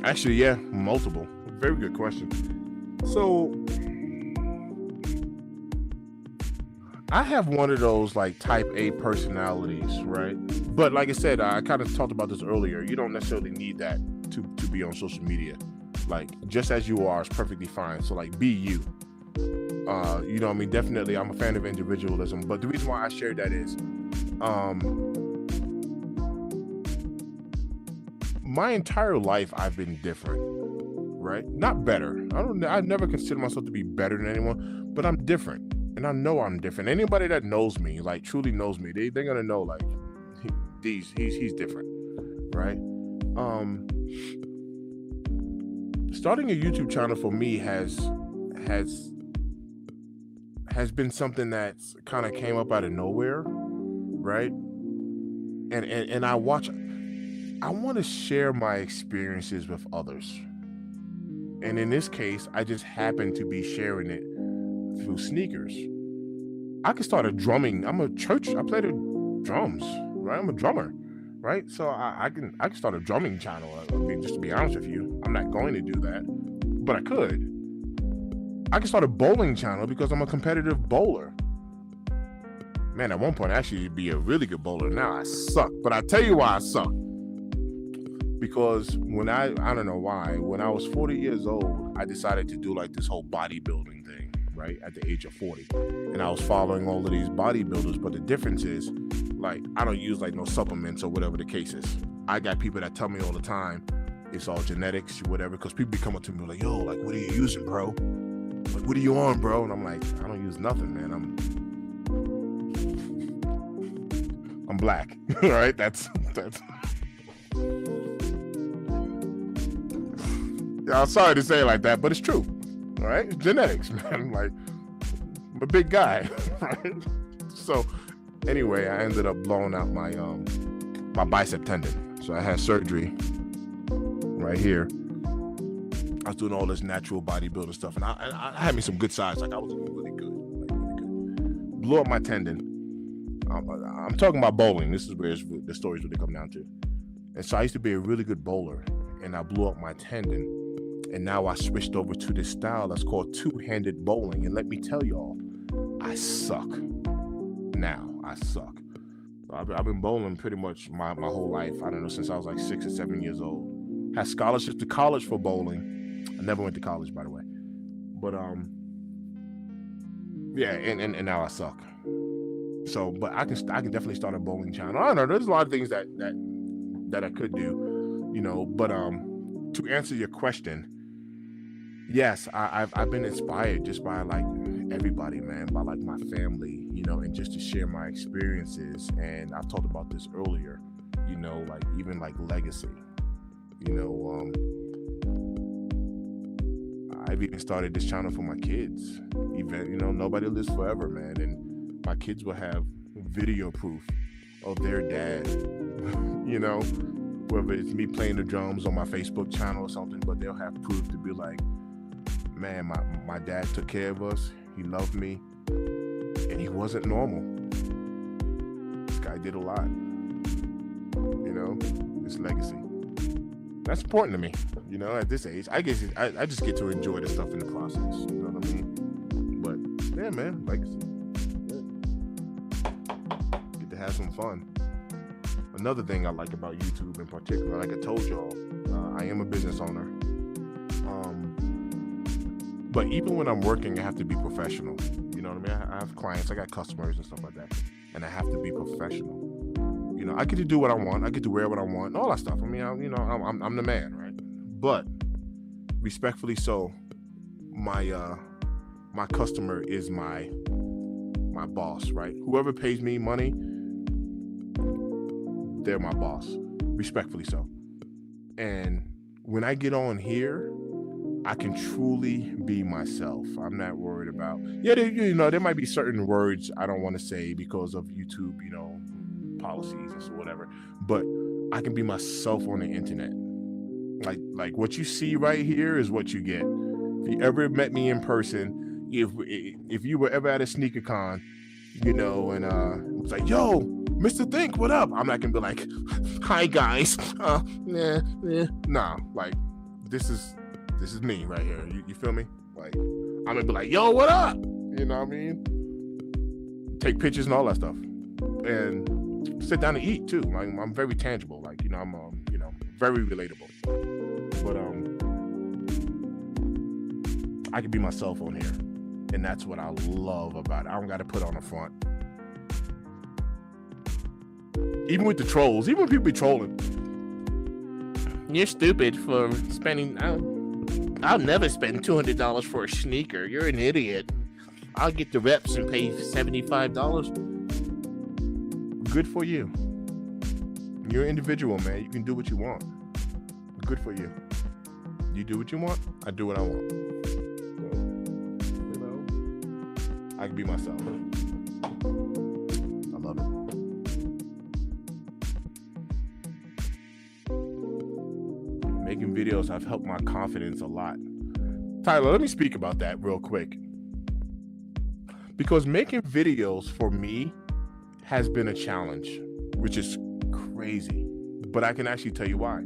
Actually, yeah, multiple. Very good question. So, I have one of those like type A personalities, right? But like I said, I kind of talked about this earlier. You don't necessarily need that to be on social media. Like, just as you are is perfectly fine. So like, be you. You know what I mean? Definitely, I'm a fan of individualism. But the reason why I shared that is, my entire life I've been different, right? Not better. I never consider myself to be better than anyone, but I'm different. And I know I'm different. Anybody that knows me, like truly knows me, they're gonna know like he's different, right? Starting a YouTube channel for me has been something that's kind of came up out of nowhere, right? And I want to share my experiences with others. And in this case, I just happen to be sharing it through sneakers. I could start a drumming. I play the drums, right? I'm a drummer, right? So I can start a drumming channel. I mean, just to be honest with you, I'm not going to do that, but I could. I could start a bowling channel because I'm a competitive bowler. Man, at one point, I actually be a really good bowler. Now I suck, but I tell you why I suck. Because when I don't know why, when I was 40 years old, I decided to do like this whole bodybuilding thing, right? At the age of 40. And I was following all of these bodybuilders, but the difference is, like, I don't use like no supplements or whatever the case is. I got people that tell me all the time, it's all genetics, whatever, because people be coming to me like, yo, like, what are you using, bro? Like, what are you on, bro? And I'm like, I don't use nothing, man. I'm black, all right? That's I'm sorry to say it like that, but it's true. All right, it's genetics, man. Like, I'm a big guy, right? So, anyway, I ended up blowing out my my bicep tendon. So I had surgery right here. I was doing all this natural bodybuilding stuff, and I had me some good size. Like, I was looking really good, Blew up my tendon, I'm talking about bowling. This is where the stories really come down to. And so I used to be a really good bowler, and I blew up my tendon. And now I switched over to this style that's called two-handed bowling. And let me tell y'all, I suck. Now I suck. I've been bowling pretty much my whole life. I don't know, since I was like 6 or 7 years old. Had scholarships to college for bowling. I never went to college, by the way. But yeah, and now I suck. So, but I can definitely start a bowling channel. I don't know. There's a lot of things that I could do, you know. But to answer your question, yes, I've been inspired just by like everybody, man, by like my family, you know, and just to share my experiences. And I talked about this earlier, you know, like even like legacy, you know. I've even started this channel for my kids. Even, you know, nobody lives forever, man, and my kids will have video proof of their dad, you know, whether it's me playing the drums on my Facebook channel or something, but they'll have proof to be like, man, my dad took care of us, he loved me, and he wasn't normal. This guy did a lot, you know, this legacy. That's important to me, you know, at this age. I guess I just get to enjoy the stuff in the process, you know what I mean? But yeah, man, legacy. Get to have some fun. Another thing I like about YouTube in particular, like I told y'all, I am a business owner. But even when I'm working, I have to be professional. You know what I mean? I have clients, I got customers and stuff like that, and I have to be professional. You know, I get to do what I want, I get to wear what I want, all that stuff. I mean, I'm the man, right? But respectfully so, my customer is my boss, right? Whoever pays me money, they're my boss, respectfully so. And when I get on here, I can truly be myself. I'm not worried about, there might be certain words I don't want to say because of YouTube, you know, policies and whatever, but I can be myself on the internet. Like what you see right here is what you get. If you ever met me in person, if you were ever at a sneaker con, you know, and it was like, yo, Mr. Think, what up? I'm not gonna be like, hi guys, nah, like this is me right here. You feel me? Like I'm gonna be like, yo, what up? You know what I mean? Take pictures and all that stuff, and sit down and eat too. Like I'm very tangible. Like, you know, I'm very relatable. But I can be myself on here, and that's what I love about it. I don't got to put on a front. Even with the trolls, even when people be trolling, you're stupid for spending. I'll never spend $200 for a sneaker. You're an idiot. I'll get the reps and pay $75. Good for you. You're an individual, man. You can do what you want. Good for you. You do what you want. I do what I want. You know, I can be myself. I love it. Making videos have helped my confidence a lot. Tyler, let me speak about that real quick. Because making videos for me has been a challenge, which is crazy. But I can actually tell you why.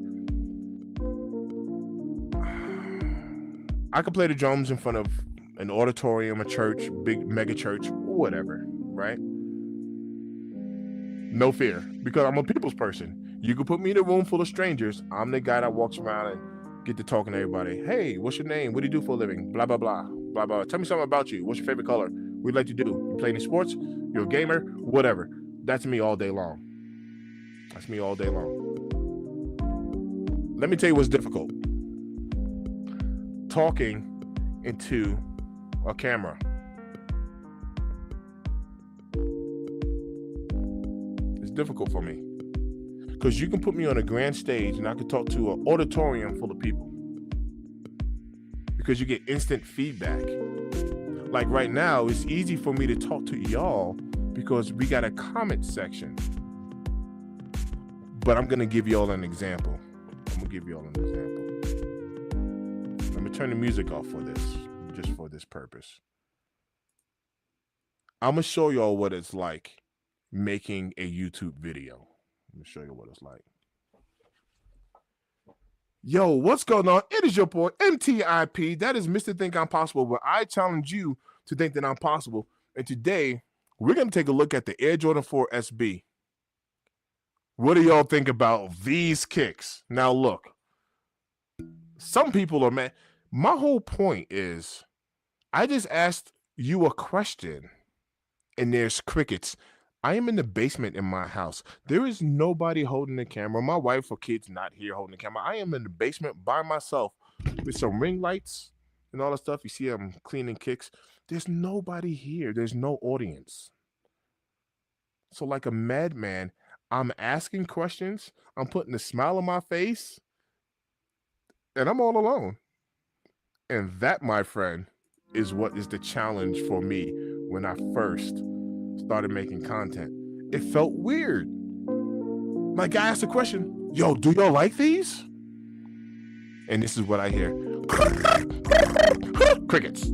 I could play the drums in front of an auditorium, a church, big mega church, whatever, right? No fear, because I'm a people's person. You could put me in a room full of strangers. I'm the guy that walks around and get to talking to everybody. Hey, what's your name? What do you do for a living? Blah, blah, blah, blah, blah. Tell me something about you. What's your favorite color? What do you like to do? You play any sports? You're a gamer? Whatever. That's me all day long. That's me all day long. Let me tell you what's difficult. Talking into a camera. It's difficult for me. Because you can put me on a grand stage and I can talk to an auditorium full of people. Because you get instant feedback. Like right now, it's easy for me to talk to y'all because we got a comment section. But I'm going to give y'all an example. Let me turn the music off for this, just for this purpose. I'm going to show y'all what it's like making a YouTube video. Let me show you what it's like. Yo, what's going on? It is your boy MTIP. That is Mr. Think I'm Possible, but I challenge you to think that I'm possible. And today, we're going to take a look at the Air Jordan 4 SB. What do y'all think about these kicks? Now, look, some people are mad. My whole point is I just asked you a question, and there's crickets. I am in the basement in my house. There is nobody holding the camera. My wife or kids not here holding the camera. I am in the basement by myself with some ring lights and all that stuff. You see I'm cleaning kicks. There's nobody here. There's no audience. So like a madman, I'm asking questions. I'm putting a smile on my face. And I'm all alone. And that, my friend, is what is the challenge for me when I first started making content. It felt weird. My guy asked a question, yo, do y'all like these? And this is what I hear. Crickets.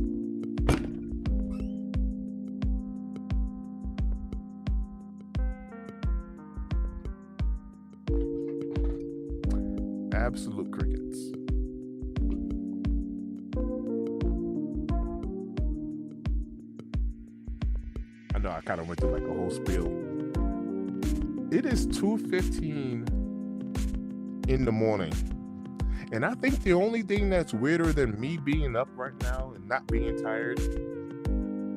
Absolute crickets. I know I kind of went through like a whole spiel. It is 2:15 in the morning. And I think the only thing that's weirder than me being up right now and not being tired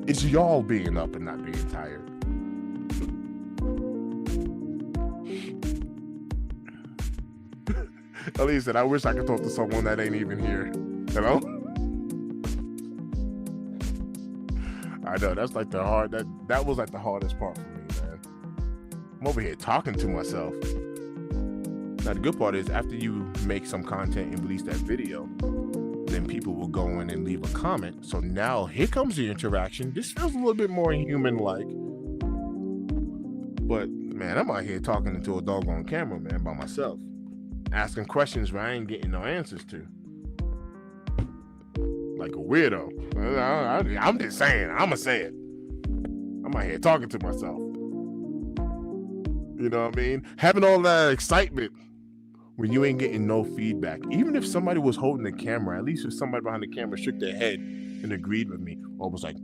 is y'all being up and not being tired. At least I wish I could talk to someone that ain't even here. You know? I know that's like the hard that was like the hardest part for me, man. I'm over here talking to myself. Now the good part is after you make some content and release that video, then people will go in and leave a comment. So now here comes the interaction. This feels a little bit more human-like. But man, I'm out here talking into a doggone camera, man, by myself. Asking questions where I ain't getting no answers to. Like a weirdo. I'm just saying. I'ma say it. I'm out here talking to myself. You know what I mean? Having all that excitement when you ain't getting no feedback. Even if somebody was holding the camera, at least if somebody behind the camera shook their head and agreed with me, or was like,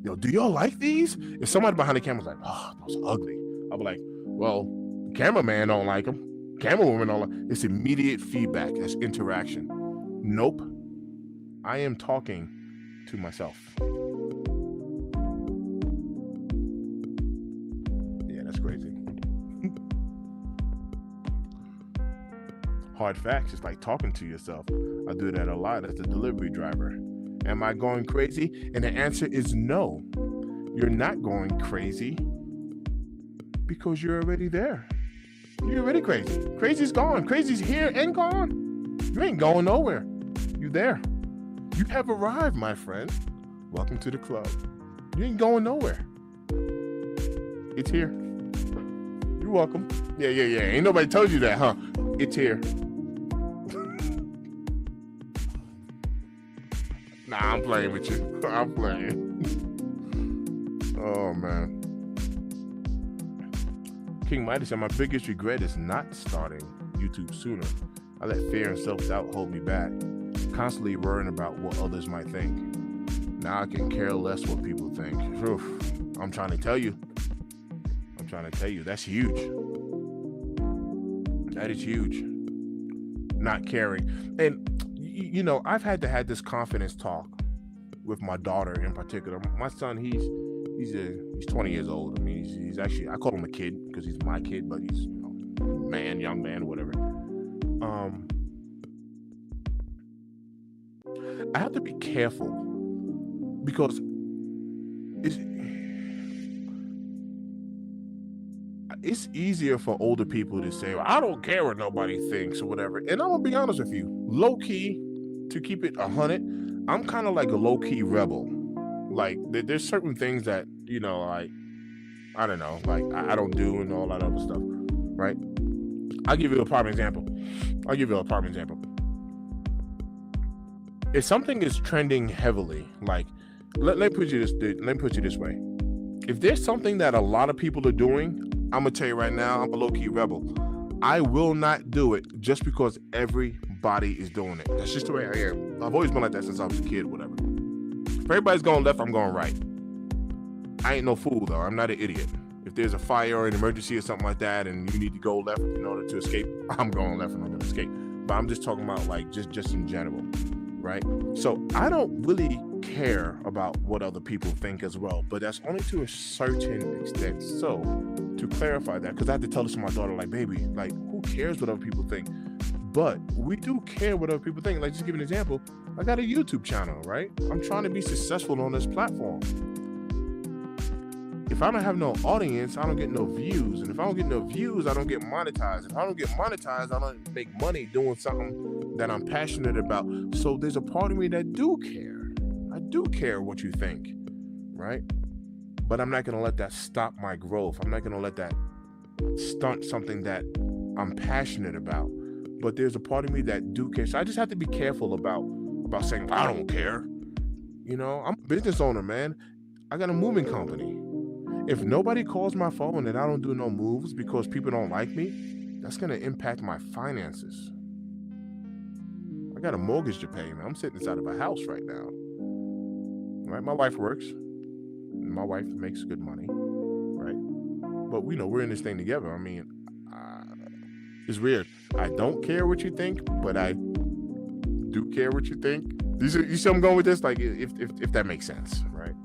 yo, do y'all like these? If somebody behind the camera was like, oh, those are ugly, I'll be like, well, the cameraman don't like them. Camera woman don't like. It's immediate feedback. That's interaction. Nope. I am talking to myself. Yeah, that's crazy. Hard facts, it's like talking to yourself. I do that a lot as a delivery driver. Am I going crazy? And the answer is no. You're not going crazy because you're already there. You're already crazy. Crazy's gone. Crazy's here and gone. You ain't going nowhere. You there. You have arrived, my friend. Welcome to the club. You ain't going nowhere. It's here. You're welcome. Yeah. Ain't nobody told you that, huh? It's here. Nah, I'm playing with you. I'm playing. Oh, man. King Mighty said, my biggest regret is not starting YouTube sooner. I let fear and self-doubt hold me back, constantly worrying about what others might think. Now I can care less what people think. Oof. I'm trying to tell you. That's huge. That is huge. Not caring. And, you know, I've had to have this confidence talk with my daughter in particular. My son, he's 20 years old. I mean, he's actually, I call him a kid because he's my kid, but he's, you know, young man, whatever. I have to be careful because it's easier for older people to say, well, I don't care what nobody thinks or whatever. And I'm gonna be honest with you, low key, to keep it 100, I'm kind of like a low key rebel. Like there's certain things that, you know, like, I don't know, like I don't do and all that other stuff, right? I'll give you a prime example. If something is trending heavily, like let me put you this way. If there's something that a lot of people are doing, I'm gonna tell you right now, I'm a low-key rebel. I will not do it just because everybody is doing it. That's just the way I am. I've always been like that since I was a kid, whatever. If everybody's going left, I'm going right. I ain't no fool though. I'm not an idiot. If there's a fire or an emergency or something like that and you need to go left in order to escape, I'm going left and I'm gonna escape. But I'm just talking about like just in general, right? So I don't really care about what other people think as well, but that's only to a certain extent. So to clarify that, because I had to tell this to my daughter, like, baby, like, who cares what other people think? But we do care what other people think. Like, just give an example. I got a YouTube channel, right? I'm trying to be successful on this platform. If I don't have no audience, I don't get no views. And if I don't get no views, I don't get monetized. If I don't get monetized, I don't make money doing something that I'm passionate about. So there's a part of me that do care. I do care what you think, right? But I'm not going to let that stop my growth. I'm not going to let that stunt something that I'm passionate about. But there's a part of me that do care. So I just have to be careful about saying, I don't care. You know, I'm a business owner, man. I got a moving company. If nobody calls my phone and I don't do no moves because people don't like me, that's going to impact my finances. I got a mortgage to pay, man. I'm sitting inside of a house right now. Right? My wife works. My wife makes good money. Right? But we're in this thing together. I mean, it's weird. I don't care what you think, but I do care what you think. You see where I'm going with this? Like, if that makes sense, right?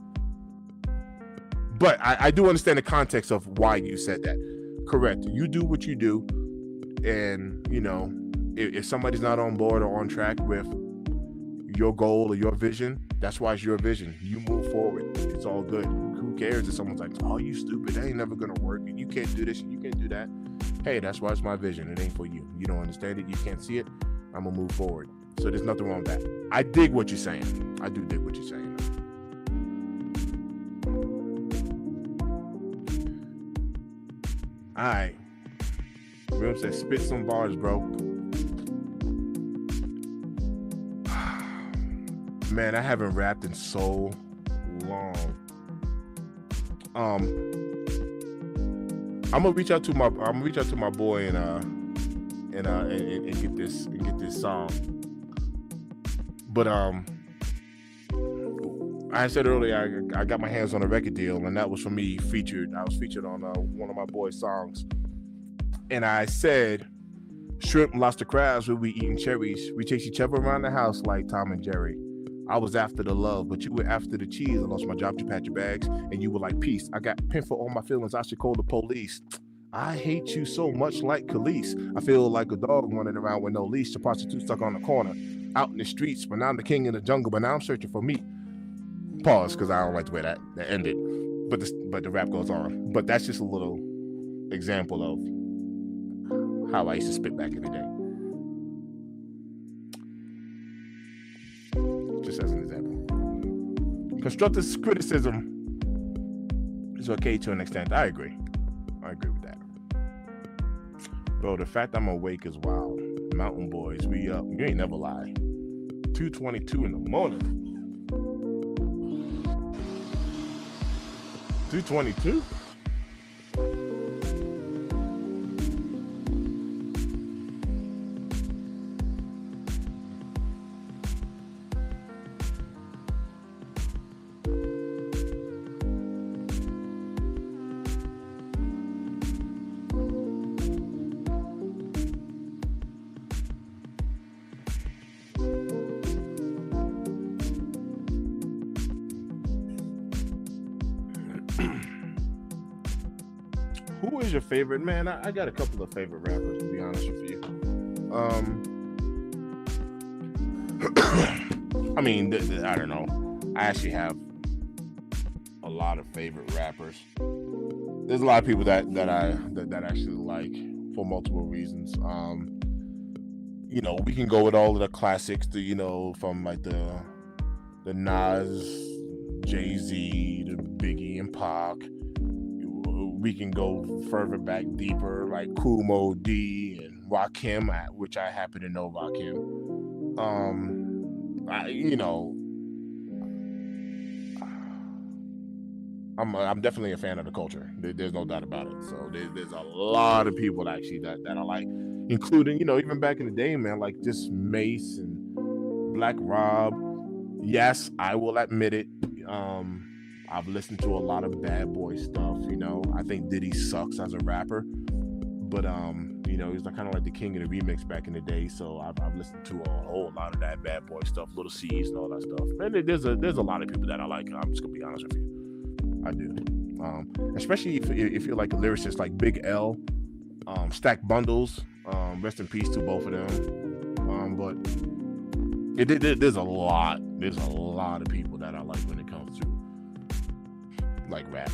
But I do understand the context of why you said that. Correct. You do what you do. And, if somebody's not on board or on track with your goal or your vision, that's why it's your vision. You move forward. It's all good. Who cares if someone's like, oh, you stupid. That ain't never going to work. And you can't do this and you can't do that. Hey, that's why it's my vision. It ain't for you. You don't understand it. You can't see it. I'm going to move forward. So there's nothing wrong with that. I dig what you're saying. I do dig what you're saying. All right. Rim says, spit some bars, bro. Man, I haven't rapped in so long. I'm gonna reach out to my boy and get this song. But I said earlier I got my hands on a record deal, and that was for me featured. I was featured on one of my boy's songs, and I said, "Shrimp and lobster crabs, we'll be eating cherries. We chase each other around the house like Tom and Jerry. I was after the love, but you were after the cheese. I lost my job to pack your bags, and you were like, peace. I got pinned for all my feelings. I should call the police. I hate you so much like Khalees. I feel like a dog running around with no leash. A prostitute stuck on the corner, out in the streets. But now I'm the king in the jungle, but now I'm searching for meat." Pause, because I don't like the way that ended. But the rap goes on. But that's just a little example of how I used to spit back in the day. Just as an example. Constructive criticism is okay to an extent. I agree with that. Bro, the fact I'm awake is wild. Mountain boys, we up. You ain't never lie. 2:22 in the morning. 2:22? Who is your favorite? Man, I got a couple of favorite rappers, to be honest with you. I mean, I don't know. I actually have a lot of favorite rappers. There's a lot of people that I actually like for multiple reasons. We can go with all of the classics, from like the Nas, Jay-Z, the Biggie and Pac. We can go further back, deeper, like Kumo D and Rakim, which I happen to know Rakim. I'm definitely a fan of the culture. There's no doubt about it. So there's a lot of people actually that I like, including, even back in the day, man, like just Mace and Black Rob. Yes, I will admit it. I've listened to a lot of Bad Boy stuff. I think Diddy sucks as a rapper, but he's kind of like the king of the remix back in the day. So I've listened to a whole lot of that Bad Boy stuff, Little C's and all that stuff. And there's a lot of people that I like. I'm just gonna be honest with you. I do. Especially if you're like a lyricist, like Big L, Stack Bundles. Rest in peace to both of them. But there's a lot of people that I like when it comes to like rap.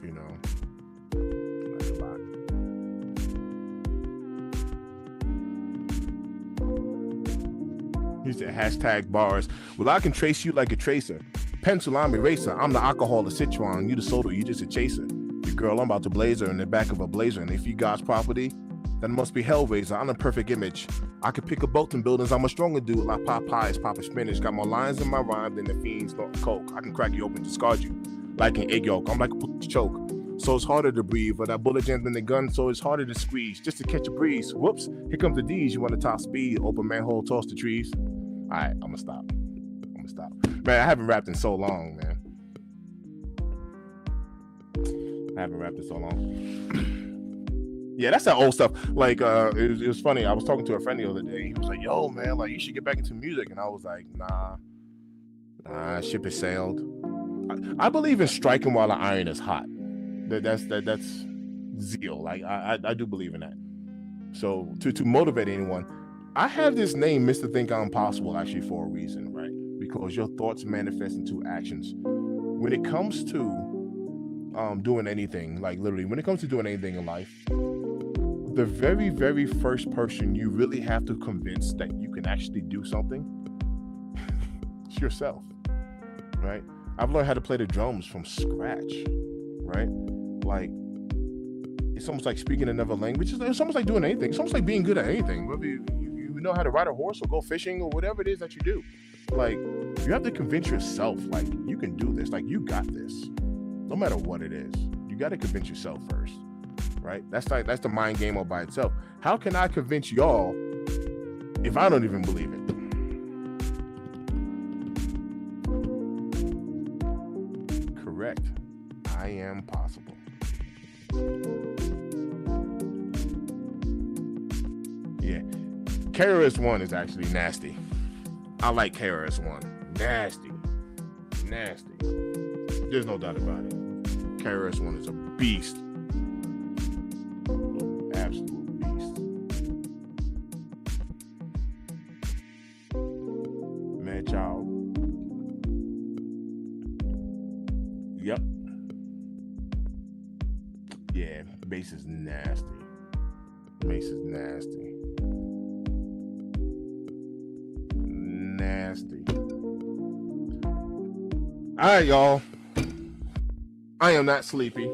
Like a lot. He said hashtag bars. Well, I can trace you like a tracer. Pencil, I'm eraser. I'm the alcohol, the citron. You the soda, you just a chaser. Your girl, I'm about to blaze her in the back of a blazer. And if you God's property, then it must be Hellraiser. I'm the perfect image. I could pick up both in buildings. I'm a stronger dude like Popeyes, Papa Spinach. Got more lines in my rhyme than the fiends snorting coke. I can crack you open, discard you like an egg yolk. I'm like a pussy choke. So it's harder to breathe. But that bullet jams in the gun, so it's harder to squeeze. Just to catch a breeze. Whoops, here comes the D's. You want to top speed. Open manhole, toss the trees. All right, I'm gonna stop. Man, I haven't rapped in so long, man. Yeah, that's that old stuff. Like, it was funny. I was talking to a friend the other day. He was like, "Yo, man, like you should get back into music." And I was like, "Nah, ship has sailed." I believe in striking while the iron is hot. That's zeal. Like, I do believe in that. So to motivate anyone, I have this name, Mr. Think I'm Possible, actually for a reason, right? Because your thoughts manifest into actions. When it comes to doing anything, like literally, when it comes to doing anything in life, the very, very first person you really have to convince that you can actually do something, it's yourself, right? I've learned how to play the drums from scratch, right? Like, it's almost like speaking another language. It's almost like doing anything. It's almost like being good at anything. Whether you know how to ride a horse or go fishing or whatever it is that you do. Like, you have to convince yourself, like, you can do this. Like, you got this. No matter what it is. You got to convince yourself first, right? That's the mind game all by itself. How can I convince y'all if I don't even believe it? Correct. I am possible. Yeah. KRS-One is actually nasty. I like KRS-One. Nasty. There's no doubt about it. KRS-One is a beast. Absolute beast. Man, child. Yep. Yeah, bass is nasty. All right, y'all. I am not sleepy.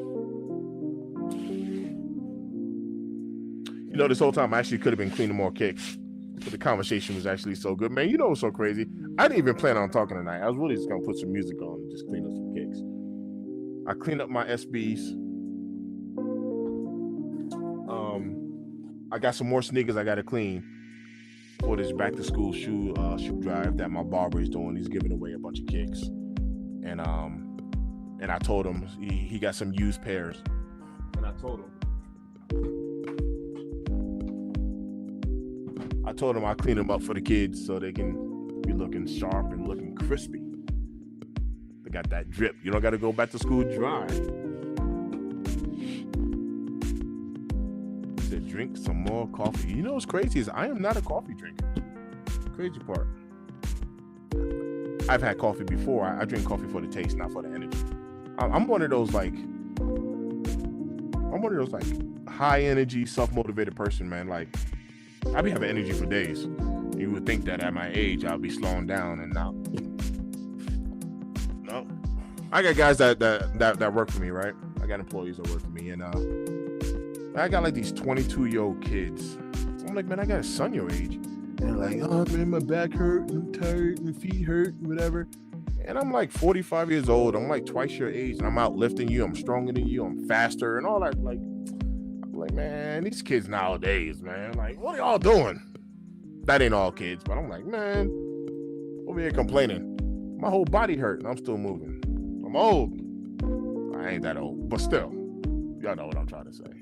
This whole time I actually could have been cleaning more kicks. But the conversation was actually so good. Man, what's so crazy? I didn't even plan on talking tonight. I was really just going to put some music on and just clean up some kicks. I cleaned up my SBs. I got some more sneakers I got to clean for this back to school shoe drive that my barber is doing. He's giving away a bunch of kicks. And I told him he got some used pairs. And I told him I clean them up for the kids so they can be looking sharp and looking crispy. They got that drip. You don't got to go back to school dry. He said, drink some more coffee. What's crazy is I am not a coffee drinker. Crazy part. I've had coffee before. I drink coffee for the taste, not for the energy. I'm one of those like high energy, self-motivated person, man. Like, I be having energy for days. You would think that at my age I'll be slowing down, and now, no. I got guys that work for me, right? I got employees that work for me, and I got like these 22-year-old kids. So I'm like, man, I got a son your age. And they're like, oh man, my back hurt, I'm tired, my feet hurt, whatever. And I'm like 45 years old. I'm like twice your age, and I'm out lifting you. I'm stronger than you. I'm faster, and all that. Like, I'm like, man, these kids nowadays, man, like, what are y'all doing? That ain't all kids, but I'm like, man, over here complaining. My whole body hurt, and I'm still moving. I'm old. I ain't that old, but still, y'all know what I'm trying to say.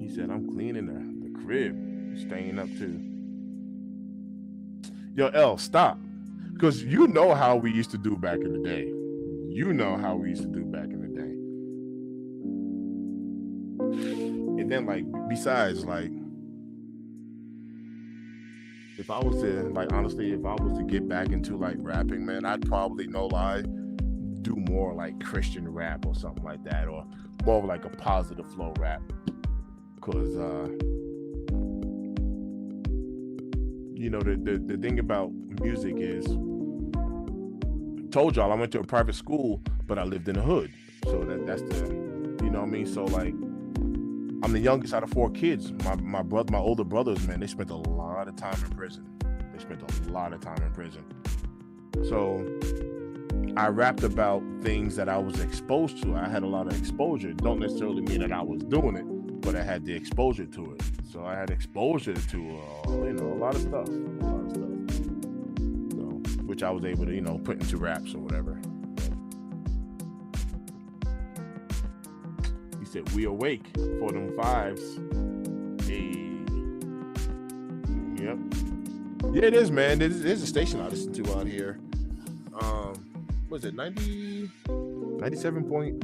He said, I'm cleaning the crib, staying up too. Yo, L, stop. Because you know how we used to do back in the day. You know how we used to do back in the day. And then, like, besides, like, if I was to, like, honestly, if I was to get back into, like, rapping, man, I'd probably, no lie, do more, like, Christian rap or something like that, or more of, like, a positive flow rap. Because, you know, the thing about music is, told y'all I went to a private school, but I lived in the hood. So that's the, you know what I mean? So, like, I'm the youngest out of 4 kids. My older brothers, man, they spent a lot of time in prison. So I rapped about things that I was exposed to. I had a lot of exposure. Don't necessarily mean that I was doing it, but I had the exposure to it. So I had exposure to, you know, a lot of stuff. So, which I was able to, you know, put into raps or whatever. He said, we awake for them 5s. Hey. Yep. Yeah, it is, man. There's a station I listen to out here. What is it, 97.3?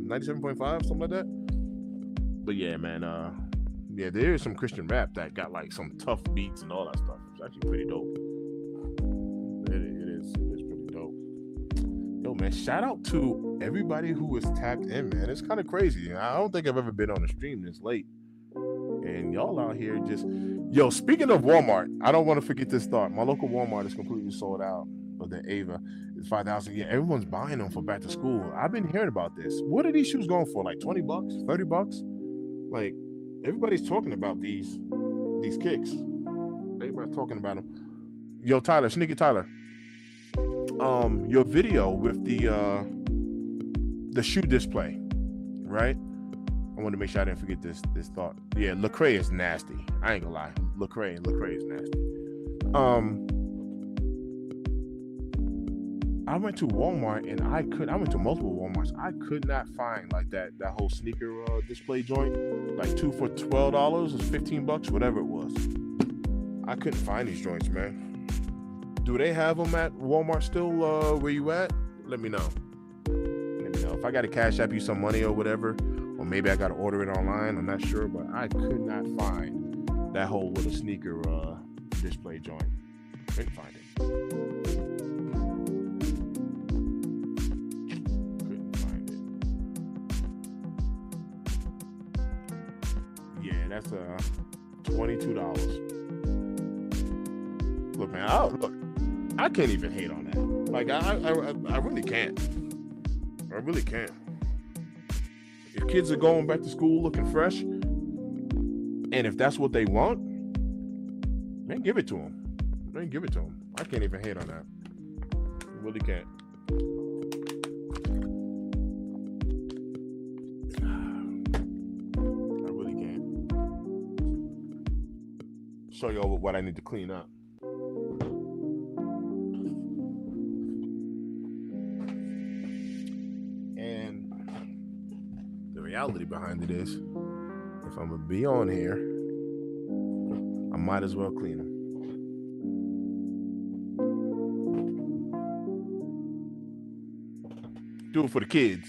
97.5, something like that. But yeah, man, yeah, there is some Christian rap that got like some tough beats and all that stuff. It's actually pretty dope. It is pretty dope. Yo, man, shout out to everybody who was tapped in, man. It's kind of crazy. I don't think I've ever been on a stream this late. And y'all out here just, yo, speaking of Walmart, I don't want to forget this thought. My local Walmart is completely sold out of the Ava. It's 5,000. Yeah, everyone's buying them for back to school. I've been hearing about this. What are these shoes going for? Like $20, $30? Like, everybody's talking about these kicks. Everybody's talking about them. Yo, Tyler, Sneaky Tyler. Your video with the shoe display, right? I want to make sure I didn't forget this thought. Yeah, Lecrae is nasty. I ain't gonna lie. Lecrae is nasty. I went to Walmart and I went to multiple Walmarts. I could not find like that whole sneaker display joint. Like 2 for $12 or $15, whatever it was. I couldn't find these joints, man. Do they have them at Walmart still? Where you at? Let me know. If I got to Cash App you some money or whatever, or maybe I got to order it online. I'm not sure, but I could not find that whole little sneaker display joint. Couldn't find it. Yeah, that's $22. Look, man, I can't even hate on that. Like, I really can't. I really can't. If kids are going back to school looking fresh, and if that's what they want, man, give it to them. Man, give it to them. I can't even hate on that. I really can't. I really can't. Show you all what I need to clean up. Reality behind it is, if I'm gonna be on here, I might as well clean them. Do it for the kids.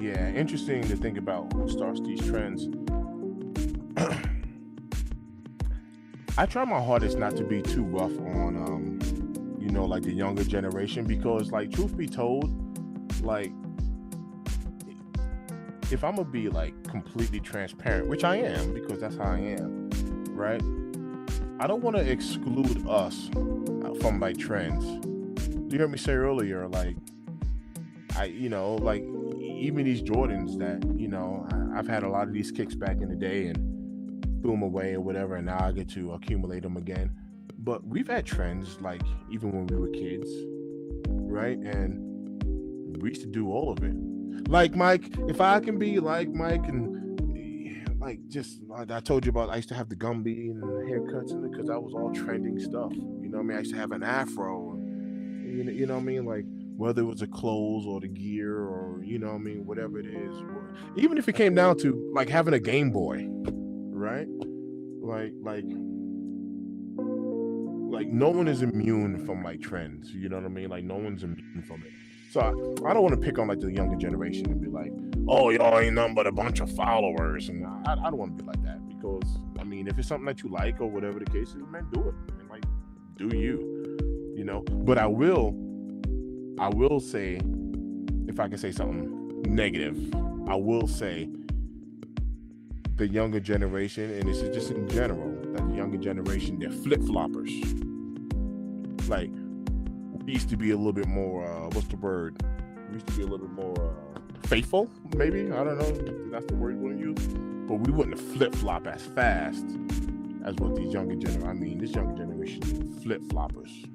Yeah, interesting to think about who starts these trends. I try my hardest not to be too rough on, like the younger generation because, like, truth be told, like, if I'm gonna be like completely transparent, which I am because that's how I am, right? I don't want to exclude us from like trends. You heard me say earlier, like like even these Jordans that I've had a lot of these kicks back in the day and threw them away or whatever, and now I get to accumulate them again. But we've had trends like even when we were kids, right? And we used to do all of it. Like Mike, if I can be like Mike and like just like I told you about, I used to have the Gumby and the haircuts and because that was all trending stuff. You know what I mean? I used to have an afro. You know what I mean? Like whether it was the clothes or the gear or what I mean, whatever it is, or even if it came down to like having a Game Boy, right? Like no one is immune from like trends. You know what I mean? Like no one's immune from it. So I don't want to pick on like the younger generation and be like, oh, y'all ain't nothing but a bunch of followers, and I don't want to be like that because I mean, if it's something that you like or whatever the case is, man, do it and like do you know. But I will say, if I can say something negative, I will say the younger generation, and this is just in general, that the younger generation, they're flip-floppers. Like, we used to be a little bit more, what's the word? We used to be a little bit more faithful, maybe? I don't know if that's the word you want to use. But we wouldn't flip-flop as fast as what these younger generation, I mean, this younger generation is flip-floppers.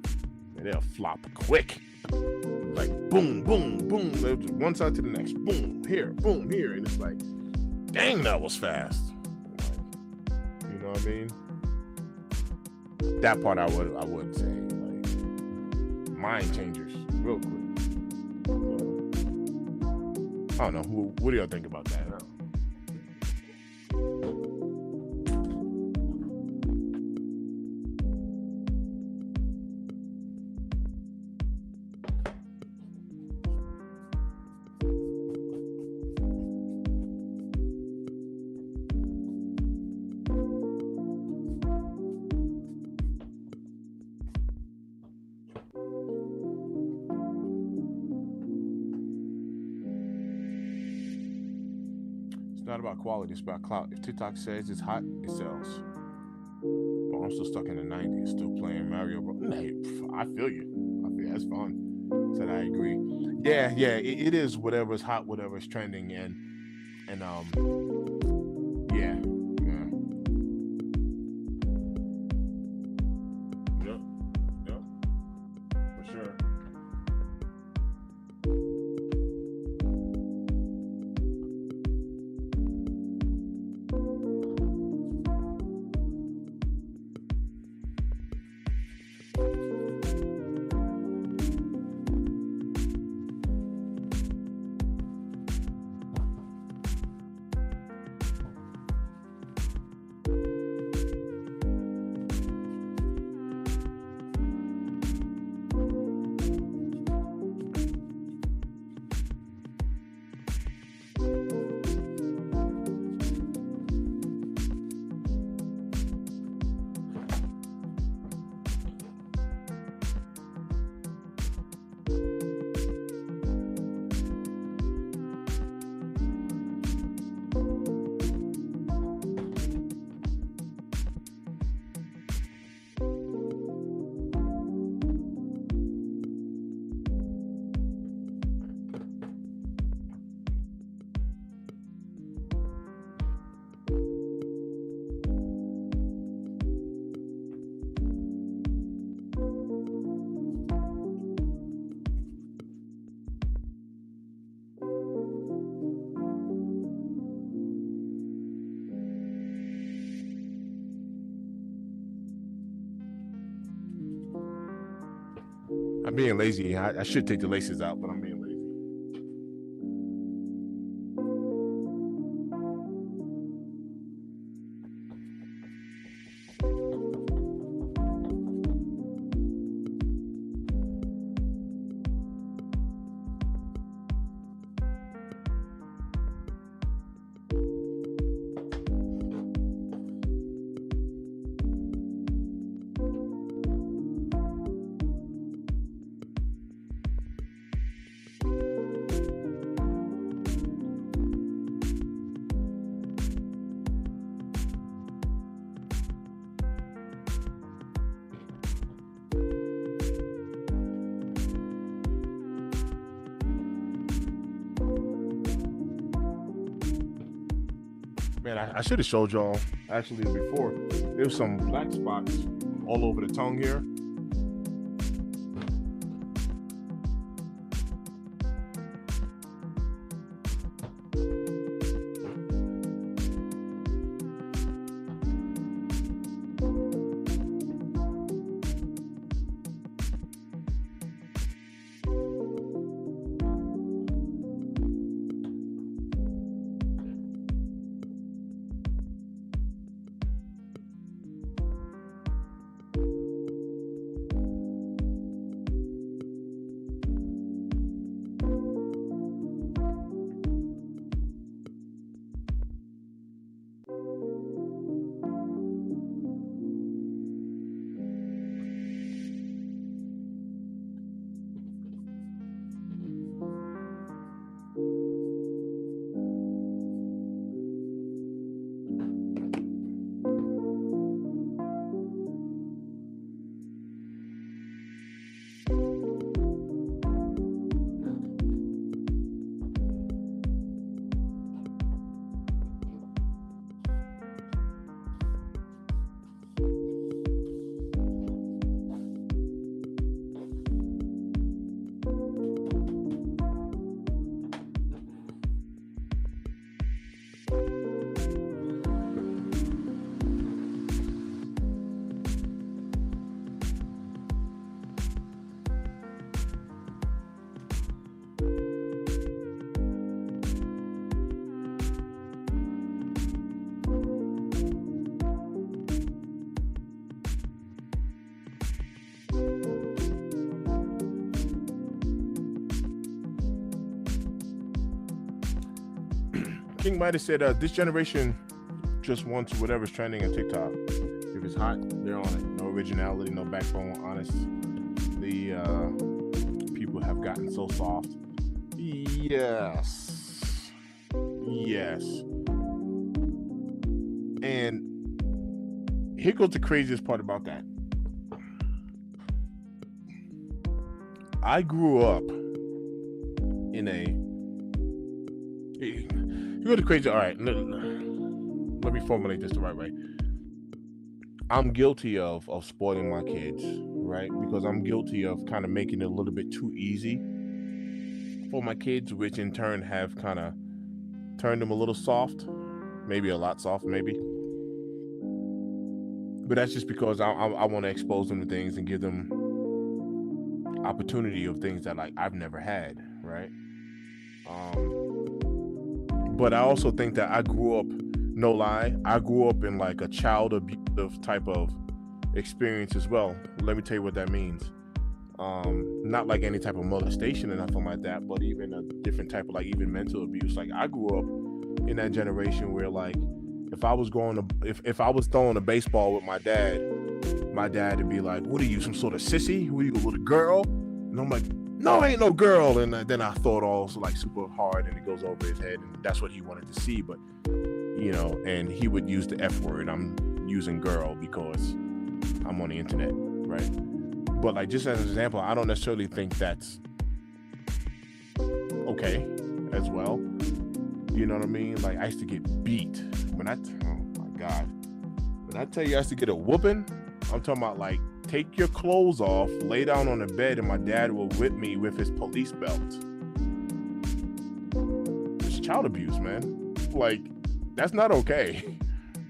And they'll flop quick. Like, boom, boom, boom. One side to the next. Boom, here, boom, here. And it's like, dang, that was fast. You know what I mean? That part I would say, like, mind changers, real quick. I don't know. What do y'all think about that? It's not about quality, it's about clout. If TikTok says it's hot, it sells. But I'm still stuck in the 90s, still playing Mario Bros. Hey, I feel you. I feel that's fun. Said I agree. Yeah, it is whatever's hot, whatever's trending, and yeah, yeah. Yep, yep, for sure. I'm being lazy. I should take the laces out, but I'm being lazy. Man, I should have showed y'all actually before. There's some black spots all over the tongue here. King might have said this generation just wants whatever's trending on TikTok. If it's hot, they're on it. No originality, no backbone. Honest, the people have gotten so soft. Yes, yes. And here goes the craziest part about that. I grew up in a. You go to crazy. All right, let me formulate this the right way. I'm guilty of spoiling my kids, right? Because I'm guilty of kind of making it a little bit too easy for my kids, which in turn have kind of turned them a little soft, maybe a lot soft, maybe. But that's just because I want to expose them to things and give them opportunity of things that like I've never had, right? But I also think that I grew up, no lie, I grew up in like a child abusive type of experience as well. Let me tell you what that means. Not like any type of molestation or nothing like that, but even a different type of like even mental abuse. Like I grew up in that generation where like if I was throwing a baseball with my dad would be like, "What are you, some sort of sissy? What are you, a little girl?" And I'm like, "No, I ain't no girl." And then I thought all like super hard, and it goes over his head, and that's what he wanted to see. But you know, and he would use the F word. I'm using girl because I'm on the internet, right? But like just as an example, I don't necessarily think that's okay as well. You know what I mean? Like I used to get beat oh my God, when I tell you I used to get a whooping, I'm talking about like take your clothes off, lay down on the bed, and my dad will whip me with his police belt. It's child abuse, man. Like that's not okay,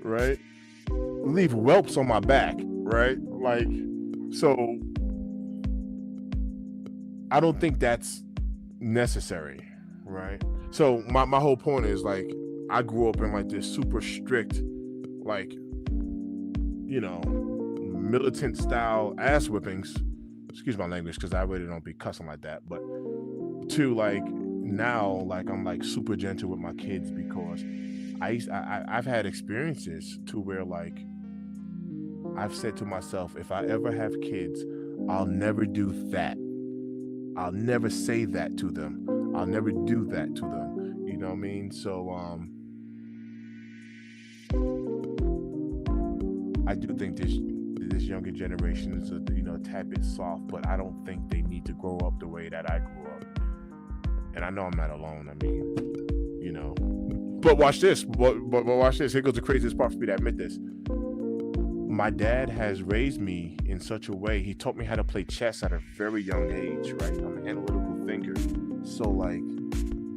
right? Leave whelps on my back, right? Like so. I don't think that's necessary, right? So my whole point is like I grew up in like this super strict, like, you know, militant style ass whippings. Excuse my language because I really don't be cussing like that. But to like now, like I'm like super gentle with my kids because I've had experiences to where like I've said to myself, if I ever have kids, I'll never do that. I'll never say that to them. I'll never do that to them. You know what I mean? So I do think this younger generation is a tad bit soft, but I don't think they need to grow up the way that I grew up. And I know I'm not alone. I mean, you know, But watch this. But watch this. Here goes the craziest part for me to admit this. My dad has raised me in such a way. He taught me how to play chess at a very young age, right? I'm an analytical thinker. So, like,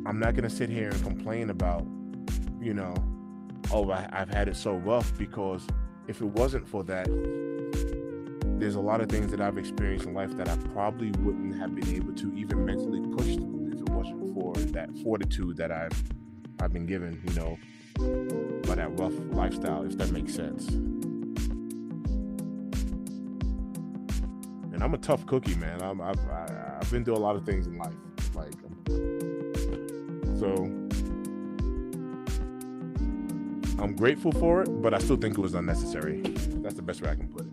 I'm not going to sit here and complain about, you know, oh, I've had it so rough, because if it wasn't for that, there's a lot of things that I've experienced in life that I probably wouldn't have been able to even mentally push through if it wasn't for that fortitude that I've been given, you know, by that rough lifestyle, if that makes sense. And I'm a tough cookie, man. I've been through a lot of things in life, like, so I'm grateful for it, but I still think it was unnecessary. That's the best way I can put it.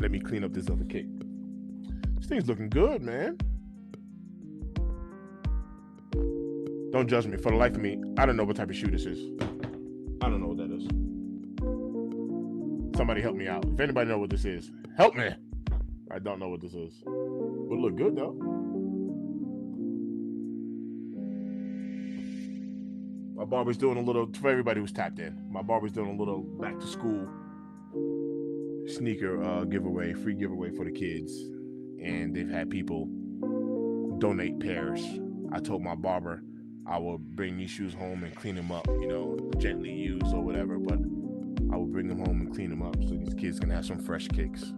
Let me clean up this other cake. This thing's looking good, man. Don't judge me. For the life of me, I don't know what type of shoe this is. I don't know what that is. Somebody help me out. If anybody know what this is, help me. I don't know what this is. Would look good though. My barber's doing a little, for everybody who's tapped in, my barber's doing a little back to school sneaker giveaway, free giveaway for the kids. And they've had people donate pairs. I told my barber I will bring these shoes home and clean them up, you know, gently used or whatever, but I will bring them home and clean them up so these kids can have some fresh kicks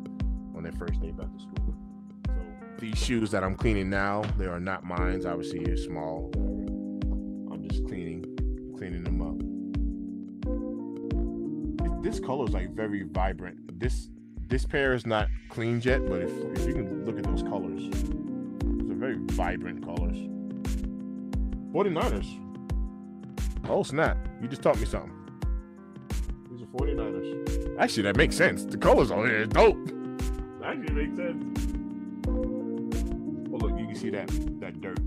on their first day back to school. So these shoes that I'm cleaning now, they are not mine. Obviously, they're small. I'm just cleaning them up. This color is like very vibrant. This pair is not cleaned yet, but if you can look at those colors, those are very vibrant colors. 49ers. Oh snap! You just taught me something. These are 49ers. Actually, that makes sense. The colors on here is dope. Actually, makes sense. Oh look, you can see that dirt.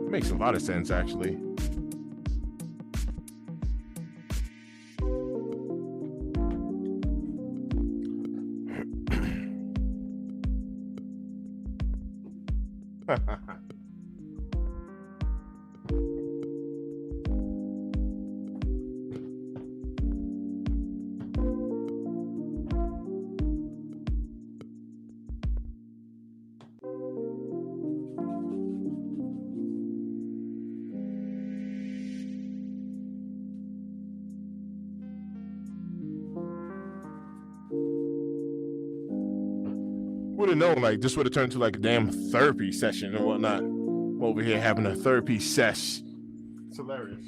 Makes a lot of sense, actually. Would have known, like, this would have turned to like a damn therapy session and whatnot. I'm over here having a therapy sesh. It's hilarious.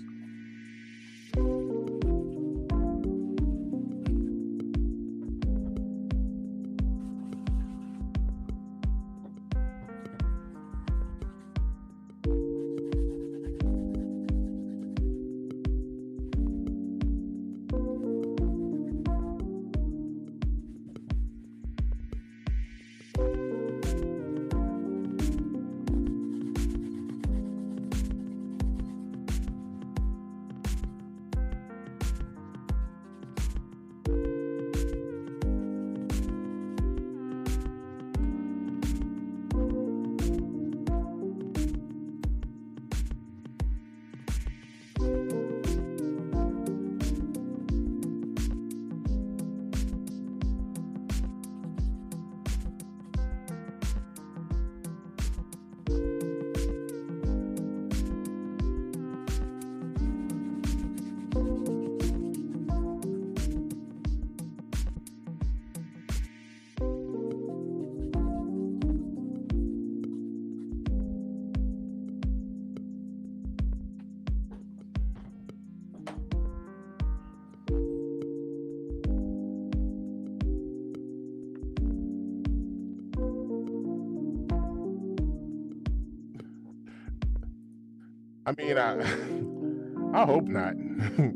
I mean, I hope not.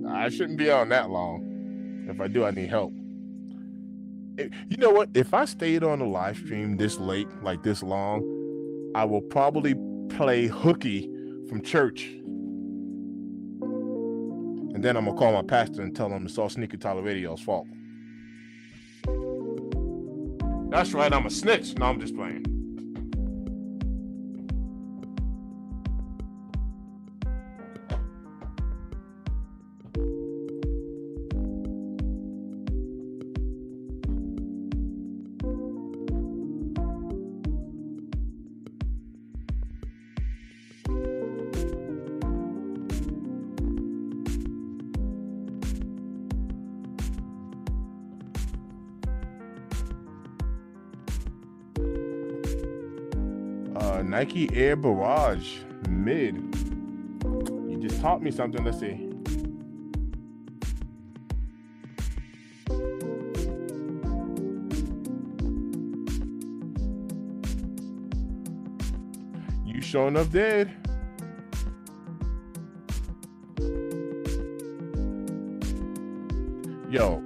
I shouldn't be on that long. If I do, I need help. You know what? If I stayed on the live stream this late, like this long, I will probably play hooky from church. And then I'm going to call my pastor and tell him it's all Sneaker Tyler Radio's fault. That's right, I'm a snitch. No, I'm just playing. Nike Air Barrage mid. You just taught me something. Let's see. You sure enough did. Yo,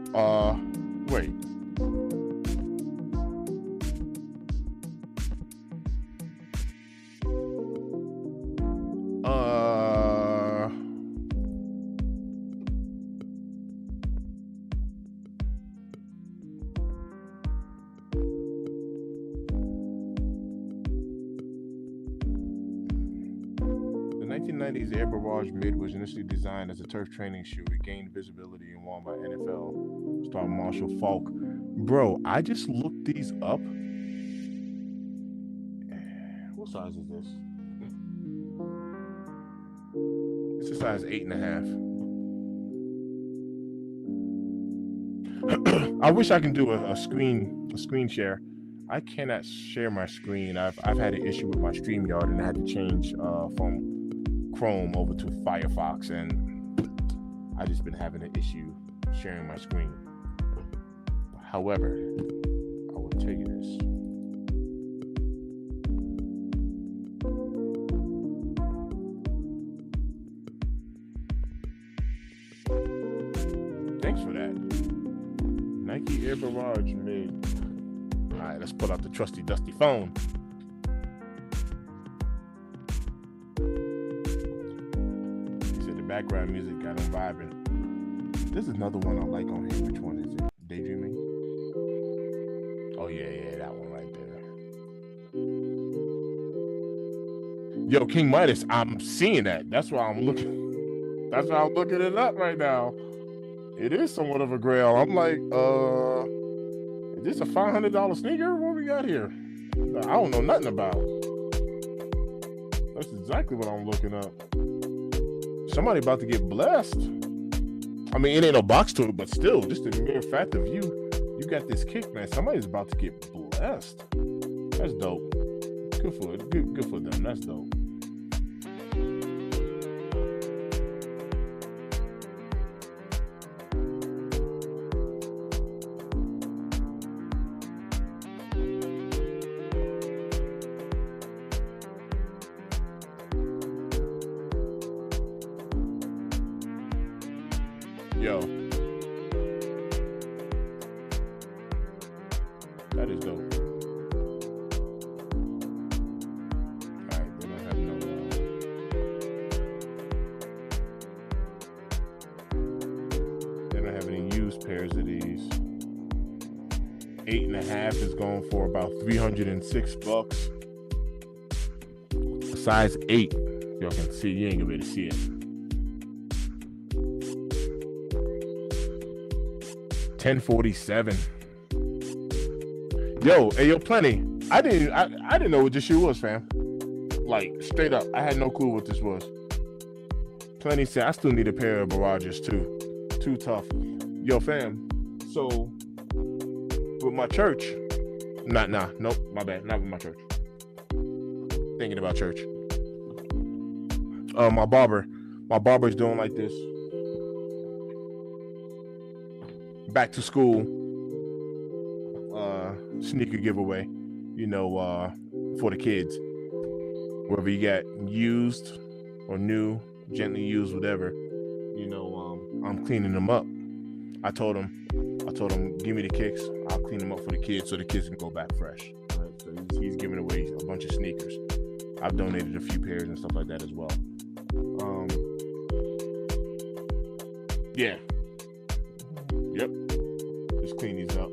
wait. The 1990s Air Barrage Mid was initially designed as a turf training shoe. It gained visibility and worn by NFL star Marshall Faulk. Bro, I just looked these up. What size is this? It's a size 8.5. I wish I can do a screen share. I cannot share my screen. I've had an issue with my StreamYard and I had to change from Chrome over to Firefox, and I just been having an issue sharing my screen. However, I will tell you this. Thanks for that. Nike Air Barrage mid. All right, let's pull out the trusty dusty phone. He said the background music got him vibing. There's another one I like on here. Which one is it? Daydreaming? Oh yeah, that one right there. Yo, King Midas, I'm seeing that. That's why I'm looking. That's why I'm looking it up right now. It is somewhat of a grail. I'm like, is this a $500 sneaker? What we got here? I don't know nothing about. That's exactly what I'm looking up. Somebody about to get blessed. I mean, it ain't no box to it, but still, just the mere fact of you got this kick, man. Somebody's about to get blessed. That's dope. Good for it. Good for them. That's dope. Yo, that is dope. Alright, they don't have no they don't have any used pairs of these. 8.5 is going for about $306. Size 8. Y'all can see, you ain't gonna be able to see it. $10.47. Yo, Plenty. I didn't know what this shoe was, fam. Like straight up, I had no clue what this was. Plenty said I still need a pair of Barrages too. Too tough. Yo, fam. So with my church, nope, my bad. Not with my church. Thinking about church. My barber's doing like this. Back to school sneaker giveaway, for the kids. Whether you got used or new, gently used, whatever, I'm cleaning them up. I told him, give me the kicks. I'll clean them up for the kids so the kids can go back fresh. Right? So he's giving away a bunch of sneakers. I've donated a few pairs and stuff like that as well. Yeah. Yep. Just clean these up.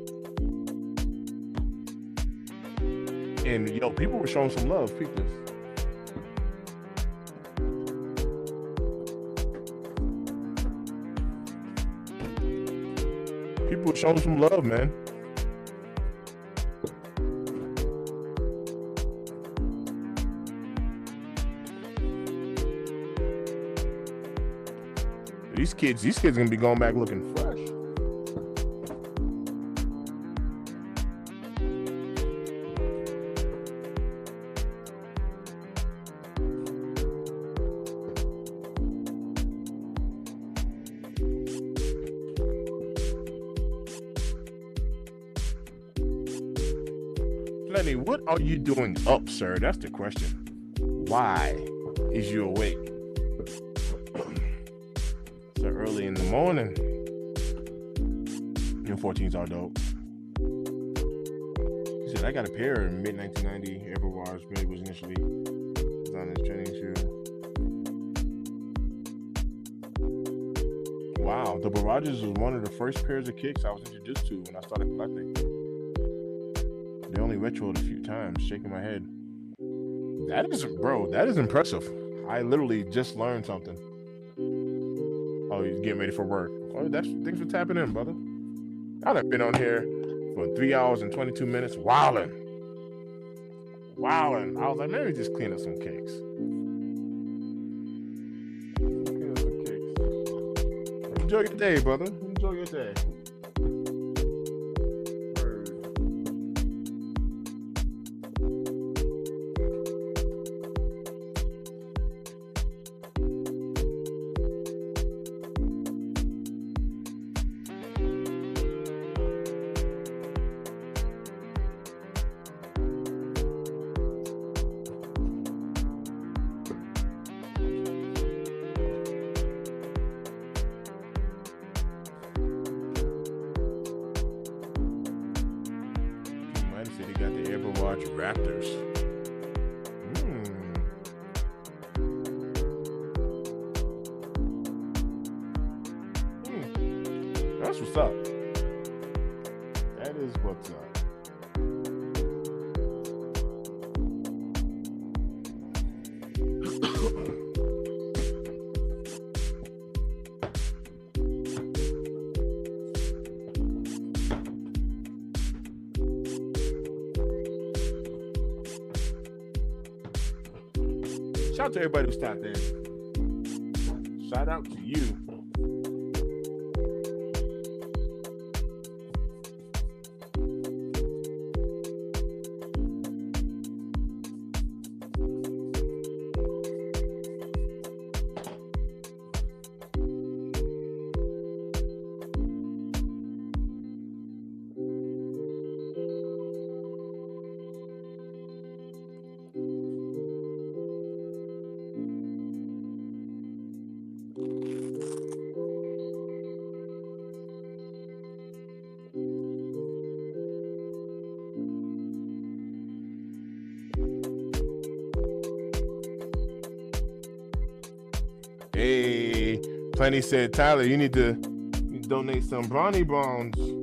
And people were showing some love. Peep this. People were showing some love, man. These kids are gonna be going back looking fresh. Lenny, what are you doing up, sir? That's the question. Why is you awake? So early in the morning. 14s are dope. He said, I got a pair in mid-1990 Air Bars. Maybe was initially designed as training shoe. Wow, the Barrages was one of the first pairs of kicks I was introduced to when I started collecting. They only retroed a few times, shaking my head. That is impressive. I literally just learned something. Oh, he's getting ready for work. Oh, thanks for tapping in, brother. I've been on here for 3 hours and 22 minutes, wilding. I was like, maybe just clean up some cakes. Enjoy your day, brother. Enjoy your day. Raptors. That's what's up. That is what's up. Shout out to everybody who stopped in. Shout out to you. Hey, Plenty said, Tyler, you need to donate some brownie bones to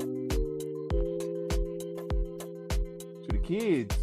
the kids.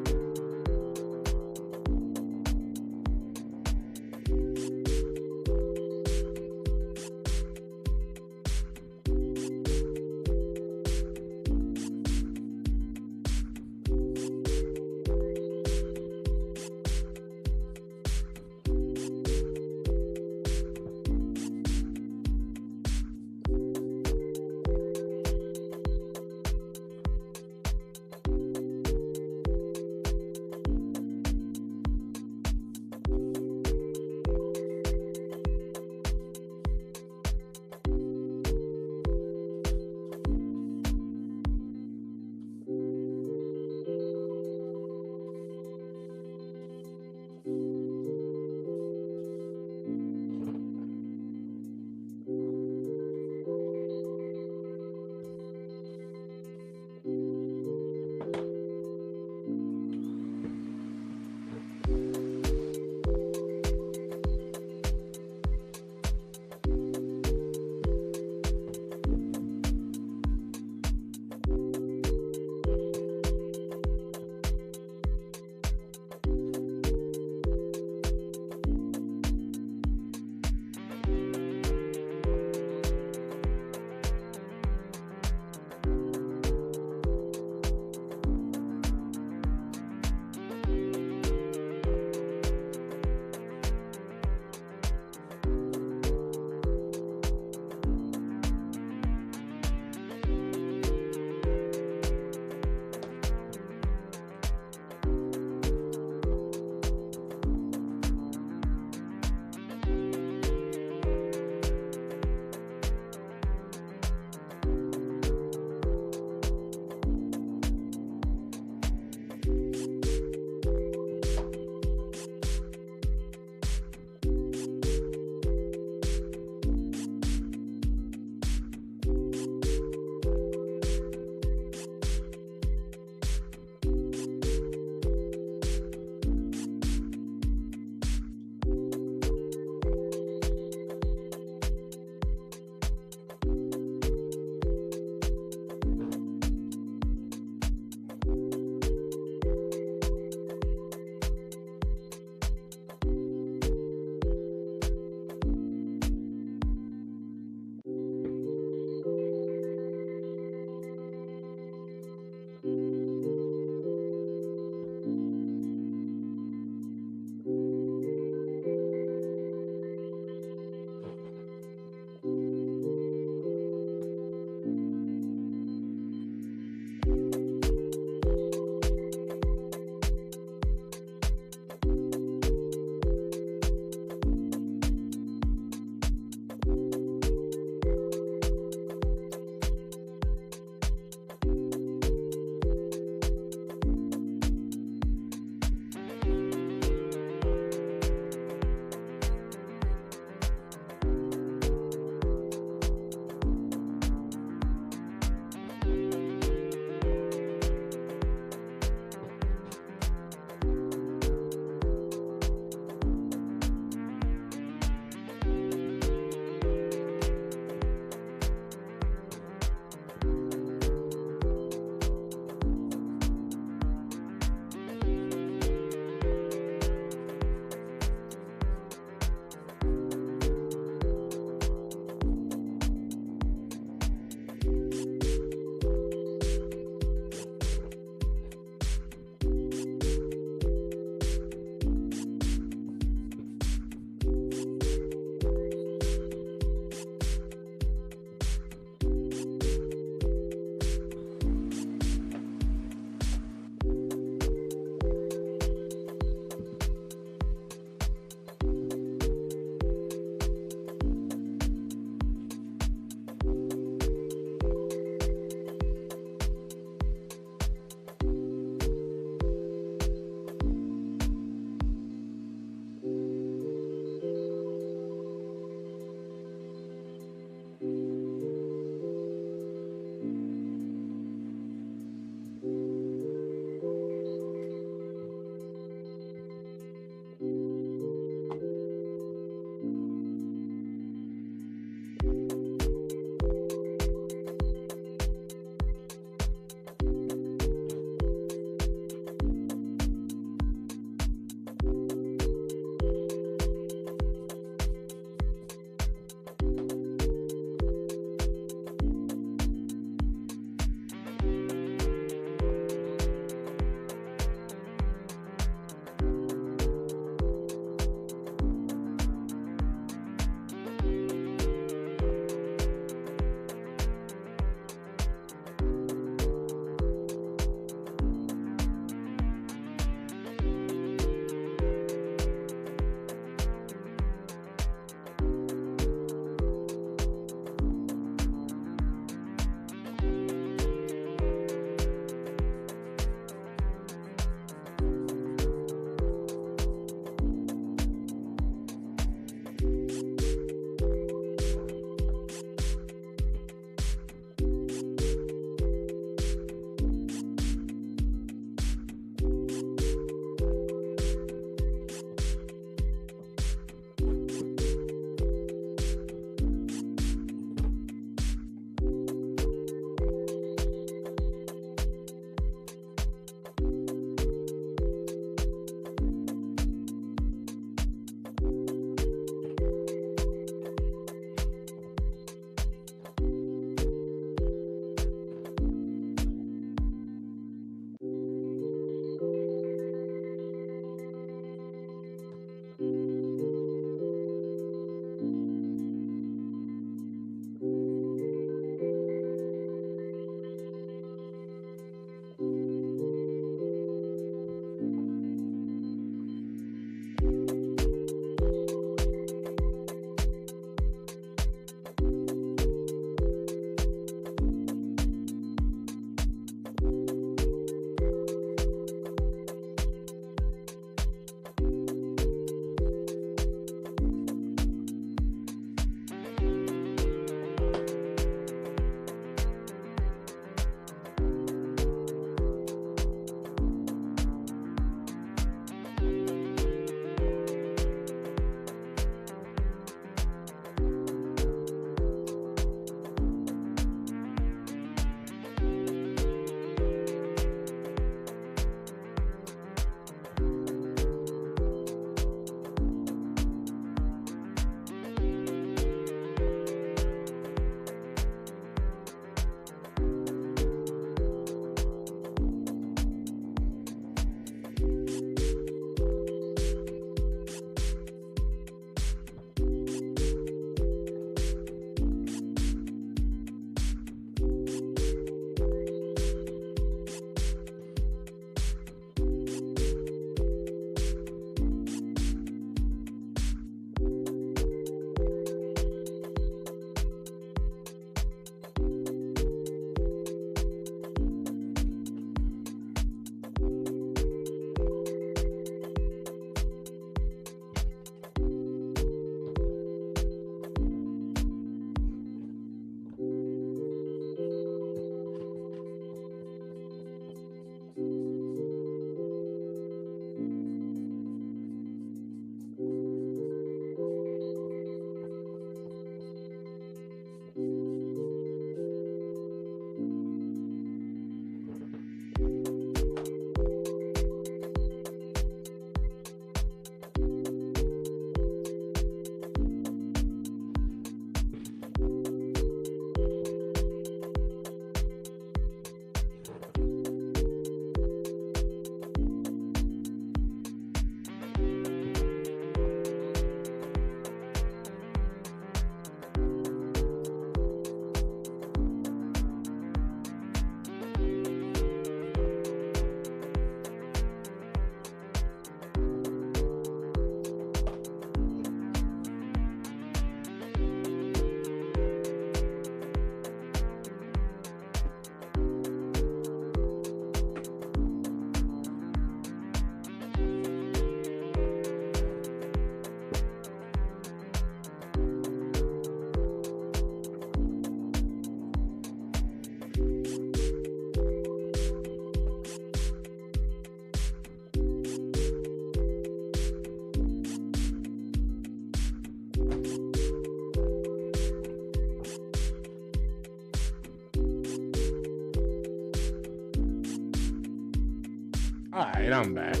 Alright, I'm back.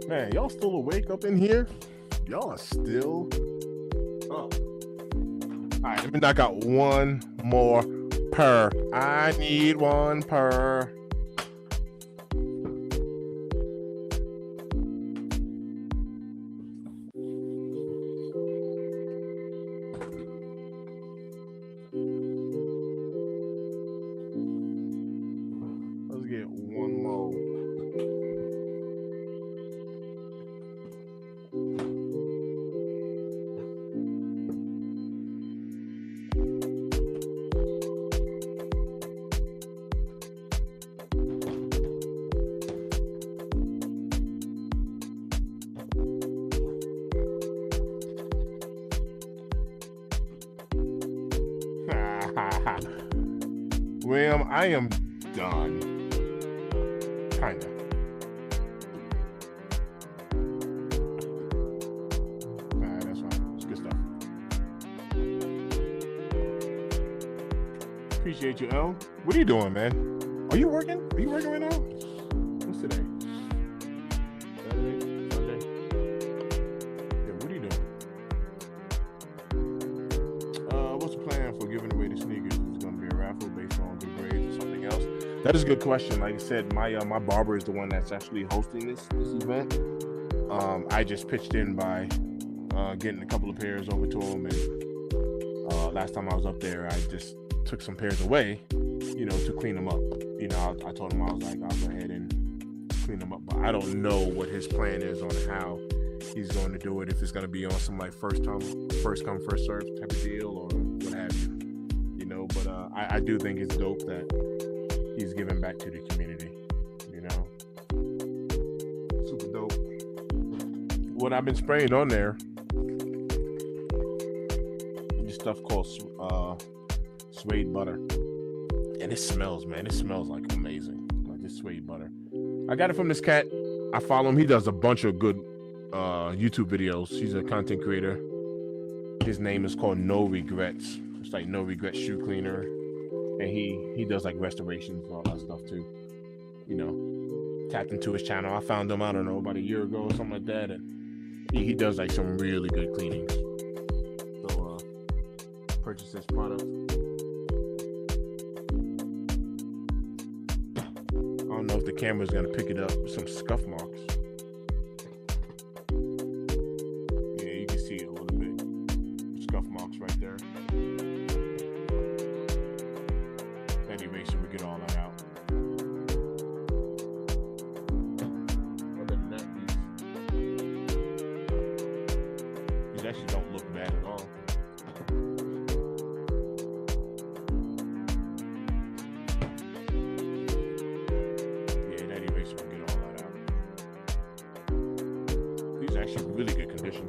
Man, y'all still awake up in here? Y'all are still up. Alright, let me knock out one more purr. I need one purr. Let's get one more. William, I am done. Kinda. Nah, that's fine. It's good stuff. Appreciate you, L. What are you doing, man? Are you working? Are you working right now? What's today? Saturday? Sunday? Yeah, what are you doing? What's the plan for giving away the sneakers? Is it going to be a raffle based on good grades or something else? That is a good question. Like I said, my barber is the one that's actually hosting this event. I just pitched in by getting a couple of pairs over to him, and last time I was up there, I just took some pairs away, to clean them up. I told him, I was like, I'll go ahead and clean them up, but I don't know what his plan is on how he's going to do it. If it's going to be on some like first come first serve type of deal or what have you, But I do think it's dope that he's giving back to the community. Super dope. What I've been spraying on there, this stuff called suede butter, and it smells, man. It smells like amazing, like this suede butter. I got it from this cat. I follow him. He does a bunch of good YouTube videos. He's a content creator. His name is called No Regrets. It's like No Regrets Shoe Cleaner, and he does like restorations and all that stuff too. Tapped into his channel. I found him, I don't know, about a year ago or something like that, and he does like some really good cleanings. So purchase this product. I don't know if the camera's gonna pick it up with some scuff marks. Yeah, you can see it a little bit. Scuff marks right there. That eraser will get all that out. Other than that, these actually don't look bad at all. Actually really good condition.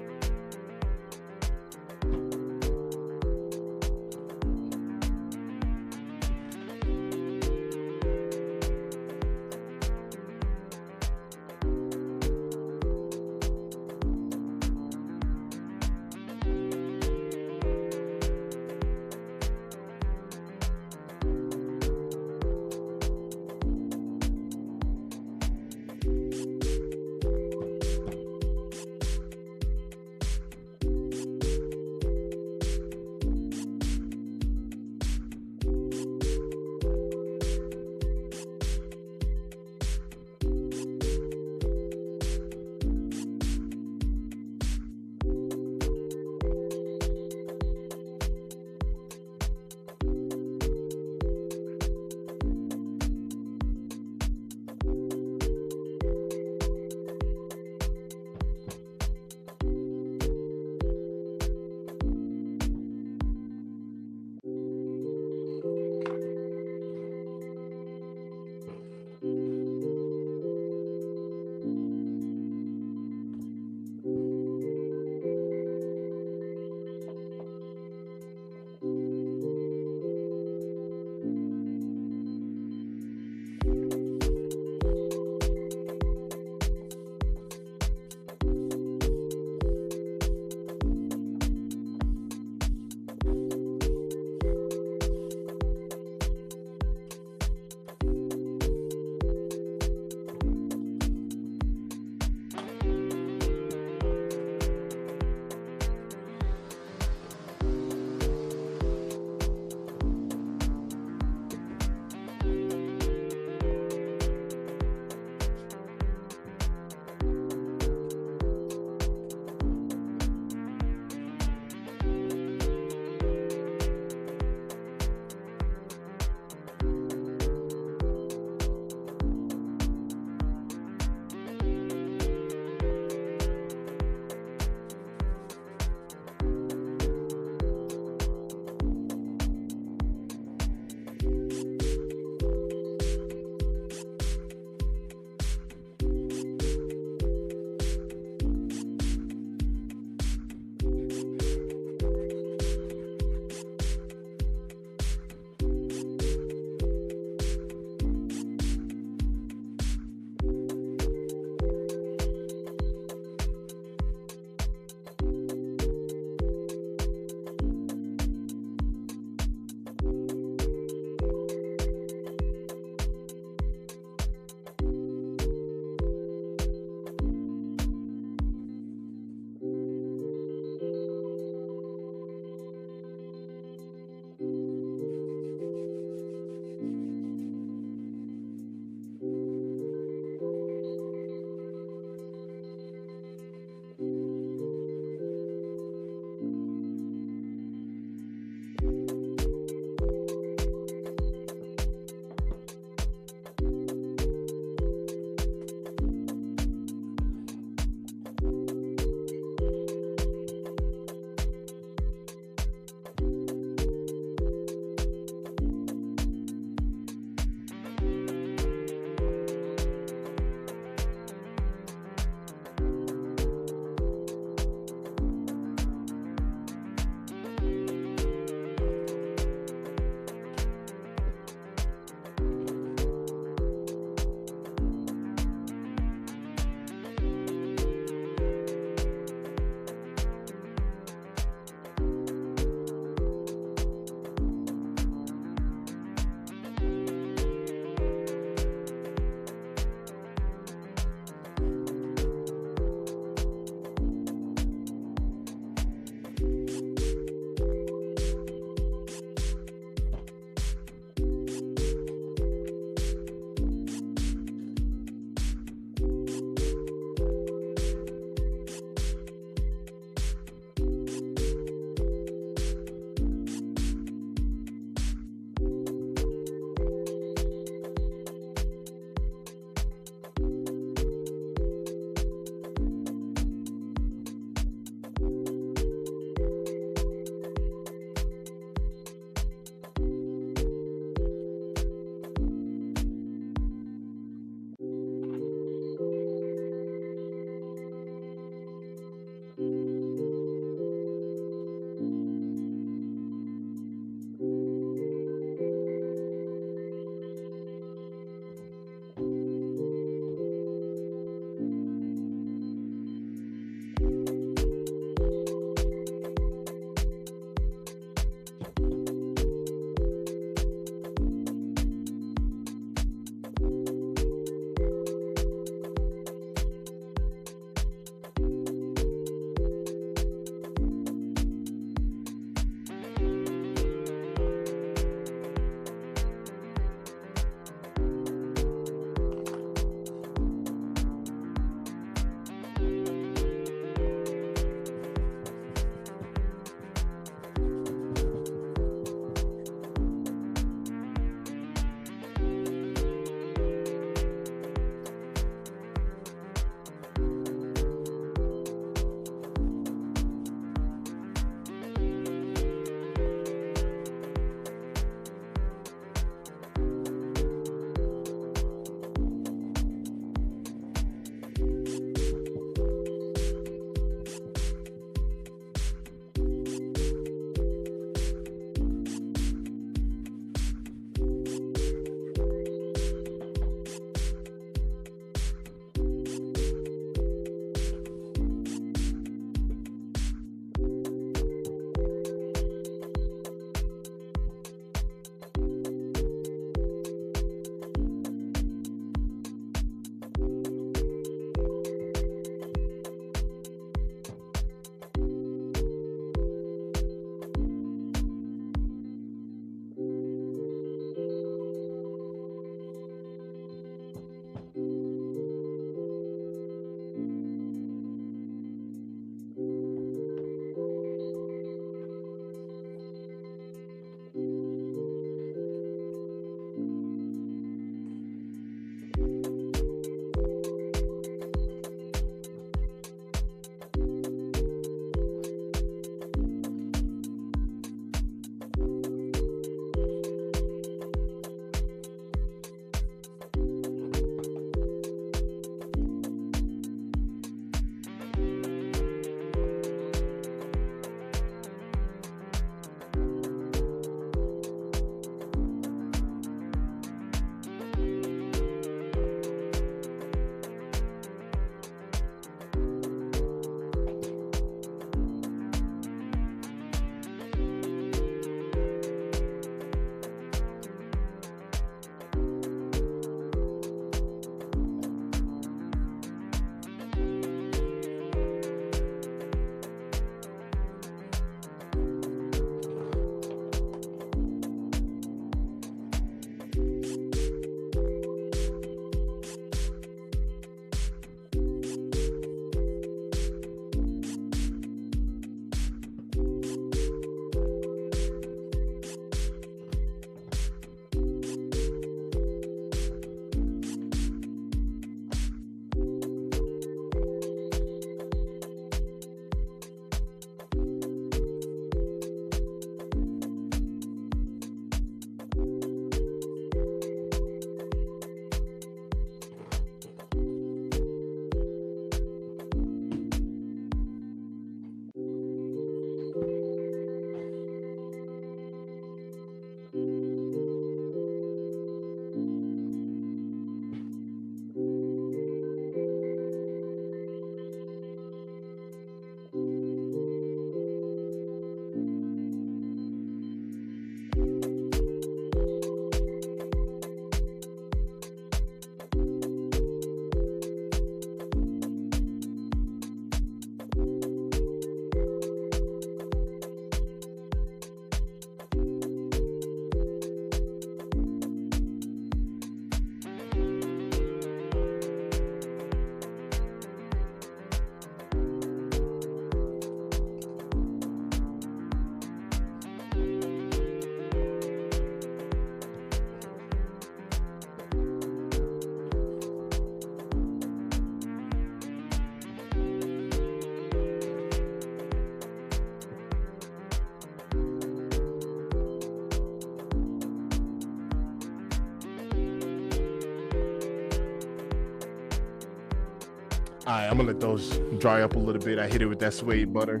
Alright, I'm gonna let those dry up a little bit. I hit it with that suede butter.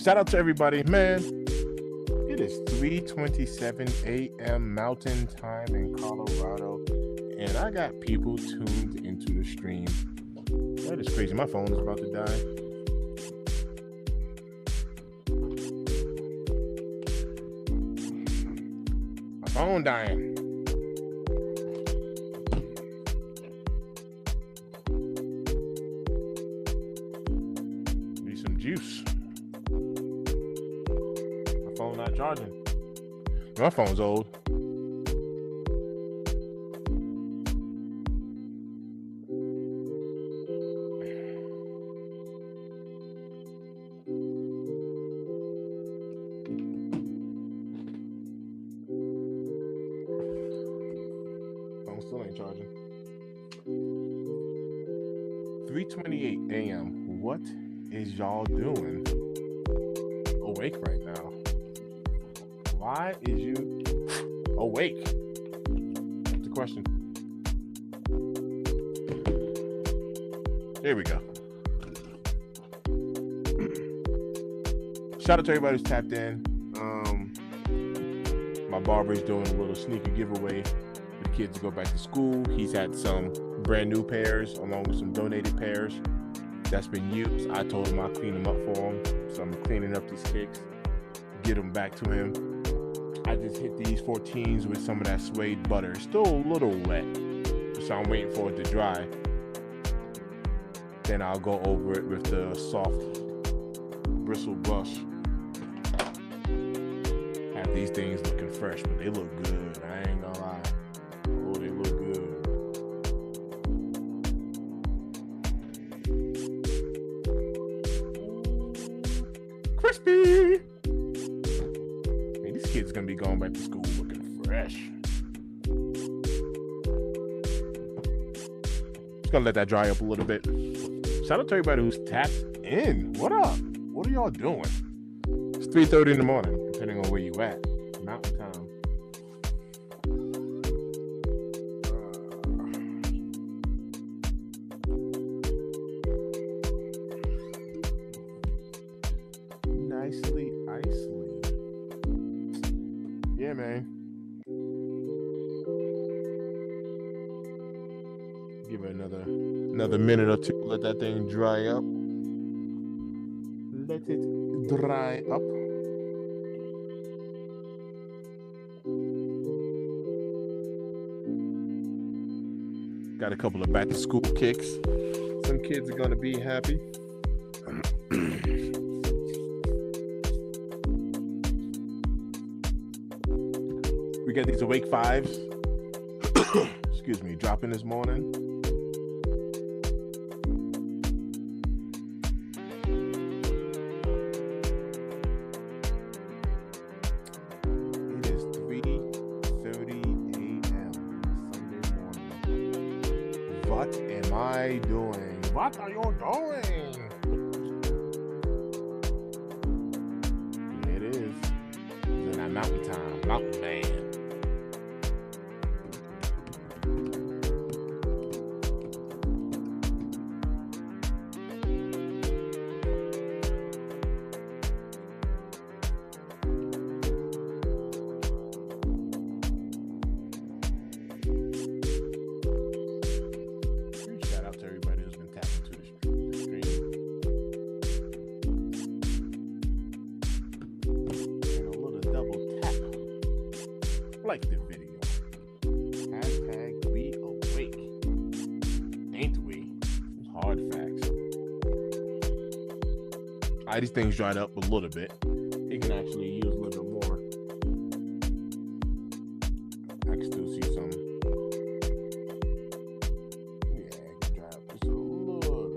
Shout out to everybody, man. It is 3:27 a.m. Mountain Time in Colorado, and I got people tuned into the stream. That is crazy. My phone is about to die. My phone dying. Need some juice. My phone not charging. My phone's old. Phone still ain't charging. 3:28 a.m. What is y'all doing awake right now? Why is you awake? That's the question. There we go. Shout out to everybody who's tapped in. My barber is doing a little sneaker giveaway for the kids to go back to school. He's had some brand new pairs along with some donated pairs that's been used. I told him I'll clean them up for him. So I'm cleaning up these kicks, get them back to him. I just hit these 14s with some of that suede butter. It's still a little wet, so I'm waiting for it to dry. Then I'll go over it with the soft bristle brush. Have these things looking fresh, but they look good. I ain't gonna lie. Oh, they look good. Crispy! Hey, these kids gonna be going back to school looking fresh. Just gonna let that dry up a little bit. Shout out to everybody who's tapped in. What up? What are y'all doing? It's 3:30 in the morning, depending on where you at. Mountain time. Nicely, icely. Yeah, man. Give it another minute or two. Let that thing dry up. Let it dry up. Got a couple of back to school kicks. Some kids are gonna be happy. We got these Awake 5s. Excuse me, dropping this morning. It is 3:30 a.m. Sunday morning. What am I doing? What are you doing? It is. It's in mountain time. Mountain man. Like the video. Hashtag we awake. Ain't we? It's hard facts. Alright, these things dried up a little bit. You can actually use a little bit more. I can still see some. Yeah, I can dry up just a little bit more.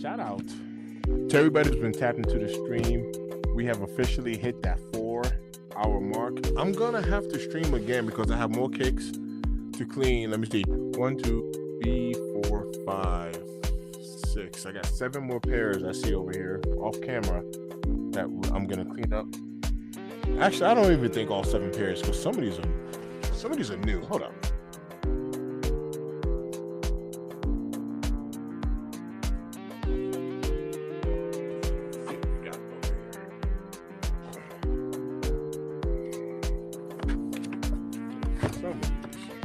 shout out to everybody who's been tapped into the stream. We have officially hit that 4-hour mark. I'm gonna have to stream again because I have more kicks to clean. Let me see. 1, 2, 3, 4, 5, 6. I got 7 more pairs I see over here off camera that I'm gonna clean up. Actually, I don't even think all 7 pairs because some of these are new. Hold up.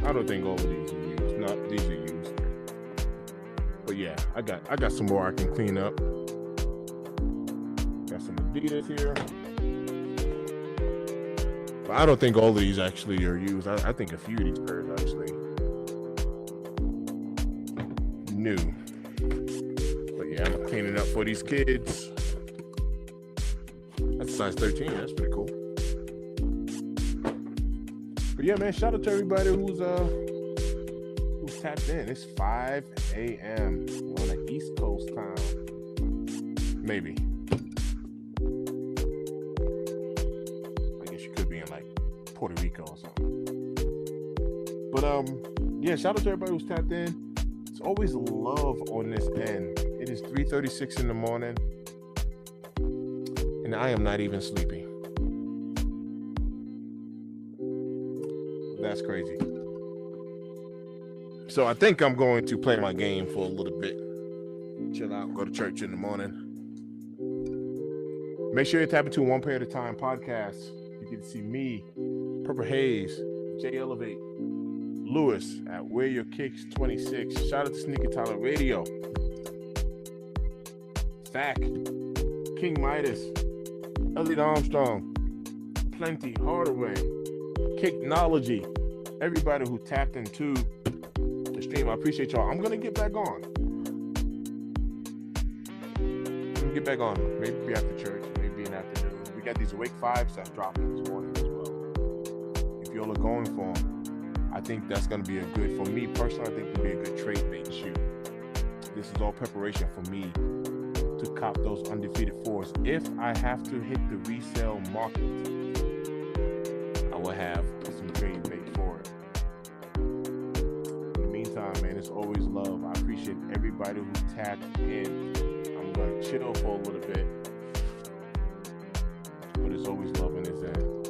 I don't think all of these are used. Not these are used. But yeah, I got some more I can clean up. Got some Adidas here. But I don't think all of these actually are used. I think a few of these pairs are actually new. But yeah, I'm cleaning up for these kids. That's size 13. That's pretty cool. But yeah, man, shout out to everybody who's tapped in. It's 5 a.m. on the East Coast time. Maybe. I guess you could be in like Puerto Rico or something. But yeah, shout out to everybody who's tapped in. It's always love on this end. It is 3:36 in the morning, and I am not even sleepy. That's crazy. So I think I'm going to play my game for a little bit. Chill out, go to church in the morning. Make sure you tap into One Pair at a Time podcast. You get to see me, Purple Haze, J Elevate, Lewis at Wear Your Kicks 26. Shout out to Sneaker Talent Radio. Thack, King Midas, Elliot Armstrong, Plenty Hardaway, Kicknology, everybody who tapped into the stream. I appreciate y'all. I'm gonna get back on. Maybe after church, maybe in the afternoon. We got these Awake 5s that's dropping this morning as well. If y'all are going for them, I think that's gonna be for me personally, I think it'll be a good trade bait shoe. This is all preparation for me to cop those undefeated 4s. If I have to hit the resale market, I will have some trade bait for it. In the meantime, man, it's always love. I appreciate everybody who tapped in. I'm gonna chill for a little bit, but it's always love in this end.